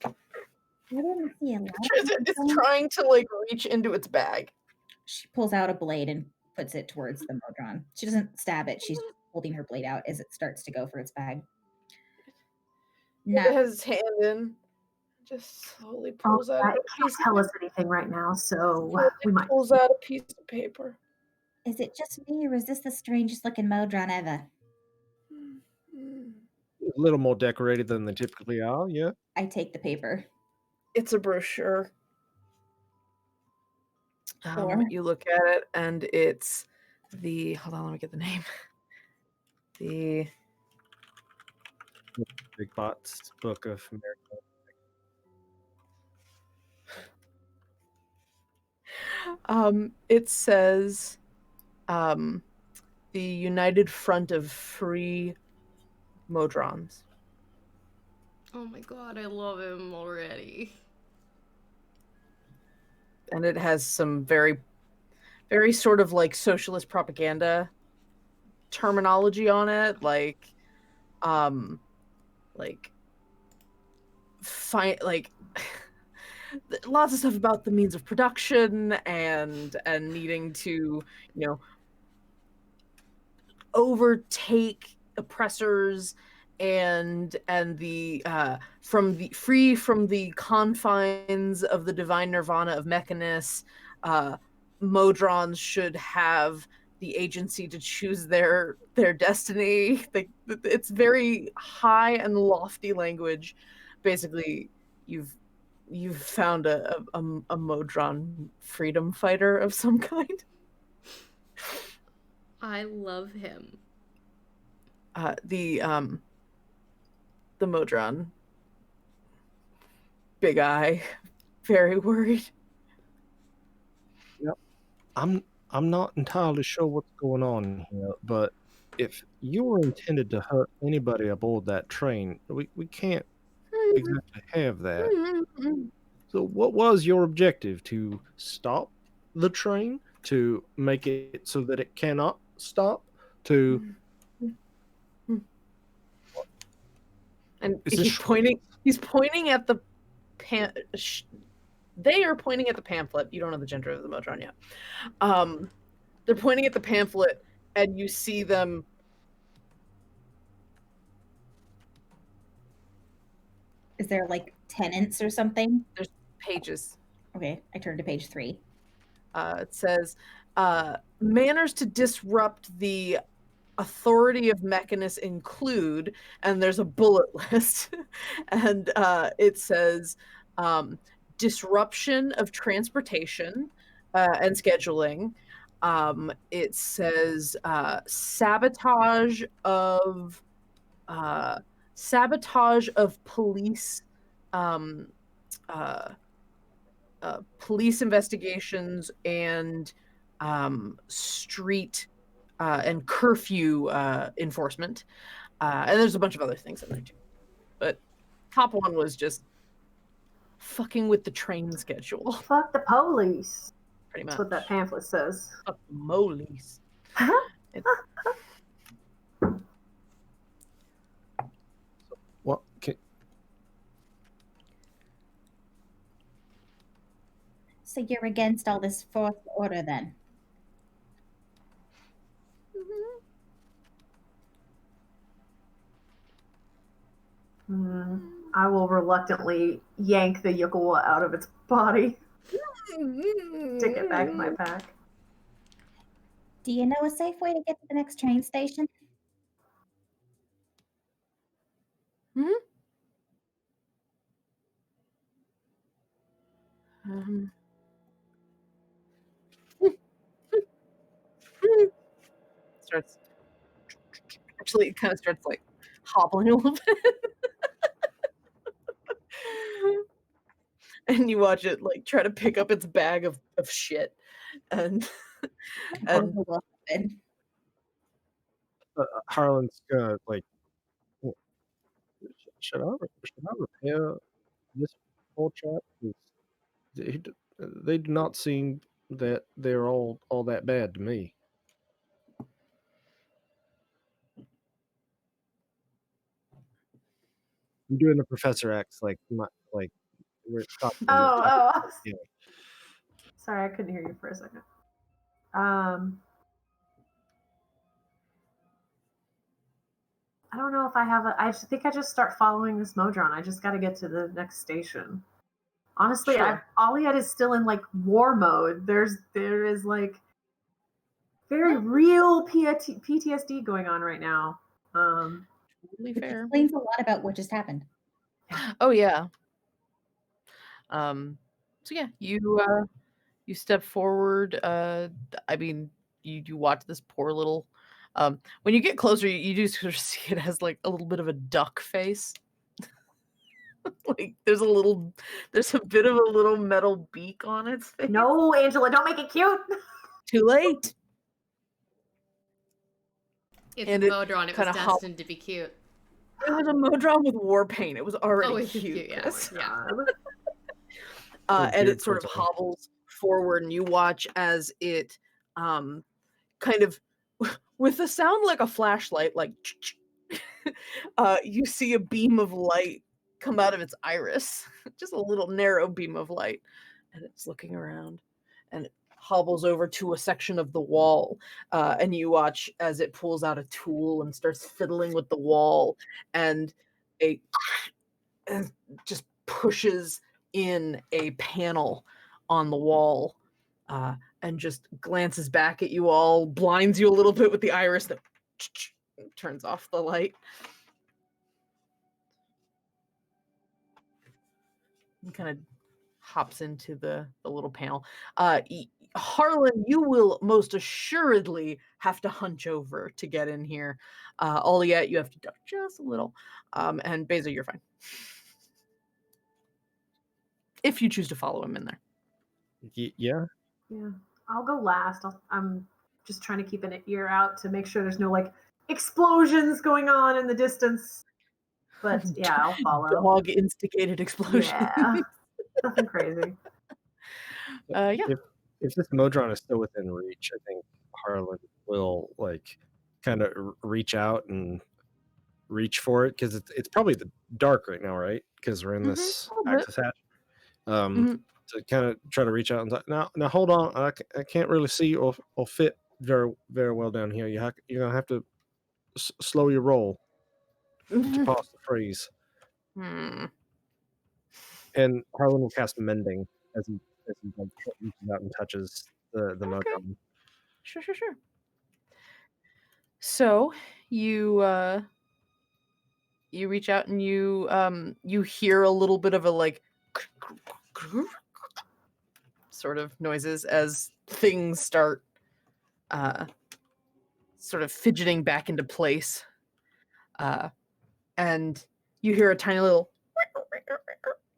didn't see a lot. It's trying to like reach into its bag. She pulls out a blade and puts it towards the Modron. She doesn't stab it. She's holding her blade out as it starts to go for its bag. It has its hand in. Just slowly pulls out I a can't piece. tell us anything right now, so we might. Pulls out a piece of paper. Is it just me, or is this the strangest looking Modron ever? A little more decorated than they typically are, yeah. I take the paper. It's a brochure. Sure. You look at it, and it's the. Hold on, let me get the name. The Big Bots Book of America. It says, the United Front of Free Modrons. Oh my god, I love him already. And it has some very, very sort of like socialist propaganda terminology on it, like like lots of stuff about the means of production and needing to, you know, overtake oppressors and the free from the confines of the divine nirvana of Mechanus. Modrons should have the agency to choose their destiny. It's very high and lofty language. Basically, you've found a Modron freedom fighter of some kind. I love him. The Modron, big eye, very worried. Yep. I'm not entirely sure what's going on here, but if you were intended to hurt anybody aboard that train, we can't exactly have that. So what was your objective? To stop the train? To make it so that it cannot stop? To And Is this he's pointing. He's pointing at the they are pointing at the pamphlet. You don't know the gender of the Modron yet. They're pointing at the pamphlet, and you see them. Is there like tenants or something? There's pages. Okay, I turned to page 3. It says, manners to disrupt the authority of Mechanus include, and there's a bullet list, and it says, disruption of transportation and scheduling. It says sabotage of police police investigations and street and curfew enforcement. And there's a bunch of other things in there too. But top one was just fucking with the train schedule. Fuck the police. Pretty much. That's what that pamphlet says. Fuck the molies. what? So you're against all this fourth order then? I will reluctantly yank the Yukawa out of its body. Stick it back in my pack. Do you know a safe way to get to the next train station? Starts. Actually, it kind of starts like hobbling a little bit. And you watch it like try to pick up its bag of shit. And Harlan's gonna like, should I repair this poor chap? 'Cause they do not seem that they're all that bad to me. I'm doing the Professor X like we're talking. Oh. Yeah. Sorry, I couldn't hear you for a second. I don't know if I have I think I just start following this Modron. I just got to get to the next station. Honestly, Sure. Oliad is still in like war mode. There is like very real PTSD going on right now. Totally Which fair. explains a lot about what just happened. Oh yeah. So yeah, you step forward. I mean, you watch this poor little. When you get closer, you do sort of see it has like a little bit of a duck face. Like there's a bit of a little metal beak on its face. No, Angela, don't make it cute. Too late. It's And a it Modron. It was kinda destined to be cute. It was a Modron with war paint. It was already Oh, it's cute. cute, yeah. Chris. Yeah. God. And geared it sort of towards all. hobbles forward, and you watch as it kind of, with a sound like a flashlight, like you see a beam of light come out of its iris, just a little narrow beam of light, and it's looking around, and it hobbles over to a section of the wall, and you watch as it pulls out a tool and starts fiddling with the wall, and a and just pushes in a panel on the wall, and just glances back at you all, blinds you a little bit with the iris, that turns off the light. And kind of hops into the little panel. Harlan, you will most assuredly have to hunch over to get in here. Oliette, you have to duck just a little. And Beza, you're fine. If you choose to follow him in there. Yeah. Yeah, I'll go last. I'm just trying to keep an ear out to make sure there's no like explosions going on in the distance. But yeah, I'll follow. Dog instigated explosion. Yeah, nothing crazy. Yeah. If this Modron is still within reach, I think Harlan will like kind of reach out and reach for it, because it's probably the dark right now, right? Because we're in this a little bit. access hatch. To kind of try to reach out and now hold on, I can't really see or fit very very well down here. You're gonna have to slow your roll to pass the freeze. Hmm. And Harlan will cast mending as he like reaches out and touches the Okay. Modron. Sure. So you reach out and you hear a little bit of a like sort of noises as things start sort of fidgeting back into place. And you hear a tiny little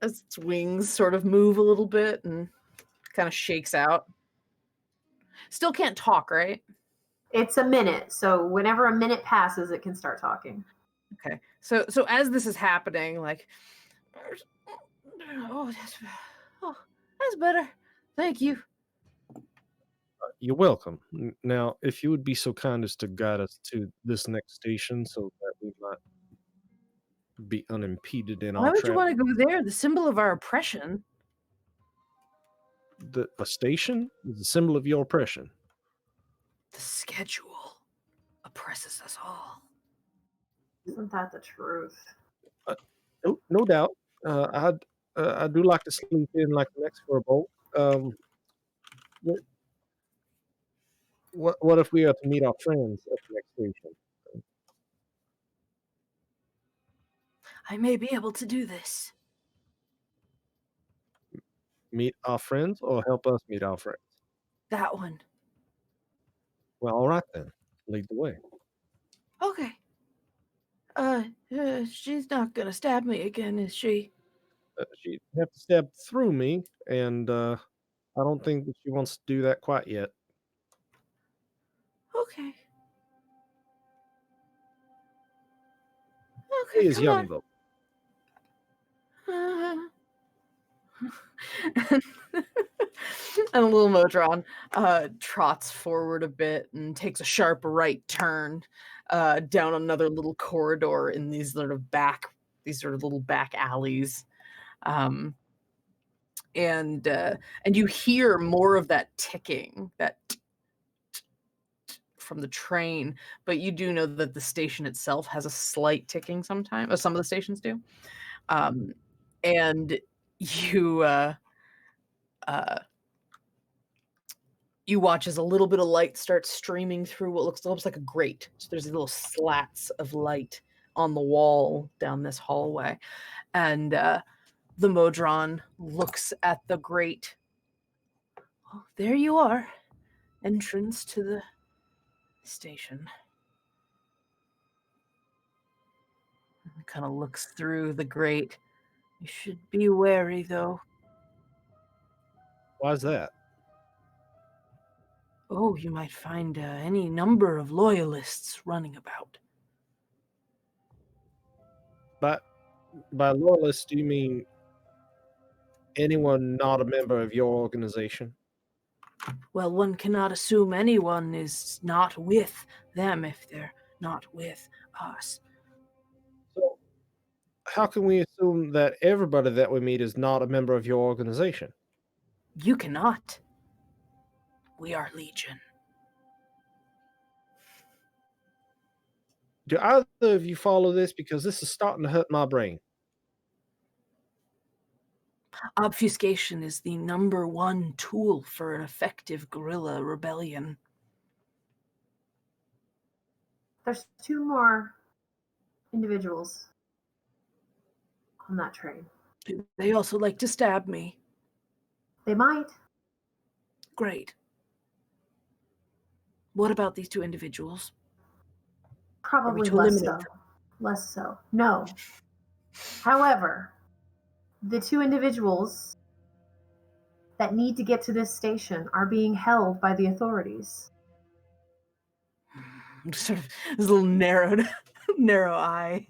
as its wings sort of move a little bit and kind of shakes out. Still can't talk, right? It's a minute, so whenever a minute passes, it can start talking. Okay. So as this is happening, like, oh, that's better. Thank you. You're welcome. Now, if you would be so kind as to guide us to this next station so that we might be unimpeded in Why our would you travel. want to go there? The symbol of our oppression. A station is a symbol of your oppression. The schedule oppresses us all. Isn't that the truth? No doubt. I do like to sleep in like the next for a bolt. What if we are to meet our friends at the next station? I may be able to do this. Meet our friends or help us meet our friends? That one. Well, all right then. Lead the way. Okay. She's not gonna stab me again, is she? She'd have to stab through me, and I don't think that she wants to do that quite yet. Okay. She Okay, is come young, on. though. And little Modron trots forward a bit and takes a sharp right turn down another little corridor in these sort of little back alleys. And you hear more of that ticking, that from the train, but you do know that the station itself has a slight ticking sometimes, or some of the stations do. And you watch as a little bit of light starts streaming through what looks almost like a grate. So there's these little slats of light on the wall down this hallway. And the Modron looks at the grate. Oh, there you are. Entrance to the station. And kind of looks through the grate. You should be wary, though. Why's that? Oh, you might find any number of loyalists running about. By loyalist, do you mean anyone not a member of your organization? Well, one cannot assume anyone is not with them if they're not with us. So, how can we assume that everybody that we meet is not a member of your organization? You cannot. We are Legion. Do either of you follow this? Because this is starting to hurt my brain. Obfuscation is the #1 tool for an effective guerrilla rebellion. There's 2 more individuals on that train. They also like to stab me. They might. Great. What about these 2 individuals? Probably to less eliminate so. Less so. No. However, the 2 individuals that need to get to this station are being held by the authorities. Sort of this little narrow eye.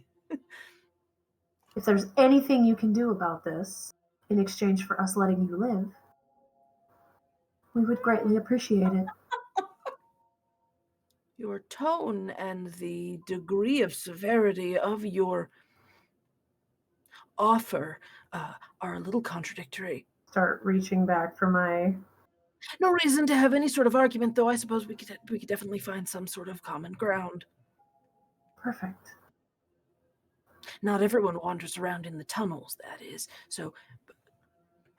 If there's anything you can do about this in exchange for us letting you live, we would greatly appreciate it. Your tone and the degree of severity of your offer are a little contradictory. Start reaching back for my... No reason to have any sort of argument, though. I suppose we could definitely find some sort of common ground. Perfect. Not everyone wanders around in the tunnels, that is. So,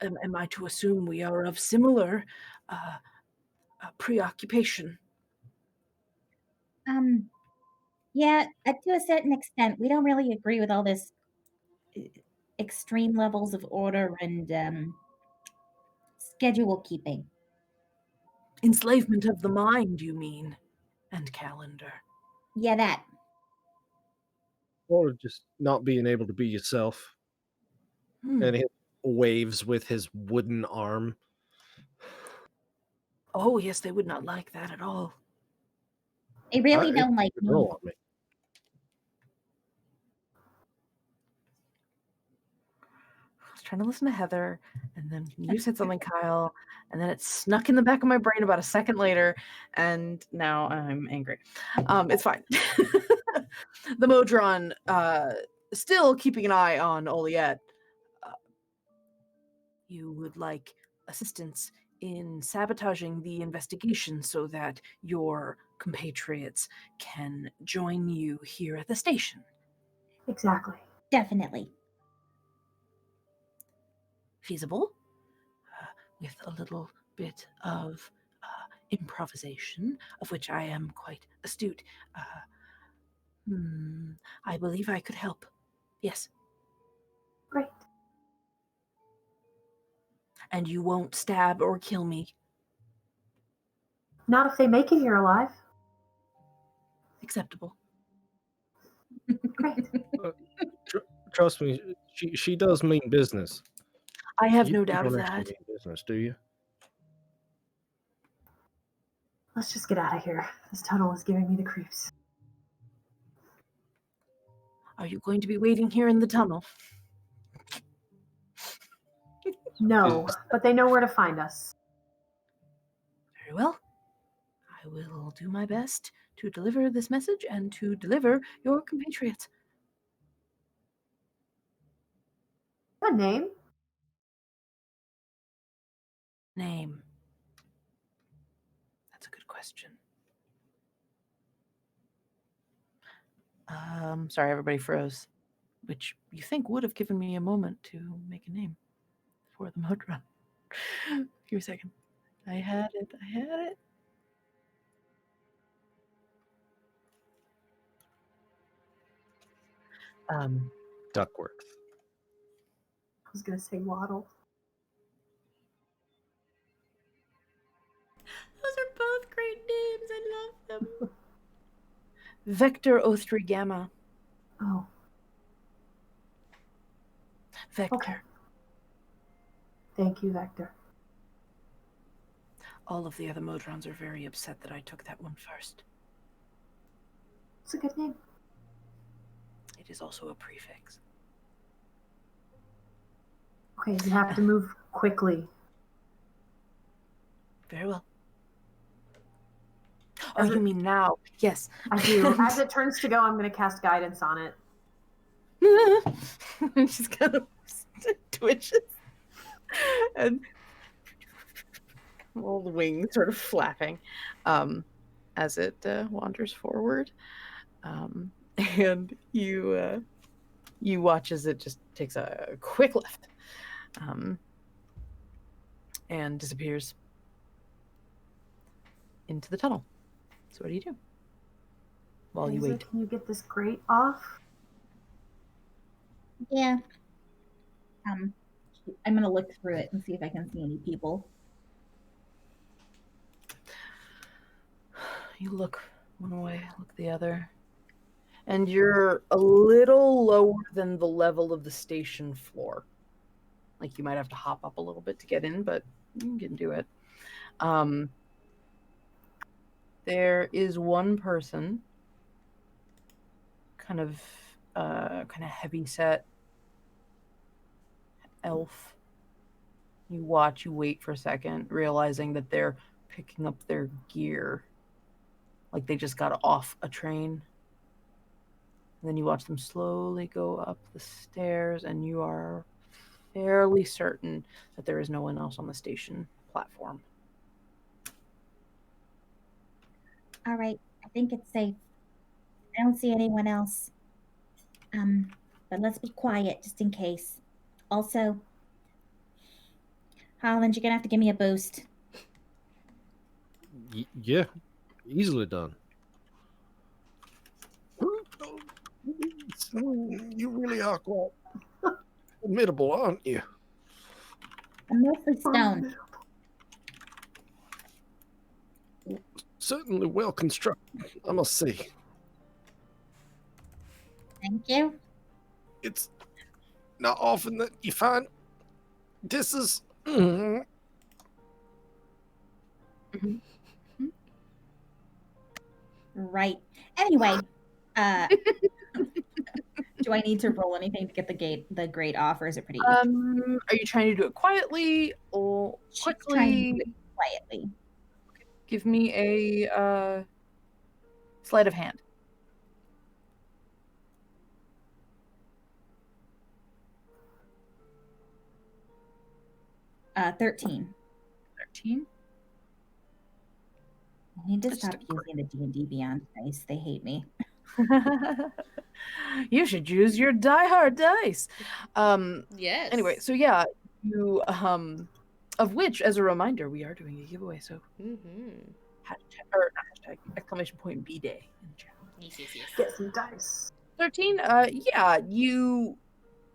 am I to assume we are of similar preoccupation? Yeah, to a certain extent, we don't really agree with all this extreme levels of order and schedule keeping. Enslavement of the mind, you mean? And calendar. Yeah, that. Or just not being able to be yourself. And he waves with his wooden arm. Oh, yes, they would not like that at all. They really don't like me. Roll on me. I was trying to listen to Heather, and then you said something, Kyle, and then it snuck in the back of my brain about a second later, and now I'm angry. It's fine. The Modron, still keeping an eye on Oliette. You would like assistance in sabotaging the investigation so that your compatriots can join you here at the station. Exactly. Definitely. Feasible, with a little bit of improvisation, of which I am quite astute. I believe I could help. Yes. Great. And you won't stab or kill me. Not if they make it here alive. Acceptable. Great. Trust me, she does mean business. I have You no doubt of don't actually that. mean business, do you? Let's just get out of here. This tunnel is giving me the creeps. Are you going to be waiting here in the tunnel? No, but they know where to find us. Very well. I will do my best to deliver this message and to deliver your compatriots. A name? Name. That's a good question. Sorry, everybody froze, which you think would have given me a moment to make a name for the mode run. Give me a second. I had it. Duckworth. I was going to say Waddle. Those are both great names. I love them. Vector O3 Gamma. Oh. Vector. Okay. Thank you, Vector. All of the other Modrons are very upset that I took that one first. It's a good name. It is also a prefix. Okay, you have to move quickly. Very well. Oh, you mean now? Yes. I do. As it turns to go, I'm going to cast guidance on it. She's kind of twitches. And all the wings sort of flapping as it wanders forward. And you watch as it just takes a quick left and disappears into the tunnel. So what do you do while you Hazel, wait? can you get this grate off? Yeah. I'm gonna look through it and see if I can see any people. You look one way, look the other. And you're a little lower than the level of the station floor. Like you might have to hop up a little bit to get in, but you can do it. There is one person, kind of heavy set elf. You watch, you wait for a second, realizing that they're picking up their gear. Like they just got off a train. And then you watch them slowly go up the stairs, and you are fairly certain that there is no one else on the station platform. All right, I think it's safe. I don't see anyone else. But let's be quiet just in case. Also, Holland, you're gonna have to give me a boost. Yeah, easily done. You really are quite formidable, aren't you? I'm mostly stoned. Certainly well constructed, I must say. Thank you. It's not often that you find this is. Right. Anyway, do I need to roll anything to get the grate off, or is it pretty easy? Are you trying to do it quietly or Trying to quickly? do it quietly. Give me a sleight of hand. 13. 13. I need to Just stop a using the D&D Beyond dice. They hate me. You should use your diehard dice. Yes. Anyway, so yeah, you of which, as a reminder, we are doing a giveaway. So hashtag, or not hashtag, exclamation point B-Day in the chat. Yes. Get some dice. 13. Yeah,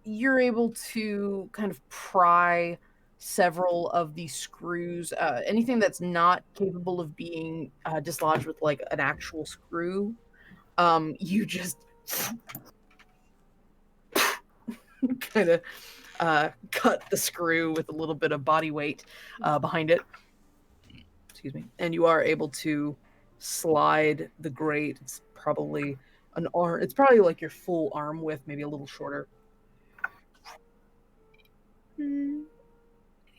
you're able to kind of pry several of these screws. Anything that's not capable of being dislodged with like an actual screw, you just kind of cut the screw with a little bit of body weight behind it. Excuse me. And you are able to slide the grate. It's probably an arm. It's probably like your full arm width, maybe a little shorter.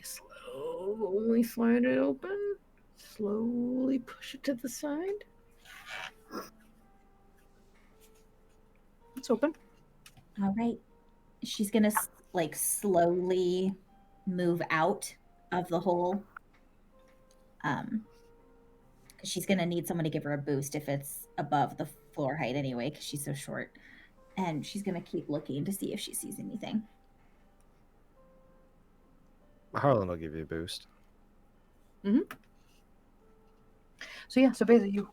Slowly slide it open. Slowly push it to the side. It's open. All right. She's going to like slowly move out of the hole. Because she's going to need someone to give her a boost if it's above the floor height anyway, because she's so short. And she's going to keep looking to see if she sees anything. Harlan will give you a boost. So yeah, so basically you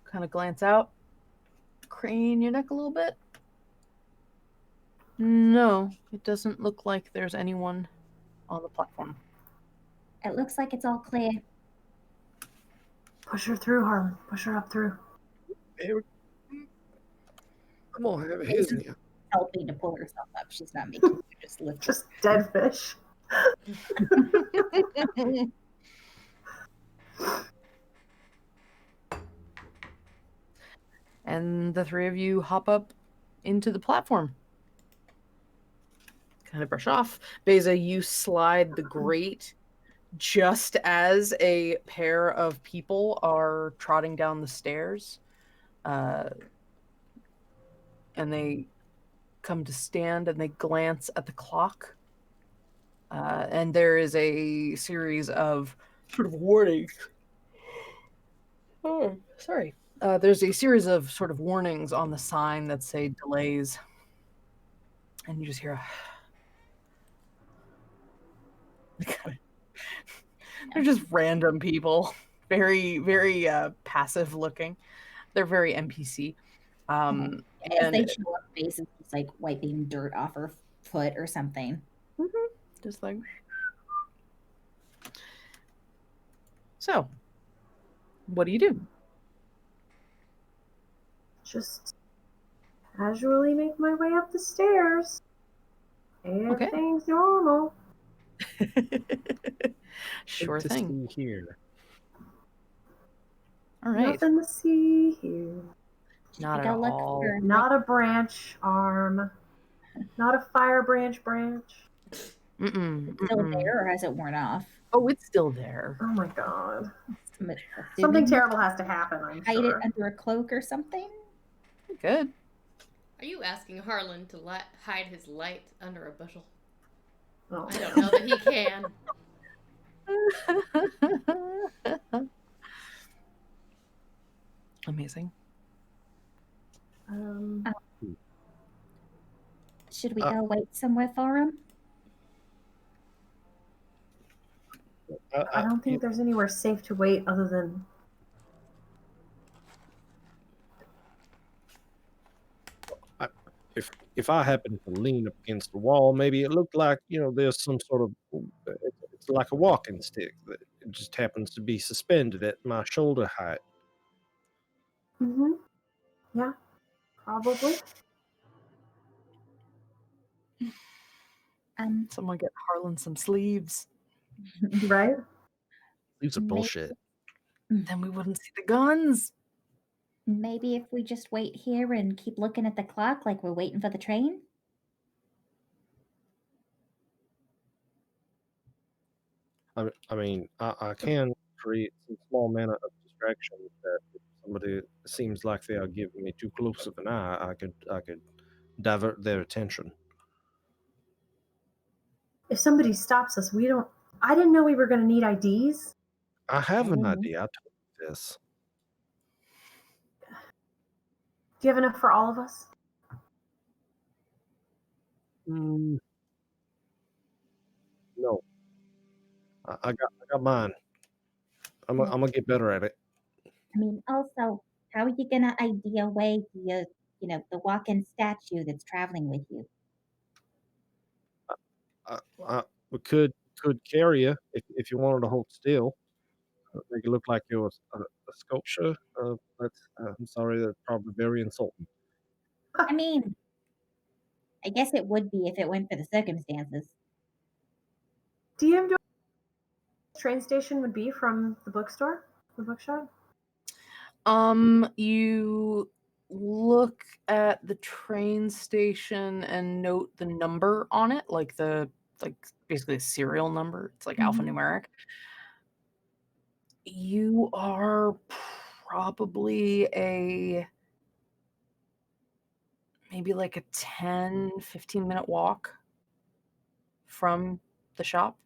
kind of glance out, crane your neck a little bit. No, it doesn't look like there's anyone on the platform. It looks like it's all clear. Push her through, Harlan. Push her up through. Come on, have his in you. Helping to pull herself up. She's not making you just lift. Just dead fish. And the three of you hop up into the platform. Kind of brush off. Beza, you slide the grate just as a pair of people are trotting down the stairs. And they come to stand and they glance at the clock. And there is a series of sort of warnings. Oh, sorry. There's a series of sort of warnings on the sign that say delays. And you just hear they're just random people. Very, very passive looking. They're very NPC. As And they show up, Base is just like wiping dirt off her foot or something. just like so. What do you do? Just casually make my way up the stairs. Everything's normal. Sure to thing. see here. All right. Nothing to see here. Not Go at look all. for Not a branch arm. Not a fire branch. Mm-mm, still mm-mm. there, or has it worn off? Oh, it's still there. Oh my god. Assuming Something terrible has to happen, I'm hide sure. it under a cloak or something. Good. Are you asking Harlan to hide his light under a bushel? Oh. I don't know that he can. Amazing. Should we go wait somewhere for him? I don't think there's anywhere safe to wait other than... If I happen to lean up against the wall, maybe it looked like, there's some sort of, it's like a walking stick that it just happens to be suspended at my shoulder height. Mm-hmm. Yeah, probably. Someone get Harlan some sleeves. Right? These are bullshit. Then we wouldn't see the guns. Maybe if we just wait here and keep looking at the clock like we're waiting for the train? I mean, I can create some small amount of distraction that if somebody seems like they are giving me too close of an eye, I could divert their attention. If somebody stops us, I didn't know we were going to need IDs. I have an idea. I told you this. Do you have enough for all of us? No. I got mine. I'm gonna get better at it. I mean, also, how are you gonna ID away the walk-in statue that's traveling with you? We could carry you if you wanted to hold still. Make it look like it was a sculpture. I'm sorry, that's probably very insulting. I mean, I guess it would be if it went for the circumstances. Do you know where the train station would be from the bookstore? The bookshop? You look at the train station and note the number on it, like basically a serial number. It's like alphanumeric. You are probably maybe like a 10-15 minute walk from the shop.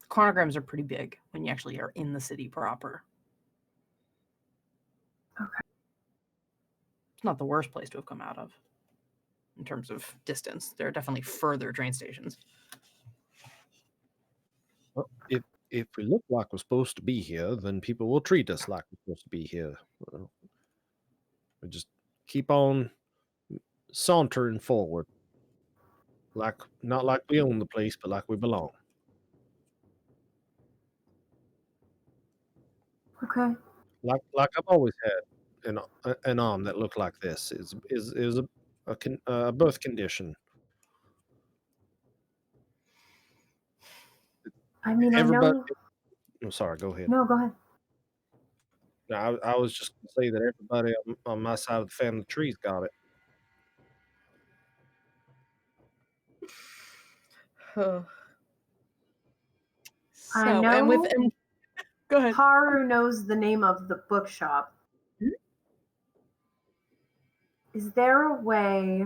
Chronograms are pretty big when you actually are in the city proper. Okay. It's not the worst place to have come out of in terms of distance. There are definitely further train stations. Well, if we look like we're supposed to be here, then people will treat us like we're supposed to be here. We just keep on sauntering forward, not like we own the place, but like we belong. Okay. Like I've always had an arm that looked like this. Is a birth condition. I mean, Everybody. I know... I'm sorry. Go ahead. No, go ahead. No, I was just gonna say that everybody on my side of the family tree's got it. Huh. I So, and with know and go ahead. Haru knows the name of the bookshop. Hmm? Is there a way?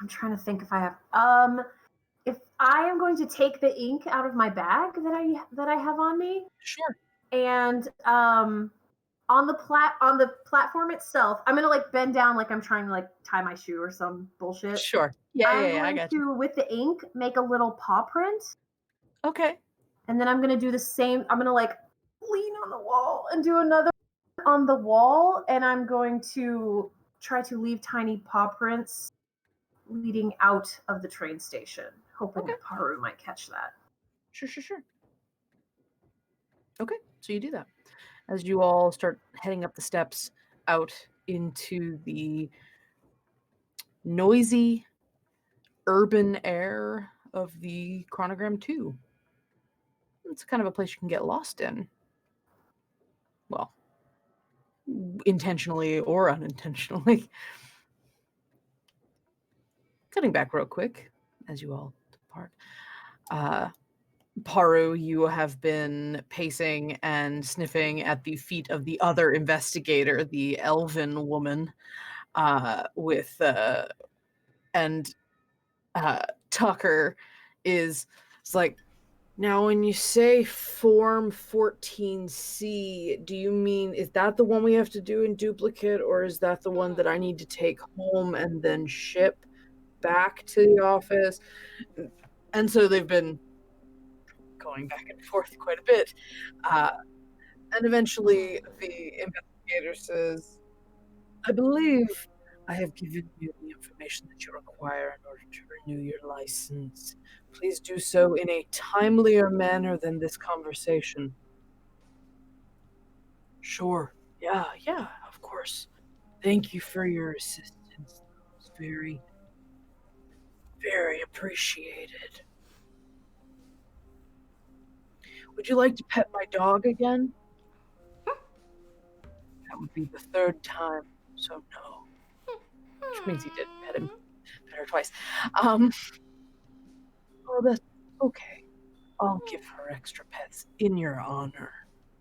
I'm trying to think if I have. If I am going to take the ink out of my bag that I have on me, Sure. and on the platform itself, I'm gonna like bend down like I'm trying to like tie my shoe or some bullshit. Sure. Yeah, I'm yeah, I going got you. to, with the ink, make a little paw print, Okay. and then I'm gonna do the same. I'm gonna like lean on the wall and do another on the wall, and I'm going to try to leave tiny paw prints leading out of the train station, hoping Okay. that Paru might catch that. Sure. Okay, so you do that. As you all start heading up the steps out into the noisy urban air of the Chronogram 2. It's kind of a place you can get lost in. Well, intentionally or unintentionally. Cutting back real quick as you all depart. Paru, you have been pacing and sniffing at the feet of the other investigator, the elven woman, and Tucker is like, now when you say form 14C, do you mean, is that the one we have to do in duplicate, or is that the one that I need to take home and then ship back to the office? And so they've been going back and forth quite a bit. And eventually the investigator says, I believe I have given you the information that you require in order to renew your license. Please do so in a timelier manner than this conversation. Sure. Yeah, of course. Thank you for your assistance. It was very, very appreciated. Would you like to pet my dog again? That would be the third time, so no. Which means he did pet her twice. Oh, that's okay. I'll give her extra pets in your honor,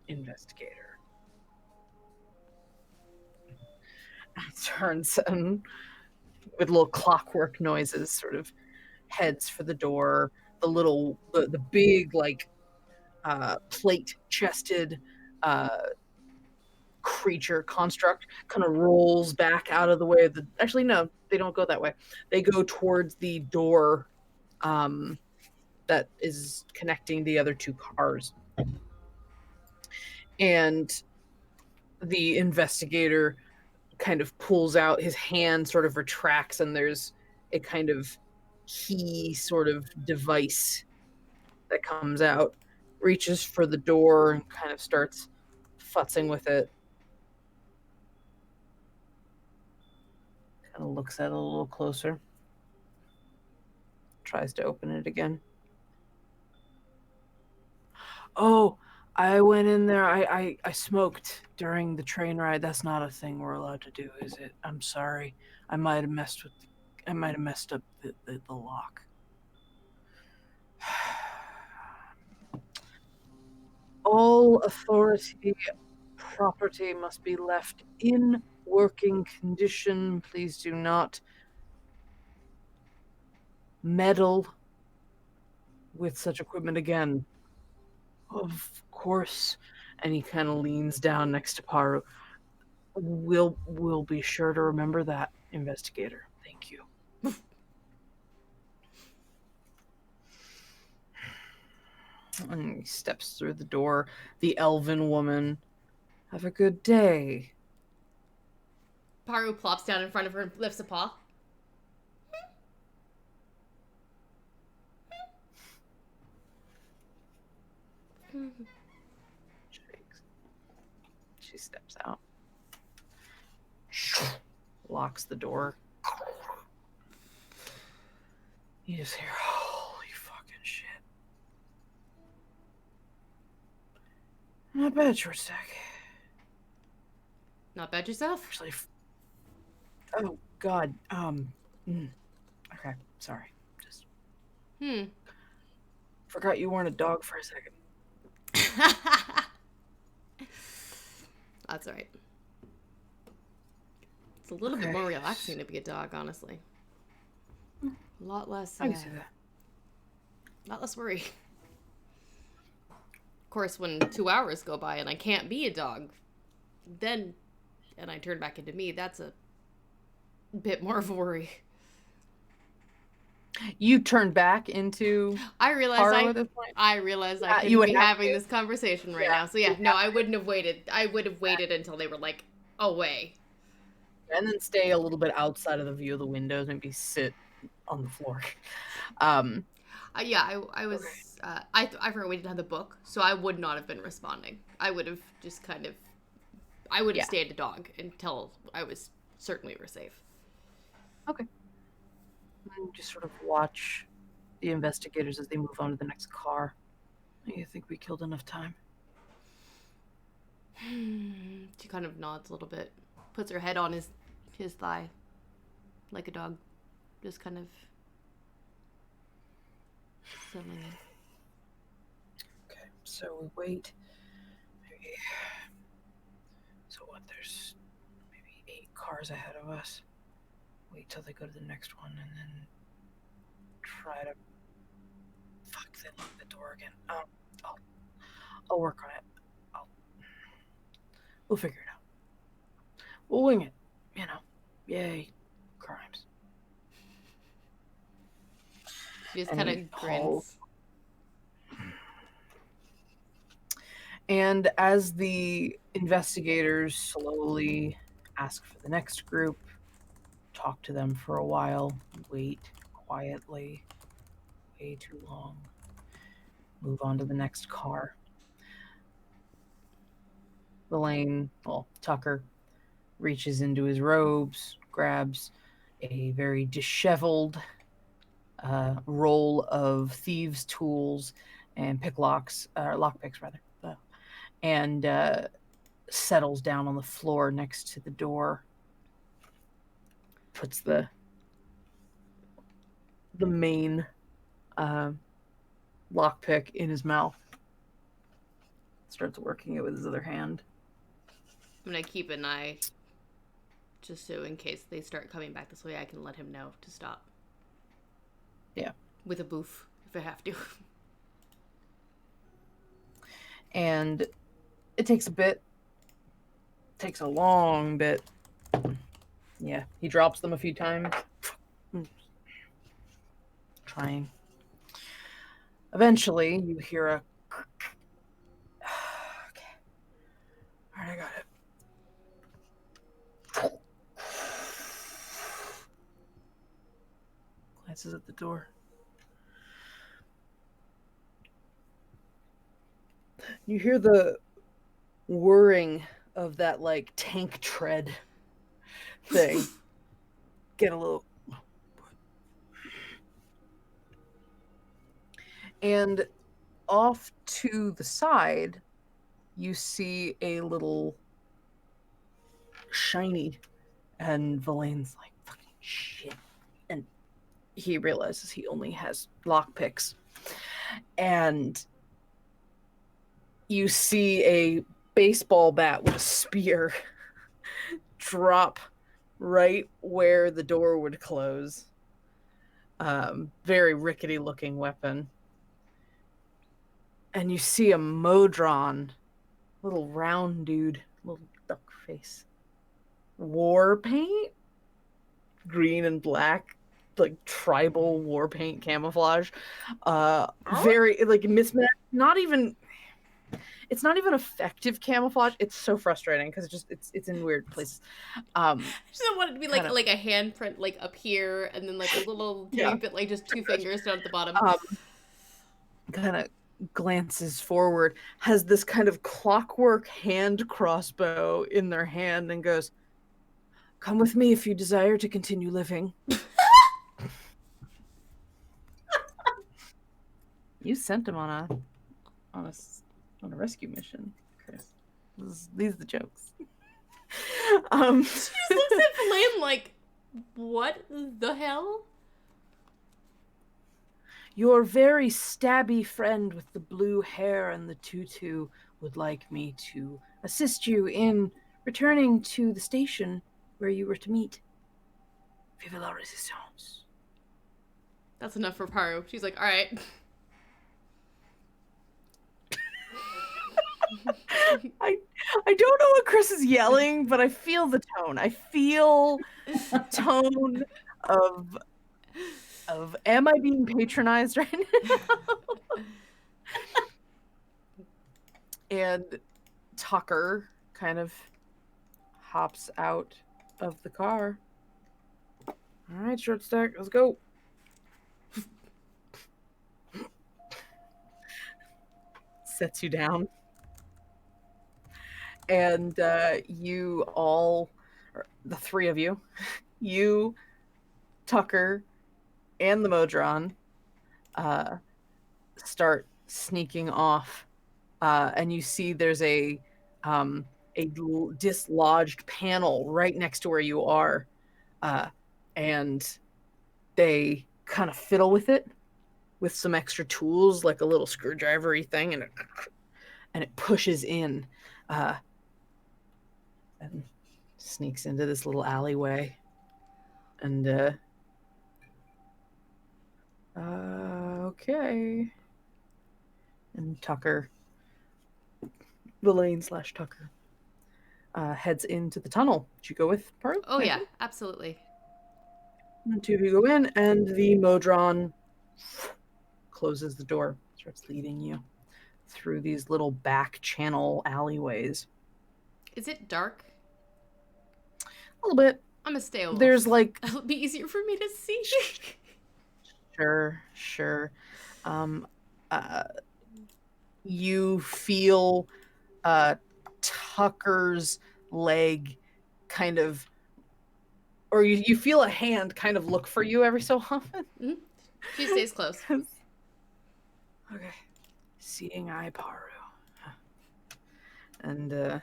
investigator. And turns and with little clockwork noises, sort of heads for the door. The big like plate-chested creature construct kind of rolls back out of the way of the. Actually, no, they don't go that way. They go towards the door that is connecting the other two cars. And the investigator kind of pulls out, his hand sort of retracts, and there's a kind of key sort of device that comes out, reaches for the door and kind of starts futzing with it. Kind of looks at it a little closer. Tries to open it again. Oh, I went in there. I smoked during the train ride. That's not a thing we're allowed to do, is it? I'm sorry. I might have messed up the lock. All authority property must be left in working condition. Please do not meddle with such equipment again. Of course. And he kind of leans down next to Paru. We'll be sure to remember that, investigator. Thank you. And he steps through the door. The elven woman. Have a good day. Paru plops down in front of her and lifts a paw. She steps out. Locks the door. You just hear, holy Not bad, short stack. Not bad yourself? Actually, oh God. Okay, sorry. Just forgot you weren't a dog for a second. That's alright. It's a little bit more relaxing to be a dog, honestly. A lot less. I can see that. Lot less worry. Of course, when 2 hours go by and I can't be a dog, then, and I turn back into me, that's a bit more of a worry. You turned back into I realized Harlow at this point? I realized I you couldn't would be have having to. this conversation right Yeah, now. So yeah, you'd no, have I wouldn't have waited. I would have waited until they were like away. And then stay a little bit outside of the view of the windows, maybe sit on the floor. Yeah, I was. I forgot we didn't have the book, so I would not have been responding. I would have just kind of. I would have stayed a dog until I was certain we were safe. Okay. And just sort of watch the investigators as they move on to the next car. You think we killed enough time? She kind of nods a little bit, puts her head on his thigh, like a dog, just kind of settling in. Okay, so we wait. Maybe. So what? There's maybe 8 cars ahead of us. Wait till they go to the next one, and then try to. Fuck! They locked the door again. I'll work on it. We'll figure it out. We'll wing it. You know. Yay, crimes. She just And kind he of grins. And as the investigators slowly ask for the next group, talk to them for a while, wait quietly, way too long, move on to the next car. Tucker reaches into his robes, grabs a very disheveled roll of thieves' tools and lockpicks rather, and settles down on the floor next to the door. Puts the main lockpick in his mouth. Starts working it with his other hand. I'm gonna keep an eye, just so in case they start coming back this way, I can let him know to stop. Yeah. With a boof, if I have to. And it takes a bit. Takes a long bit. Yeah, he drops them a few times. Trying. Eventually, you hear a... Okay. All right, I got it. Glances at the door. You hear the whirring of that, like, tank tread thing. Get a little... And off to the side, you see a little shiny, and Valaine's like, fucking shit. And he realizes he only has lockpicks. And you see a baseball bat with a spear drop right where the door would close. Very rickety looking weapon. And you see a Modron, little round dude, little duck face. War paint? Green and black, like tribal war paint camouflage. Very, like, mismatched. It's not even effective camouflage. It's so frustrating because it's in weird places. I just don't want it to be like a handprint, like up here, and then like a little tiny bit, like just 2 fingers down at the bottom. Kind of glances forward, has this kind of clockwork hand crossbow in their hand, and goes, "Come with me if you desire to continue living." You sent him on a rescue mission. Chris. These are the jokes. She just looks at Flame like, what the hell? Your very stabby friend with the blue hair and the tutu would like me to assist you in returning to the station where you were to meet. Vive la résistance. That's enough for Paru. She's like, all right. I don't know what Chris is yelling, but I feel the tone. I feel the tone of am I being patronized right now? And Tucker kind of hops out of the car. All right, short stack, let's go. Sets you down. And you all, the three of you, you, Tucker, and the Modron, start sneaking off. And you see there's a dislodged panel right next to where you are. And they kind of fiddle with it with some extra tools, like a little screwdriver-y thing, and it pushes in and sneaks into this little alleyway. And okay. And Tucker, Villain/Tucker, heads into the tunnel. Did you go with Paru? Oh, yeah, absolutely. The two of you go in, and the Modron closes the door, starts leading you through these little back channel alleyways. Is it dark? A little bit. I'm gonna stay a little. There's like... It'll be easier for me to see. Sure. You feel Tucker's leg kind of, or you feel a hand kind of look for you every so often. Mm-hmm. She stays close. Okay. Seeing eye, Paru. And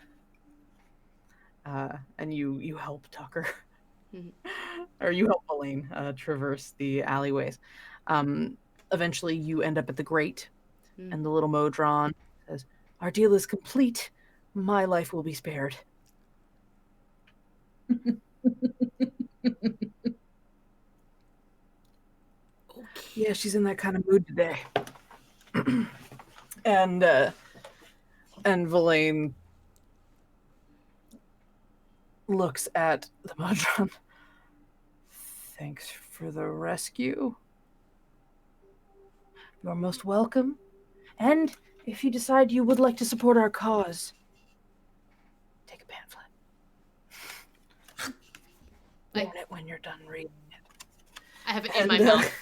you help Tucker. Mm-hmm. Or you help Elaine traverse the alleyways. Eventually you end up at the grate, and the little Modron says, "Our deal is complete. My life will be spared." Yeah, she's in that kind of mood today. And Villain looks at the Modron. "Thanks for the rescue. You're most welcome. And if you decide you would like to support our cause, take a pamphlet. Own it when you're done reading it. I have it in my mouth.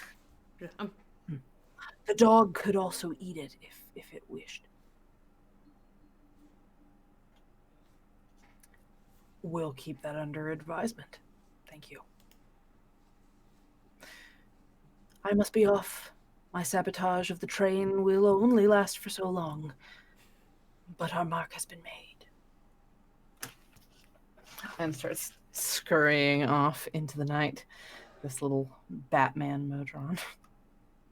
The dog could also eat it if it wished. We'll keep that under advisement. Thank you. I must be off. My sabotage of the train will only last for so long, but our mark has been made." And starts scurrying off into the night. This little Batman Modron.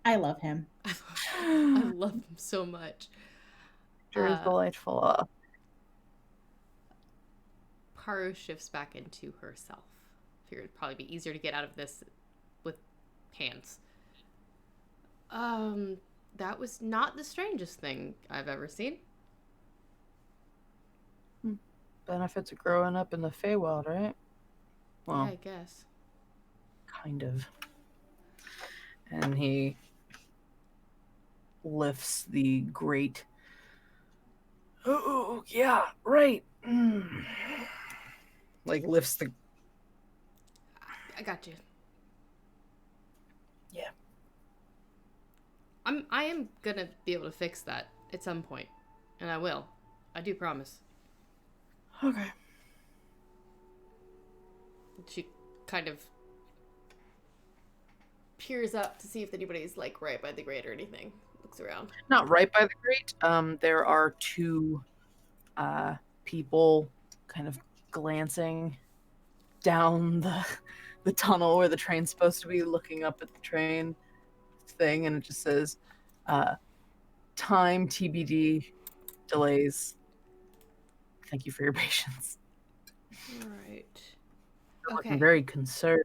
I love him. I love him so much. Sure is delightful. Paru shifts back into herself. Figured it'd probably be easier to get out of this with hands. That was not the strangest thing I've ever seen. Benefits of growing up in the Feywild, right? Well, Yeah, I guess. kind of. And he lifts the grate. Oh, yeah, right. Like lifts the... I got you. Yeah. I am gonna be able to fix that at some point. And I will. I do promise. Okay. She kind of peers up to see if anybody's like right by the grate or anything. Looks around. Not right by the grate. There are two people kind of glancing down the tunnel where the train's supposed to be, looking up at the train thing, and it just says time TBD, delays. Thank you for your patience. All right. They're Okay. looking very concerned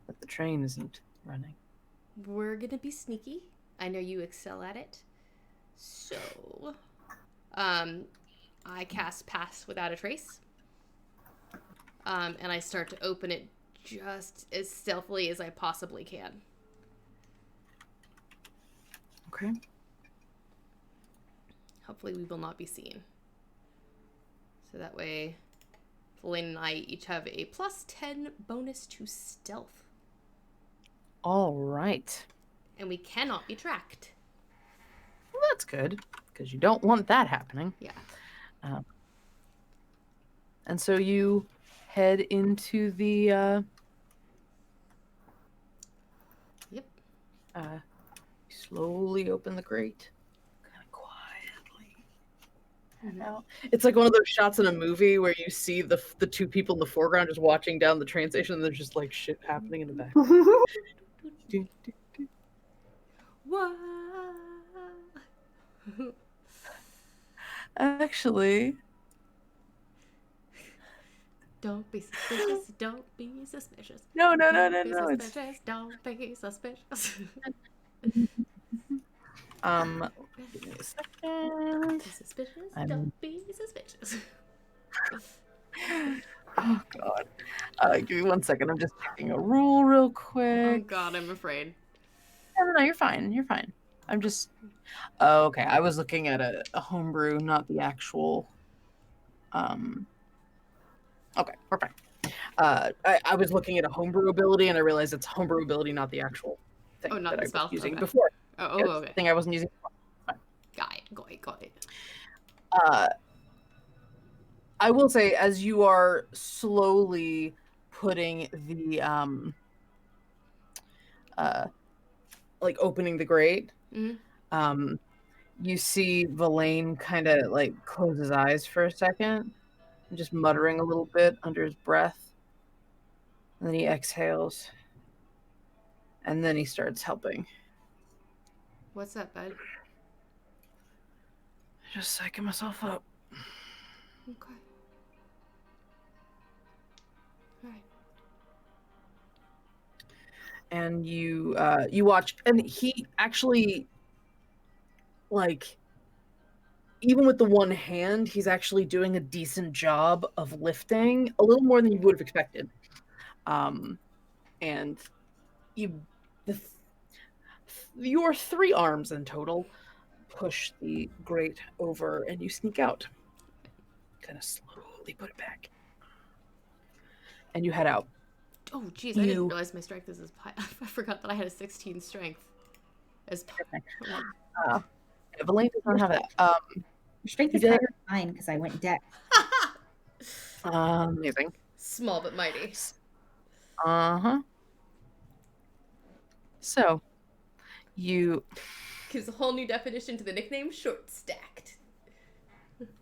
that the train isn't running. We're gonna be sneaky. I know you excel at it. So, I cast Pass Without a Trace. And I start to open it just as stealthily as I possibly can. Okay. Hopefully we will not be seen. So that way, Elaine and I each have a +10 bonus to stealth. All right. And we cannot be tracked. Well, that's good, because you don't want that happening. Yeah. And so you head into the Yep. you slowly open the grate, kind of quietly. And out. It's like one of those shots in a movie where you see the two people in the foreground just watching down the train station, and there's just like shit happening in the back. What? Actually, Don't be suspicious. Don't be suspicious. no. Don't be It's suspicious. Don't be suspicious. give me a second. Be suspicious. I'm- Don't be suspicious. Oh God. Give me 1 second. I'm just checking a rule real Oh quick. God, I'm afraid. No, you're fine. You're fine. I'm just. Oh, okay. I was looking at a homebrew, not the actual. Okay, we're fine. I was looking at a homebrew ability, and I realized it's homebrew ability, not the actual thing Oh, not that the I spell? was using Okay. before. Oh, Yeah, okay. the thing I wasn't using before. Got it. I will say, as you are slowly putting the like opening the grate, Mhm. you see Verlaine kind of like close his eyes for a second, just muttering a little bit under his breath. And then he exhales. And then he starts helping. What's up, bud? Just psyching myself up. Okay. All right. And you watch, and he actually, like, even with the one hand, he's actually doing a decent job of lifting, a little more than you would have expected. And your 3 arms in total push the grate over, and you sneak out. Kind of slowly put it back, and you head out. Oh, geez, I didn't realize my strength is as high. I forgot that I had a 16 strength. Evelyn does not have that. Your strength is You higher did. than mine because I went deck. Amazing. Small but mighty. Uh-huh. So, you... Gives a whole new definition to the nickname short stacked.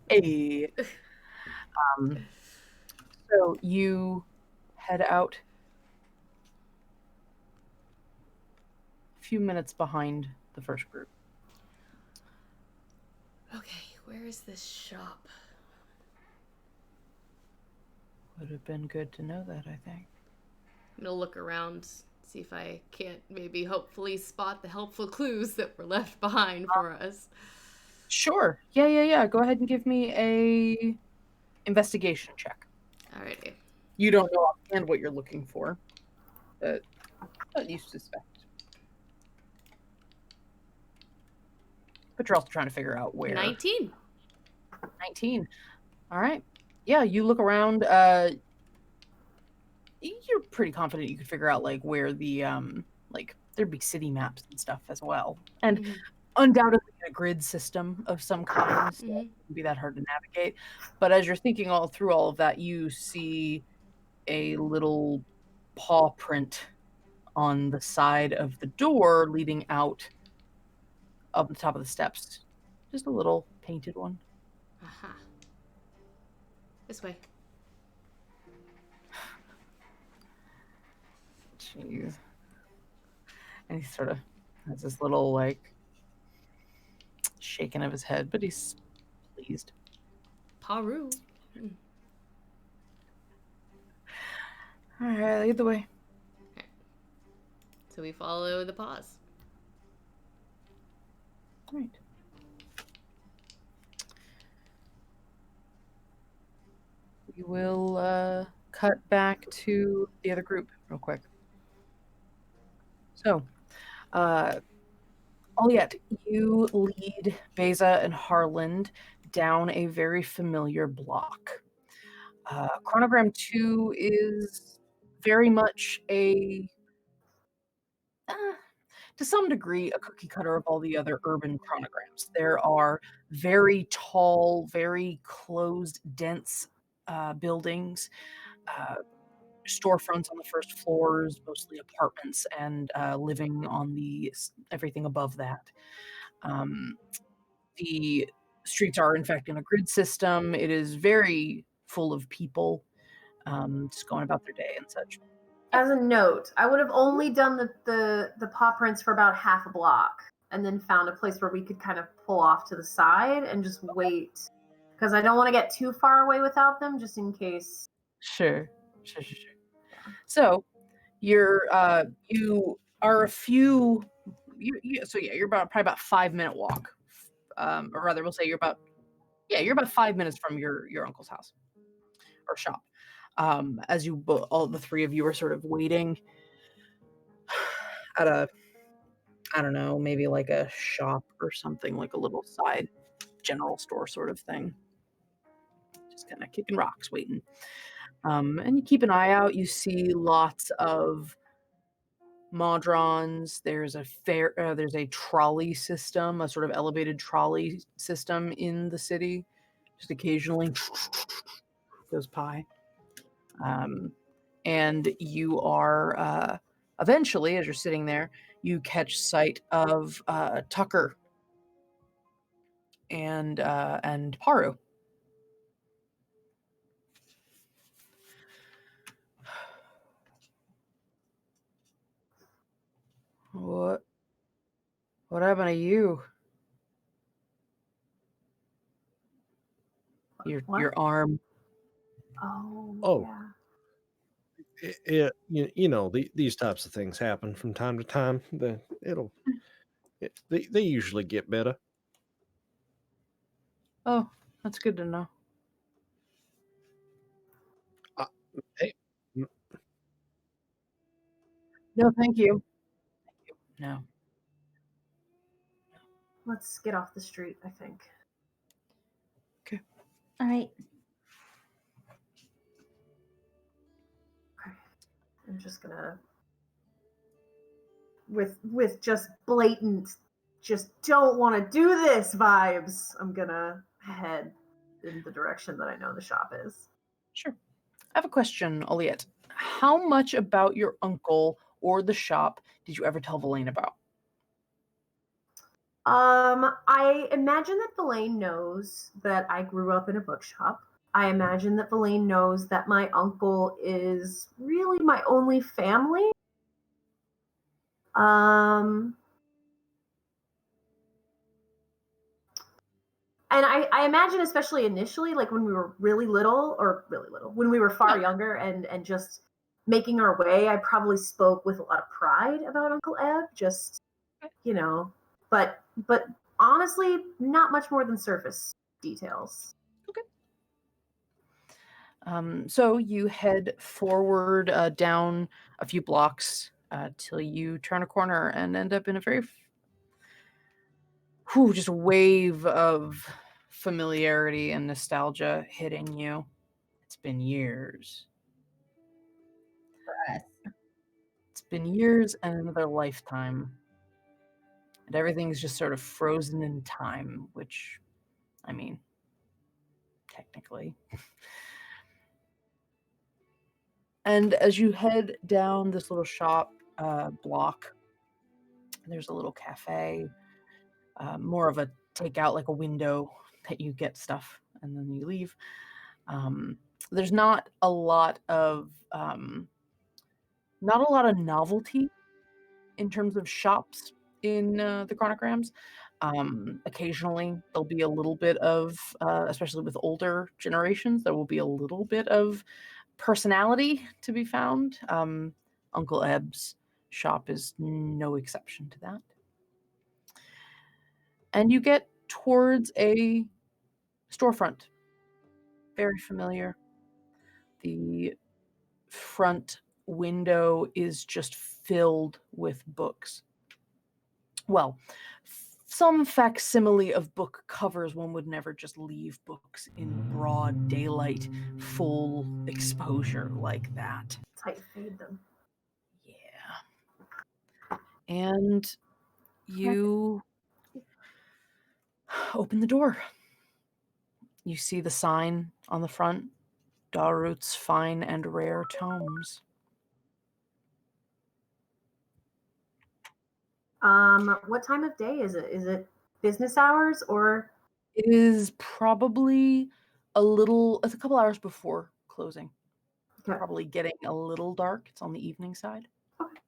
Hey. So, you head out a few minutes behind the first group. Okay, where is this shop? Would have been good to know that, I think. I'm gonna look around, see if I can't maybe hopefully spot the helpful clues that were left behind for us. Sure. Yeah. Go ahead and give me a investigation check. Alrighty. You don't know offhand what you're looking for, but you suspect. But you're also trying to figure out where. 19. 19. All right. Yeah, you look around. You're pretty confident you could figure out like where the like there'd be city maps and stuff as well, and undoubtedly a grid system of some kind. So it wouldn't be that hard to navigate. But as you're thinking all through all of that, you see a little paw print on the side of the door leading out up the top of the steps. Just a little painted one. Aha. This way. Jeez. And he sort of has this little, like, shaking of his head, but he's pleased. Paru. All right, lead the way. So we follow the paws. Right. We will cut back to the other group real quick. So, Oliette, you lead Beza and Harland down a very familiar block. Chronogram 2 is very much to some degree, a cookie cutter of all the other urban chronograms. There are very tall, very closed, dense buildings, storefronts on the first floors, mostly apartments, and living on everything above that. The streets are, in fact, in a grid system. It is very full of people, just going about their day and such. As a note, I would have only done the paw prints for about half a block, and then found a place where we could kind of pull off to the side and just wait, because I don't want to get too far away without them, just in case. Sure. So you are a few. You're probably about 5-minute walk, or rather, we'll say you're about 5 minutes from your uncle's house or shop. As all the three of you are sort of waiting at I don't know, maybe like a shop or something, like a little side general store sort of thing. Just kind of kicking rocks, waiting. And you keep an eye out. You see lots of modrons. There's a trolley system, a sort of elevated trolley system in the city. Just occasionally goes by. And you are eventually, as you're sitting there, you catch sight of Tucker and Paru. What happened to you? Your arm. Oh. Yeah. These types of things happen from time to time. They usually get better. Oh, that's good to know. Hey, No, thank you. No. Let's get off the street, I think. Okay. All right. Okay. I'm just gonna, with just blatant, just don't want to do this vibes, I'm gonna head in the direction that I know the shop is. Sure. I have a question, Oliette. How much about your uncle or the shop did you ever tell Verlaine about? I imagine that Verlaine knows that I grew up in a bookshop. I imagine that Verlaine knows that my uncle is really my only family. And I imagine, especially initially, like when we were really little, when we were far younger and just making our way, I probably spoke with a lot of pride about Uncle Eb, just, but honestly, not much more than surface details. Okay. So you head forward down a few blocks till you turn a corner and end up in a very just a wave of familiarity and nostalgia hitting you. It's been years. For us. It's been years and another lifetime. And everything's just sort of frozen in time, which, I mean, technically. And as you head down this little shop block, there's a little cafe, more of a takeout, like a window that you get stuff and then you leave. There's not a lot of novelty in terms of shops in the chronograms. Occasionally, there'll be a little bit of, especially with older generations, there will be a little bit of personality to be found. Uncle Eb's shop is no exception to that. And you get towards a storefront. Very familiar. The front window is just filled with books. Well, some facsimile of book covers. One would never just leave books in broad daylight, full exposure like that. That's how you fade them. Yeah. And you open the door. You see the sign on the front, Darut's Fine and Rare Tomes. What time of day is it? Is it business hours or? It is probably it's a couple hours before closing. Okay. Probably getting a little dark. It's on the evening side. Okay.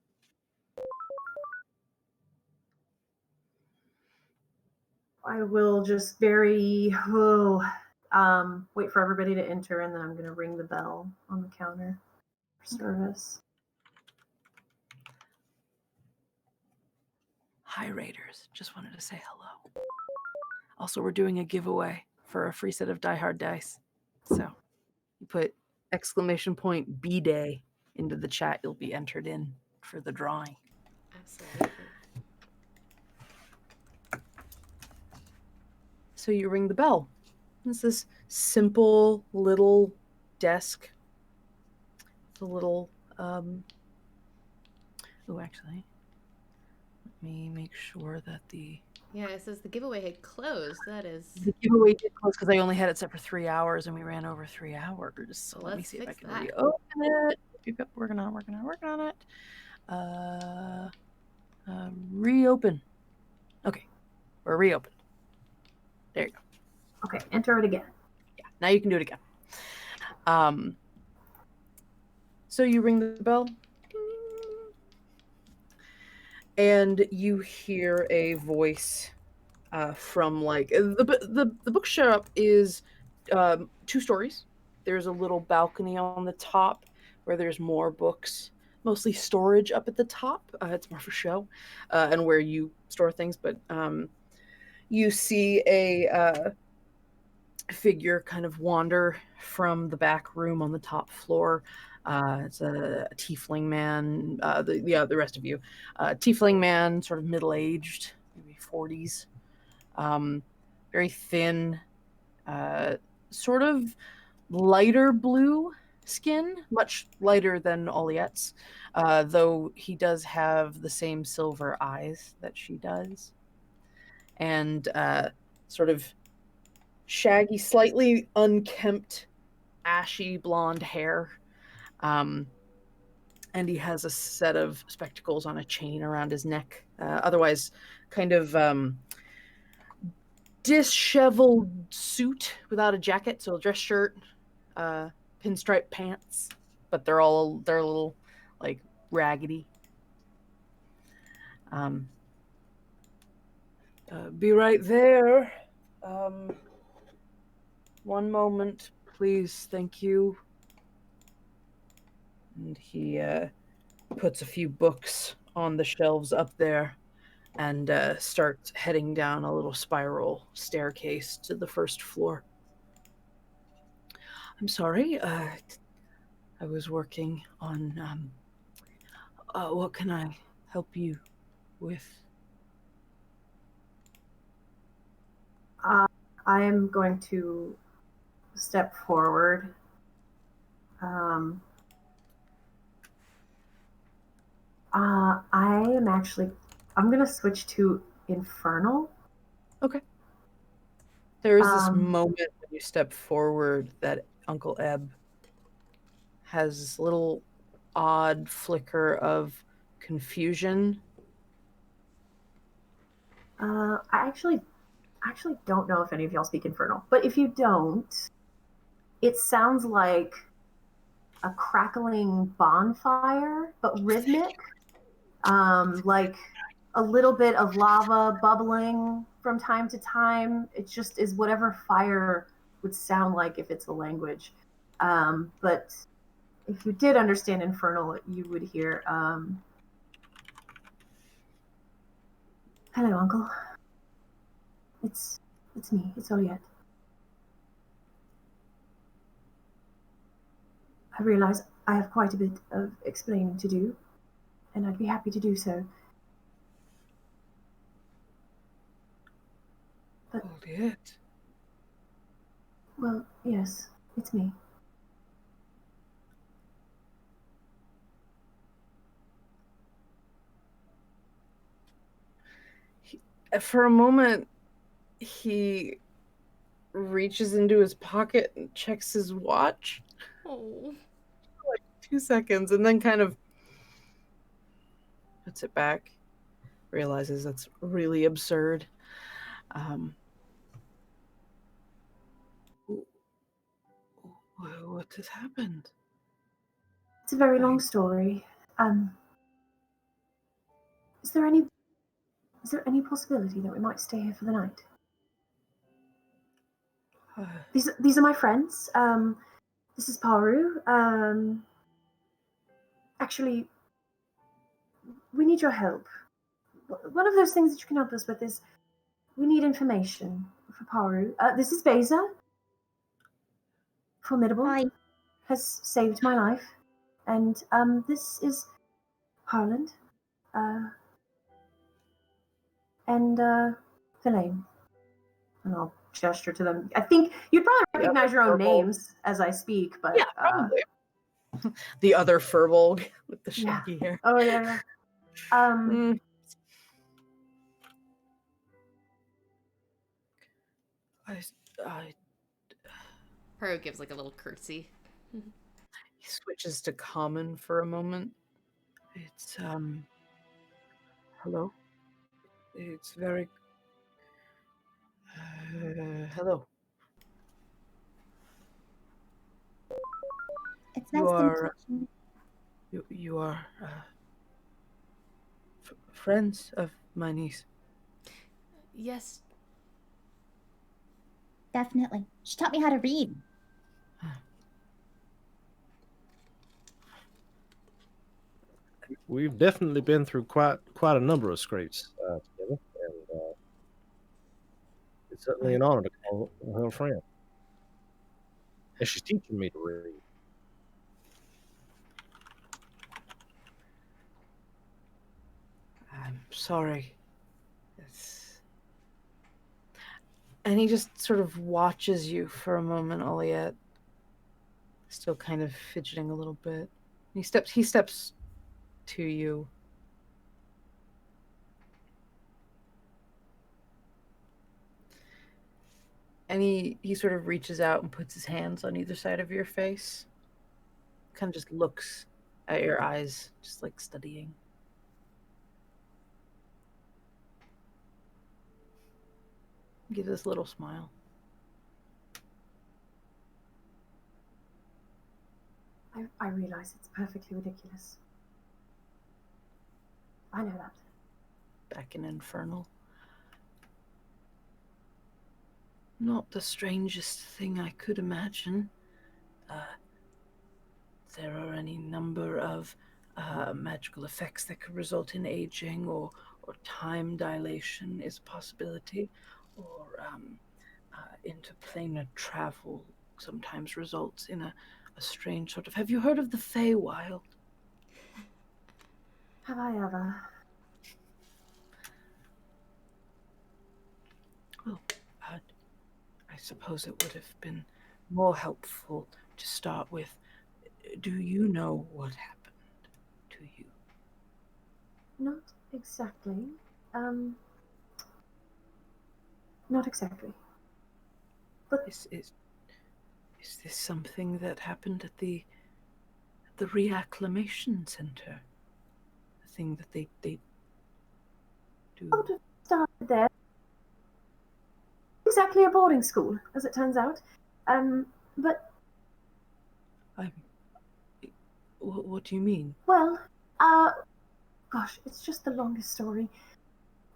I will just wait for everybody to enter, and then I'm going to ring the bell on the counter for service. Hi, Raiders. Just wanted to say hello. Also, we're doing a giveaway for a free set of Die Hard dice. So you put !B-Day into the chat. You'll be entered in for the drawing. Absolutely. So you ring the bell. It's this simple little desk. It's a little, actually, let me make sure that Yeah, it says the giveaway had closed. That is. the giveaway did close because I only had it set for 3 hours and we ran over 3 hours. So let me Let's see if I fix can that. reopen it. Yep, working on it. Reopen. Okay, we're reopened. There you go. Okay, enter it again. Yeah, now you can do it again. So you ring the bell, and you hear a voice from like the bookshop is 2 stories. There's a little balcony on the top where there's more books, mostly storage up at the top. It's more for show and where you store things, but you see a figure kind of wander from the back room on the top floor. It's a tiefling man. The rest of you, tiefling man, sort of middle-aged, maybe 40s, very thin, sort of lighter blue skin, much lighter than Oliette's, though he does have the same silver eyes that she does, and sort of shaggy, slightly unkempt, ashy blonde hair. And he has a set of spectacles on a chain around his neck. Otherwise, kind of disheveled suit without a jacket, so a dress shirt, pinstripe pants, but they're a little like raggedy. Be right there. One moment, please. Thank you. And he puts a few books on the shelves up there and starts heading down a little spiral staircase to the first floor. I'm sorry. I was working on... what can I help you with? I am going to step forward. I'm going to switch to Infernal. Okay. There is this moment when you step forward that Uncle Eb has this little odd flicker of confusion. I actually don't know if any of y'all speak Infernal, but if you don't, it sounds like a crackling bonfire, but rhythmic. Like a little bit of lava bubbling from time to time. It just is whatever fire would sound like if it's a language. But if you did understand Infernal, you would hear, hello, Uncle. It's me. It's Oliette. I realize I have quite a bit of explaining to do, and I'd be happy to do so. But, Oliette. well, yes, it's me. For a moment, he reaches into his pocket and checks his watch. Oh. 2 seconds, and then kind of puts it back. Realizes that's really absurd. What has happened? It's a very long story. Is there any possibility that we might stay here for the night? These are my friends. This is Paru. Actually, we need your help. One of those things that you can help us with is we need information for Paru. This is Beza. Formidable. Hi. Has saved my life. And this is Harland. And Villain. And I'll gesture to them. I think you'd probably recognize your own names as I speak, but yeah, probably. The other Furbolg with the shaggy hair. Oh yeah. I Pearl gives like a little curtsy. He switches to common for a moment. It's hello. It's very hello. It's nice to meet you. You are friends of my niece. Yes. Definitely. She taught me how to read. We've definitely been through quite a number of scrapes together, and it's certainly an honor to call her a friend. And she's teaching me to read. I'm sorry. And he just sort of watches you for a moment, Oliette. Still kind of fidgeting a little bit. He steps to you. And he sort of reaches out and puts his hands on either side of your face. Kind of just looks at your eyes, just like studying. Give this little smile. I realize it's perfectly ridiculous. I know that. Back in Infernal. Not the strangest thing I could imagine. There are any number of magical effects that could result in aging or time dilation is a possibility, or interplanar travel sometimes results in a strange sort of... Have you heard of the Feywild? Have I ever? Well, I suppose it would have been more helpful to start with. Do you know what happened to you? Not exactly. Not exactly. But Is this something that happened at the Reacclimation Center? The thing that they do? sort of started there. Exactly a boarding school, as it turns out. But What do you mean? Well, gosh, it's just the longest story.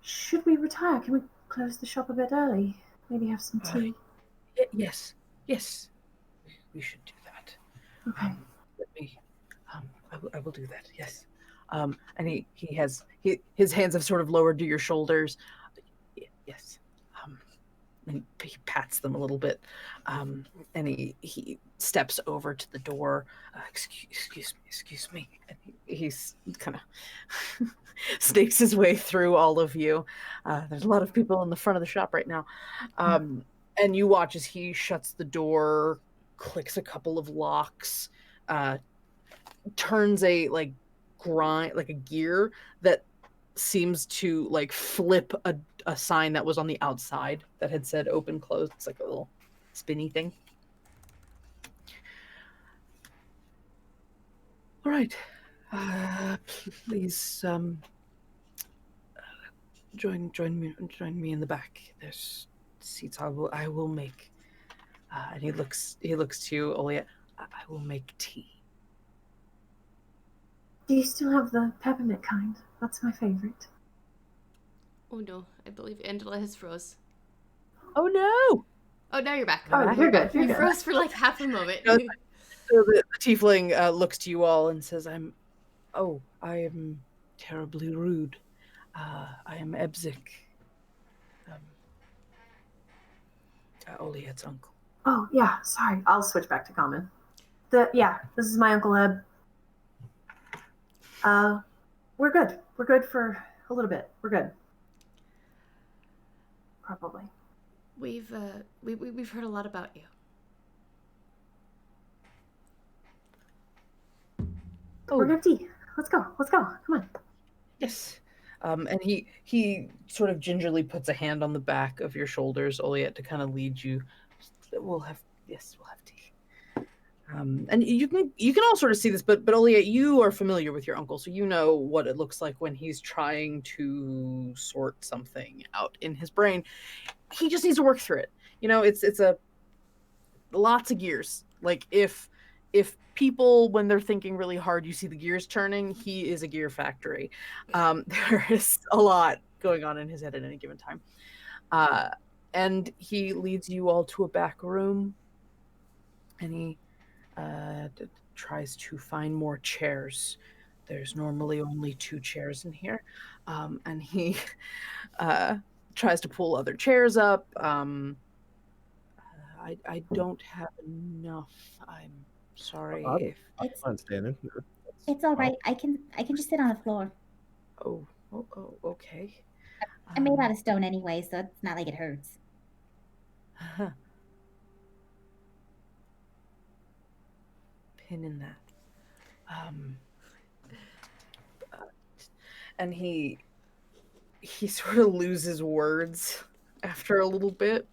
Should we retire? Can we close the shop a bit early? Maybe have some tea? Yes. We should do that. Okay. Let me. I will do that. Yes. And his hands have sort of lowered to your shoulders. Yes. And he pats them a little bit, and he steps over to the door. Excuse me. And he's kind of snakes his way through all of you. There's a lot of people in the front of the shop right now, and you watch as he shuts the door, clicks a couple of locks, turns a a gear that seems to flip a sign that was on the outside that had said open closed. It's like a little spinny thing. All right. Please join me in the back. There's seats. I will make and he looks to you, Olia. I will make tea. Do you still have the peppermint kind? That's my favorite. Oh no, I believe Angela has froze. Oh no! Oh, now you're back. Oh, you're good. You're You good. froze for like half a moment. No, so the tiefling looks to you all and says, I am terribly rude. I am Ebzik, Oliet's uncle. Oh, yeah, sorry. I'll switch back to common. This is my Uncle Eb. We're good. We're good for a little bit. We're good. Probably. We've heard a lot about you. Oh, We're gonna have tea. Let's go. Come on. yes. And he sort of gingerly puts a hand on the back of your shoulders, Oliet, to kind of lead you. We'll have tea. And you can all sort of see this, but Oliet, you are familiar with your uncle, so you know what it looks like when he's trying to sort something out in his brain. He just needs to work through it. You know, it's a lots of gears. Like if people, when they're thinking really hard, you see the gears turning, he is a gear factory. There is a lot going on in his head at any given time. And he leads you all to a back room, and he tries to find more chairs. There's normally only 2 chairs in here. And he tries to pull other chairs up. I don't have enough. I'm sorry. It's I'm standing. it's all right. I can just sit on the floor. Oh, okay. I'm made out of stone anyway, so it's not like it hurts. Pin in that. And he sort of loses words after a little bit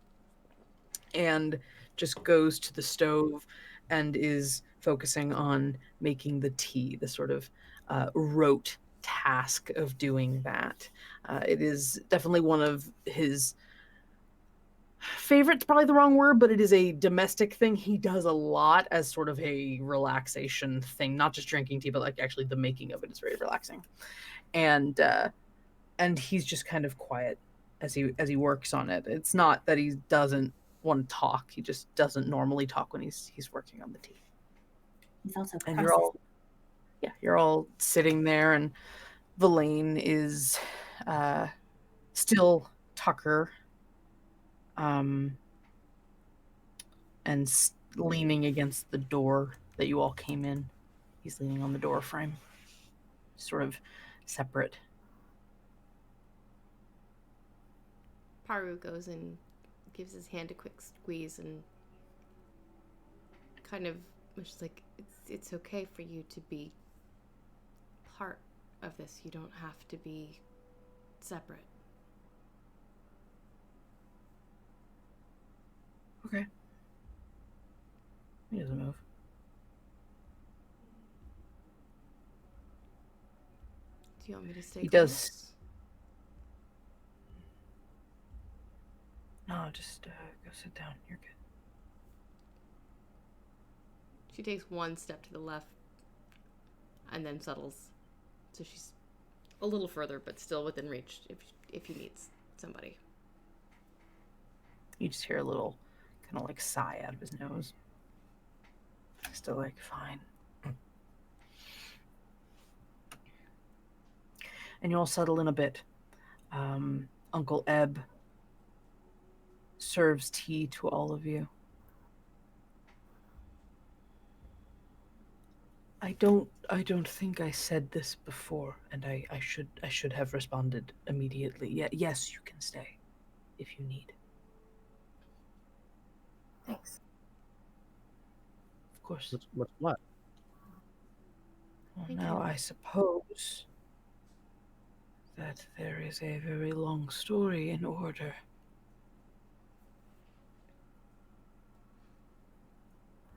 and just goes to the stove and is focusing on making the tea, the sort of rote task of doing that. It is definitely one of his favorite's probably the wrong word, but it is a domestic thing he does a lot as sort of a relaxation thing, not just drinking tea, but like actually the making of it is very relaxing. And he's just kind of quiet as he works on it. It's not that he doesn't want to talk, he just doesn't normally talk when he's working on the tea. He's also And you're all sitting there, and Verlaine is still Tucker, and leaning against the door that you all came in. He's leaning on the door frame, sort of separate. Paru goes and gives his hand a quick squeeze and kind of was like, it's okay for you to be part of this. You don't have to be separate. Okay. He doesn't move. Do you want me to stay? He does. No, just go sit down. You're good. She takes one step to the left, and then settles. So she's a little further, but still within reach if he needs somebody. You just hear a little kind of like sigh out of his nose. Still like, fine. And you all settle in a bit. Uncle Ebb serves tea to all of you. I don't think I said this before, and I should have responded immediately. Yes, you can stay if you need. Thanks. Of course. What's what? Well, Thank now you. I suppose that there is a very long story in order.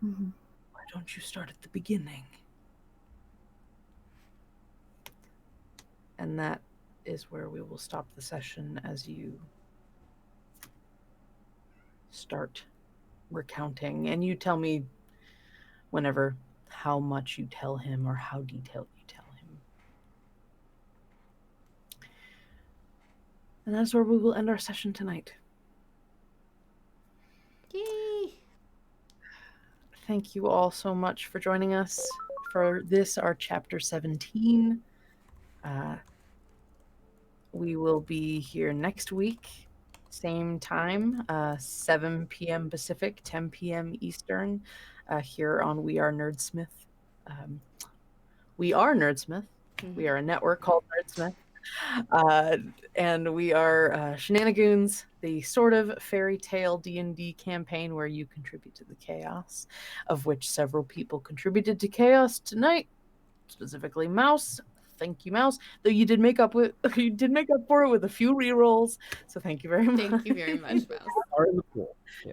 Mm-hmm. Why don't you start at the beginning? And that is where we will stop the session as you start recounting. And you tell me whenever how much you tell him or how detailed you tell him. And that's where we will end our session tonight. Yay! Thank you all so much for joining us for this, our chapter 17. We will be here next week, same time, 7 p.m. Pacific, 10 p.m. Eastern, here on We Are Nerdsmith. We are Nerdsmith. We are a network called Nerdsmith. And we are Shenanigoons, the sort of fairy tale D&D campaign where you contribute to the chaos, of which several people contributed to chaos tonight, specifically Mouse. Thank you, Mouse. Though you did make up for it with a few rerolls, so thank you very much. Thank you very much, Mouse. Are in the pool. Yeah.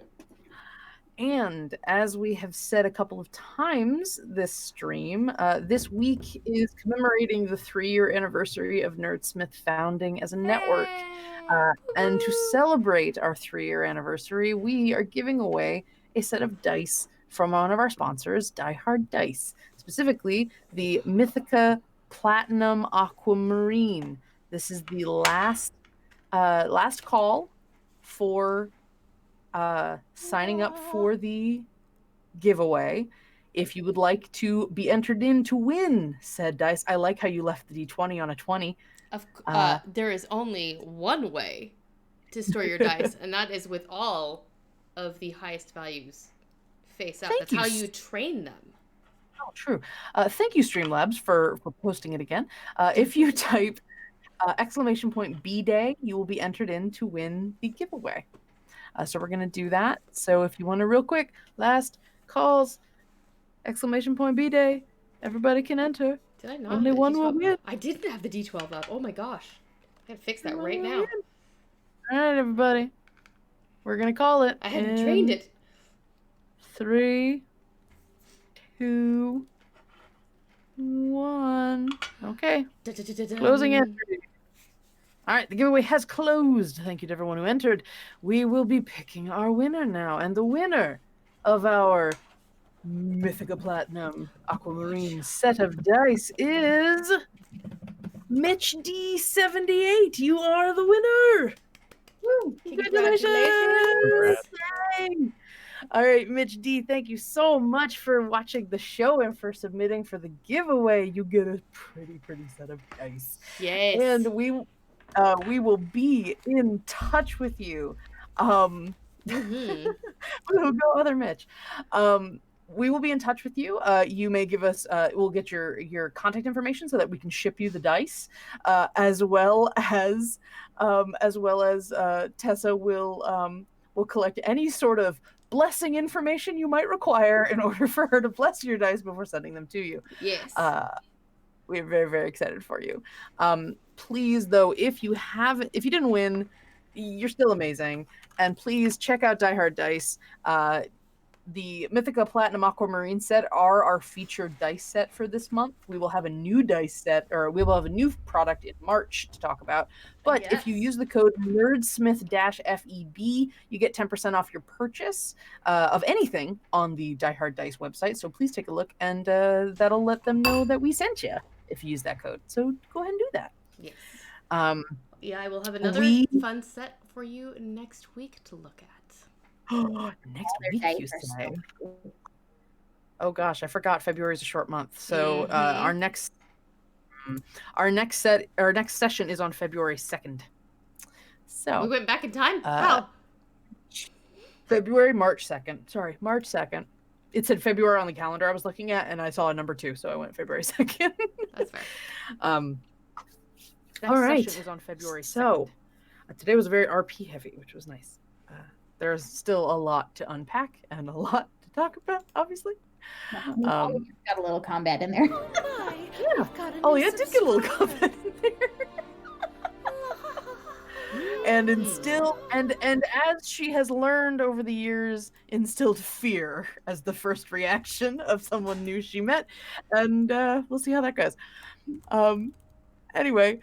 And as we have said a couple of times this stream, this week is commemorating the 3-year anniversary of Nerdsmith founding as a network. And to celebrate our 3-year anniversary, we are giving away a set of dice from one of our sponsors, Die Hard Dice, specifically the Mythica Platinum Aquamarine. This is the last call for signing up for the giveaway. If you would like to be entered in to win said dice, I like how you left the D20 on a 20. There is only one way to store your dice, and that is with all of the highest values face up. That's how you train them. Oh, true. Thank you, Streamlabs, for posting it again. If you type !B-Day, you will be entered in to win the giveaway. So we're going to do that. So if you want to real quick, last calls, !B-Day, everybody can enter. Did I not? Only have the one D12? will win. I didn't have the D12 up. Oh my gosh. I gotta fix that right now. All right, everybody. We're going to call it. I hadn't trained it. 3, 2, 1. Okay. Closing entry. All right, the giveaway has closed. Thank you to everyone who entered. We will be picking our winner now. And the winner of our Mythica Platinum Aquamarine set of dice is Mitch D78. You are the winner. Woo, congratulations. Yay. All right, Mitch D, thank you so much for watching the show and for submitting for the giveaway. You get a pretty set of dice. Yes. And we will be in touch with you. We'll go other Mitch. We will be in touch with you. You may give us, we'll get your contact information so that we can ship you the dice, as well as Tessa will collect any sort of blessing information you might require in order for her to bless your dice before sending them to you. Yes. We're very excited for you. Please, though, if you didn't win, you're still amazing. And please check out Die Hard Dice. the Mythica Platinum Aquamarine set are our featured dice set for this month. We will have a new dice set, or we will have a new product in March to talk about. But if you Yes. use the code Nerdsmith-FEB, you get 10% off your purchase of anything on the Die Hard Dice website. So please take a look, and that'll let them know that we sent you if you use that code. So go ahead and do that. Yes. Um, Yeah, I will have another we- fun set for you next week to look at. next Their week, dice you are say? so cool. Oh gosh, I forgot February is a short month. So Mhm. our next session is on February 2nd. So We went back in time? March 2nd. Sorry, March 2nd. It said February on the calendar I was looking at, and I saw a number 2, so I went February 2nd. That's fair. Next session is on February 2nd. So today was very RP heavy, which was nice. There's still a lot to unpack and a lot to talk about, obviously. Got a little combat in there. Hi, Yeah. we've got a Oh new yeah, it did get a little subscriber. combat in there. And instill and as she has learned over the years, instilled fear as the first reaction of someone new she met, and we'll see how that goes. Anyway,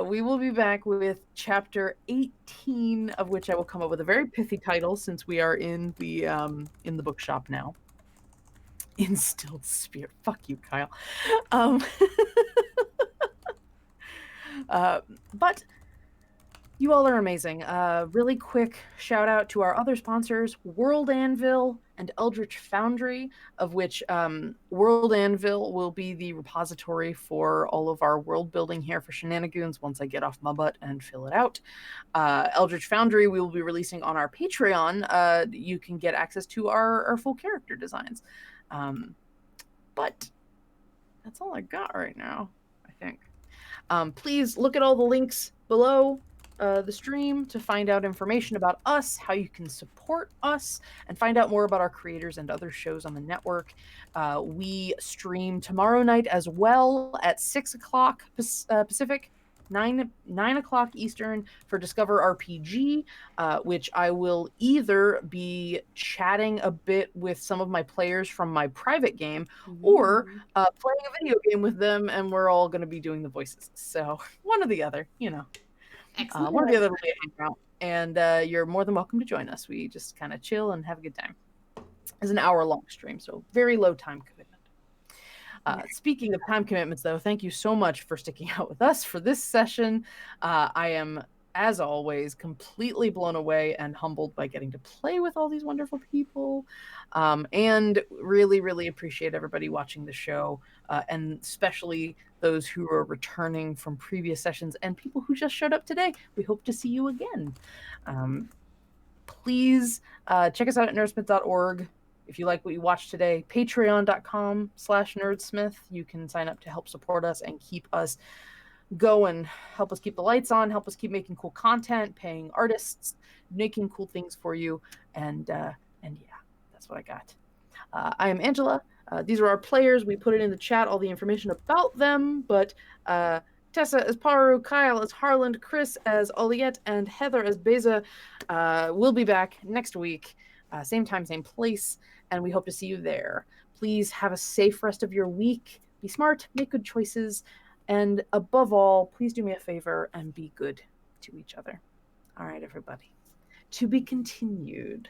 we will be back with chapter 18, of which I will come up with a very pithy title since we are in the bookshop now. Instilled spirit. Fuck you, Kyle. But you all are amazing. Really quick shout out to our other sponsors, World Anvil and Eldritch Foundry, of which World Anvil will be the repository for all of our world building here for Shenanigoons once I get off my butt and fill it out. Eldritch Foundry we will be releasing on our Patreon. You can get access to our full character designs. But that's all I got right now, I think. Please look at all the links below the stream to find out information about us, how you can support us, and find out more about our creators and other shows on the network. We stream tomorrow night as well at 6 o'clock Pacific, 9 o'clock Eastern for Discover RPG, which I will either be chatting a bit with some of my players from my private game, or playing a video game with them, and we're all going to be doing the voices. So one or the other, you know. Excellent. One or the other will be a hangout. And you're more than welcome to join us. We just kind of chill and have a good time. It's an hour-long stream, so very low time commitment. Speaking of time commitments, though, thank you so much for sticking out with us for this session. I am, as always, completely blown away and humbled by getting to play with all these wonderful people. And really, really appreciate everybody watching the show, and especially those who are returning from previous sessions and people who just showed up today. We hope to see you again. Please check us out at nerdsmith.org. If you like what you watched today, patreon.com/nerdsmith. You can sign up to help support us and keep us going, help us keep the lights on, help us keep making cool content, paying artists, making cool things for you. And yeah, that's what I got. I am Angela. These are our players. We put it in the chat, all the information about them, but Tessa as Paru, Kyle as Harland, Chris as Oliette, and Heather as Beza will be back next week. Same time, same place, and we hope to see you there. Please have a safe rest of your week. Be smart, make good choices, and above all, please do me a favor and be good to each other. All right, everybody. To be continued.